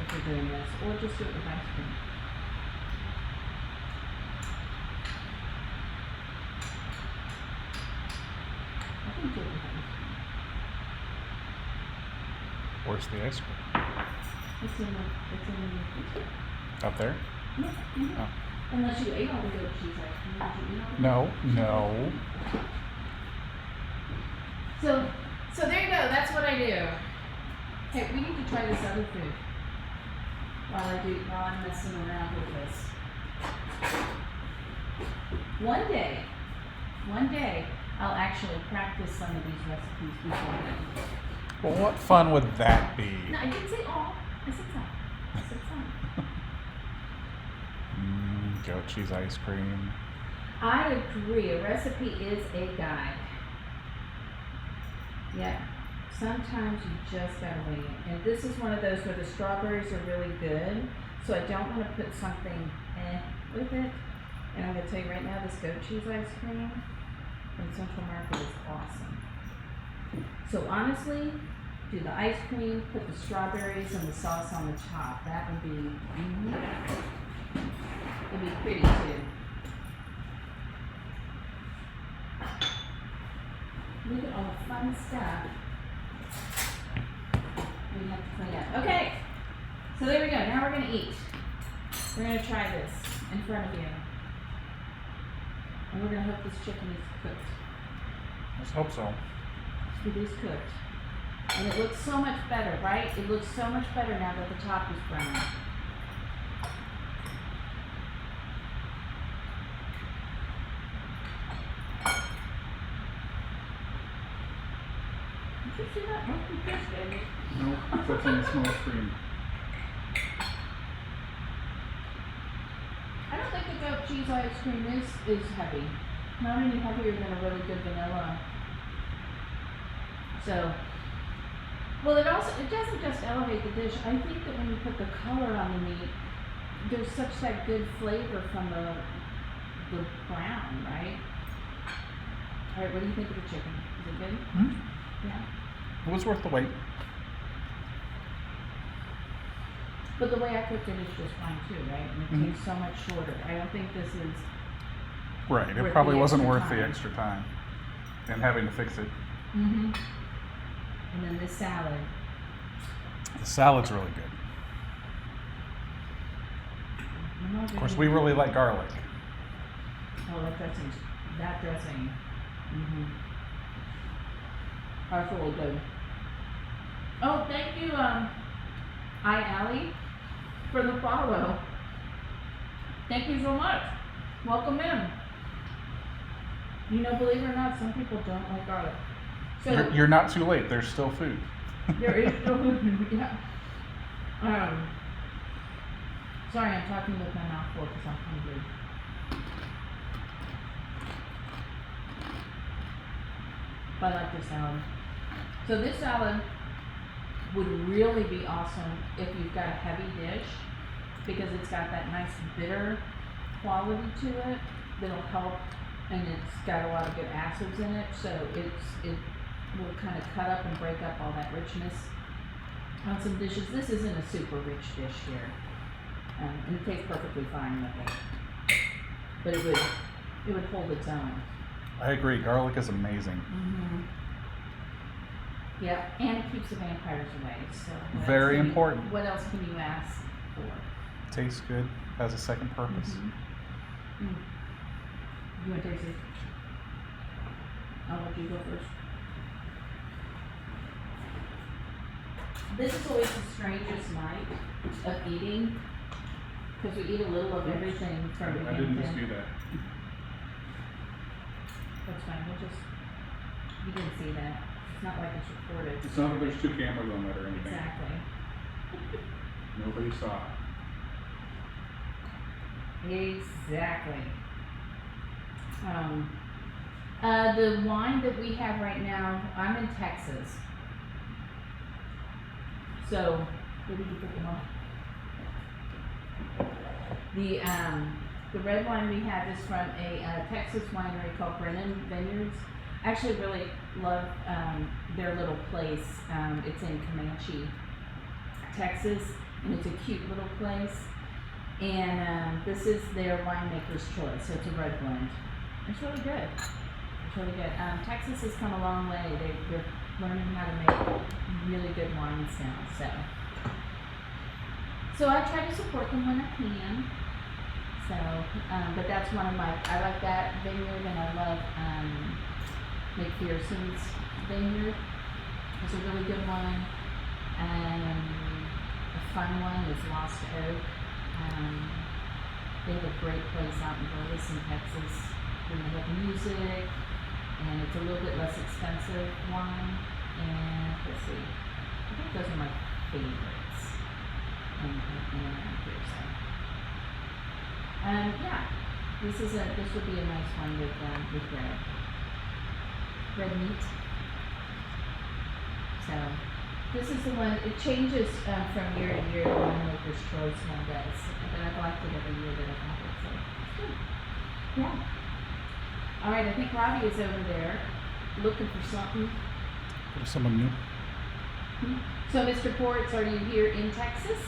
if you're doing this, or just do it with ice cream. I think do it with ice cream. Where's the ice cream? It's in the freezer. Up there? Yeah. Mhm. Oh. Unless you ate all the goat cheese ice cream. Did you eat all the No, no. So there you go. That's what I do. Hey, we need to try this other food while I'm messing around with this. One day, I'll actually practice some of these recipes beforehand. Well, what fun would that be? No, I didn't say all. I said some. I said some. Goat cheese ice cream. I agree. A recipe is a guide. Yeah. Sometimes you just gotta wing it. And this is one of those where the strawberries are really good. So I don't want to put something with it. And I'm gonna tell you right now, this goat cheese ice cream in Central Market is awesome. So honestly, do the ice cream, put the strawberries and the sauce on the top. That would be, it'd be pretty too. Look at all the fun stuff we have to clean up. Okay, so there we go. Now we're gonna eat. We're gonna try this in front of you. And we're gonna hope this chicken is cooked. Let's hope so. It is cooked. And it looks so much better, right? It looks so much better now that the top is brown. Did you see that monkey fish, baby? Nope, that's on the small screen. I don't think the goat cheese ice cream is heavy. Not any heavier than a really good vanilla. So, well, it doesn't just elevate the dish. I think that when you put the color on the meat, there's such that good flavor from the brown, right? All right, what do you think of the chicken? Is it good? Yeah. It was worth the wait. But the way I cooked it is just fine too, right? And it takes so much shorter. I don't think this is. Right, it Worth probably the wasn't extra worth the time. extra time and having to fix it. And then this salad. The salad's really good. Of course, we really like garlic. Oh, that dressing. That's really good. Oh, thank you, Allie, for the follow. Thank you so much. Welcome in. You know, believe it or not, some people don't like garlic. So You're not too late. There's still food. there is still yeah. Sorry, I'm talking with my mouth full because I'm hungry. But I like this salad. So this salad would really be awesome if you've got a heavy dish because it's got that nice bitter quality to it that'll help, and it's got a lot of good acids in it, so it will kind of cut up and break up all that richness on some dishes. This isn't a super rich dish here, and it tastes perfectly fine with it, but it would hold its own. I agree. Garlic is amazing. Yeah, and it keeps the vampires away. So what Very else can you- important. What else can you ask for? Tastes good. Has a second purpose. You want to taste it? I'll let you go first. This is always the strangest night of eating because we eat a little of everything from I beginning didn't to just end. do that. That's fine. You didn't see that. It's not like it's recorded. It's not that there's two cameras on that or anything. Exactly. Nobody saw it. Exactly. The wine that we have right now, I'm in Texas. So, where did you put them up? The red wine we have is from a Texas winery called Brennan Vineyards. I actually really love their little place. It's in Comanche, Texas, and it's a cute little place. And this is their winemaker's choice, so it's a red blend. It's really good. It's really good. Texas has come a long way. They're learning how to make really good wines now. So So I try to support them when I can. So, but that's one of my, I like that vineyard, and I love McPherson's vineyard. It's a really good one. A fun one is Lost Oak. They have a great place out in Burleson, Texas, where they have music, and it's a little bit less expensive wine. And let's see, I think those are my favorites in around here. So, yeah, this would be a nice one with red meat. So this is the one. It changes from year to year. The winemaker's choice one does, but I've liked it every year that I've had it. So it's good. Yeah. All right, I think Robbie is over there looking for something. For someone new. So, Mr. Ports, are you here in Texas?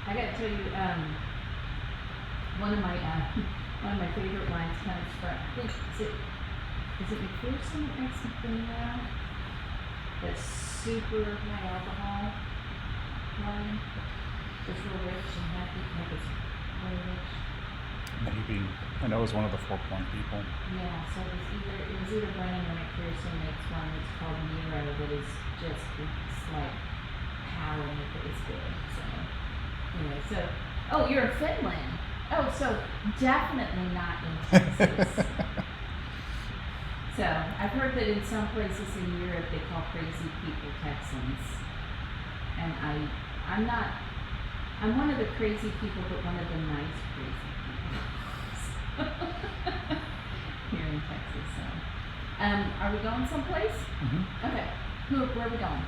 I gotta tell you, one of my favorite wines comes from, I think, is it McPherson that makes something now? That's super high alcohol wine. It's real rich and happy, like it's really rich. Maybe. I know it was one of the 4 Point people. Yeah, so it was either Brennan or McPherson makes one that's called Nero that is just, it's like power if it's good. So anyway, so oh, you're in Finland. Oh, so definitely not in Texas. So I've heard that in some places in Europe they call crazy people Texans. And I'm not, I'm one of the crazy people, but one of the nice crazy people. Here in Texas, so. Are we going someplace? Mm-hmm. Okay. Where are we going?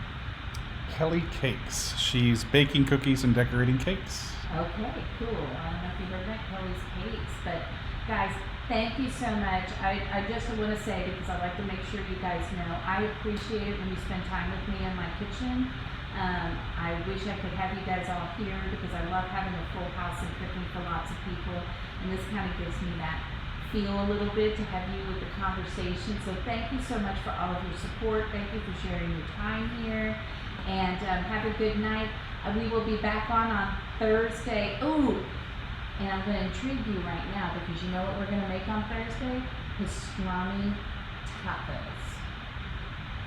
Kelly Cakes. She's baking cookies and decorating cakes. Okay, cool. I don't know if you've heard about Kelly's Cakes, but guys, thank you so much. I just want to say, because I like to make sure you guys know, I appreciate it when you spend time with me in my kitchen. I wish I could have you guys all here because I love having a full house and cooking for lots of people. And this kind of gives me that feel a little bit to have you with the conversation. So thank you so much for all of your support. Thank you for sharing your time here. And have a good night. We will be back on Thursday. Ooh, and I'm going to intrigue you right now because you know what we're going to make on Thursday? Pastrami tacos.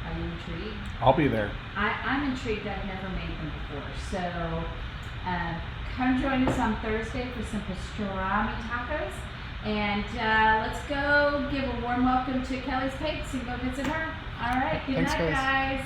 Are you intrigued? I'll be there. I'm intrigued. I've never made them before. So come join us on Thursday for some pastrami tacos. And let's go give a warm welcome to Kelly's Cakes and go visit her. All right. Good Thanks, night, guys. guys.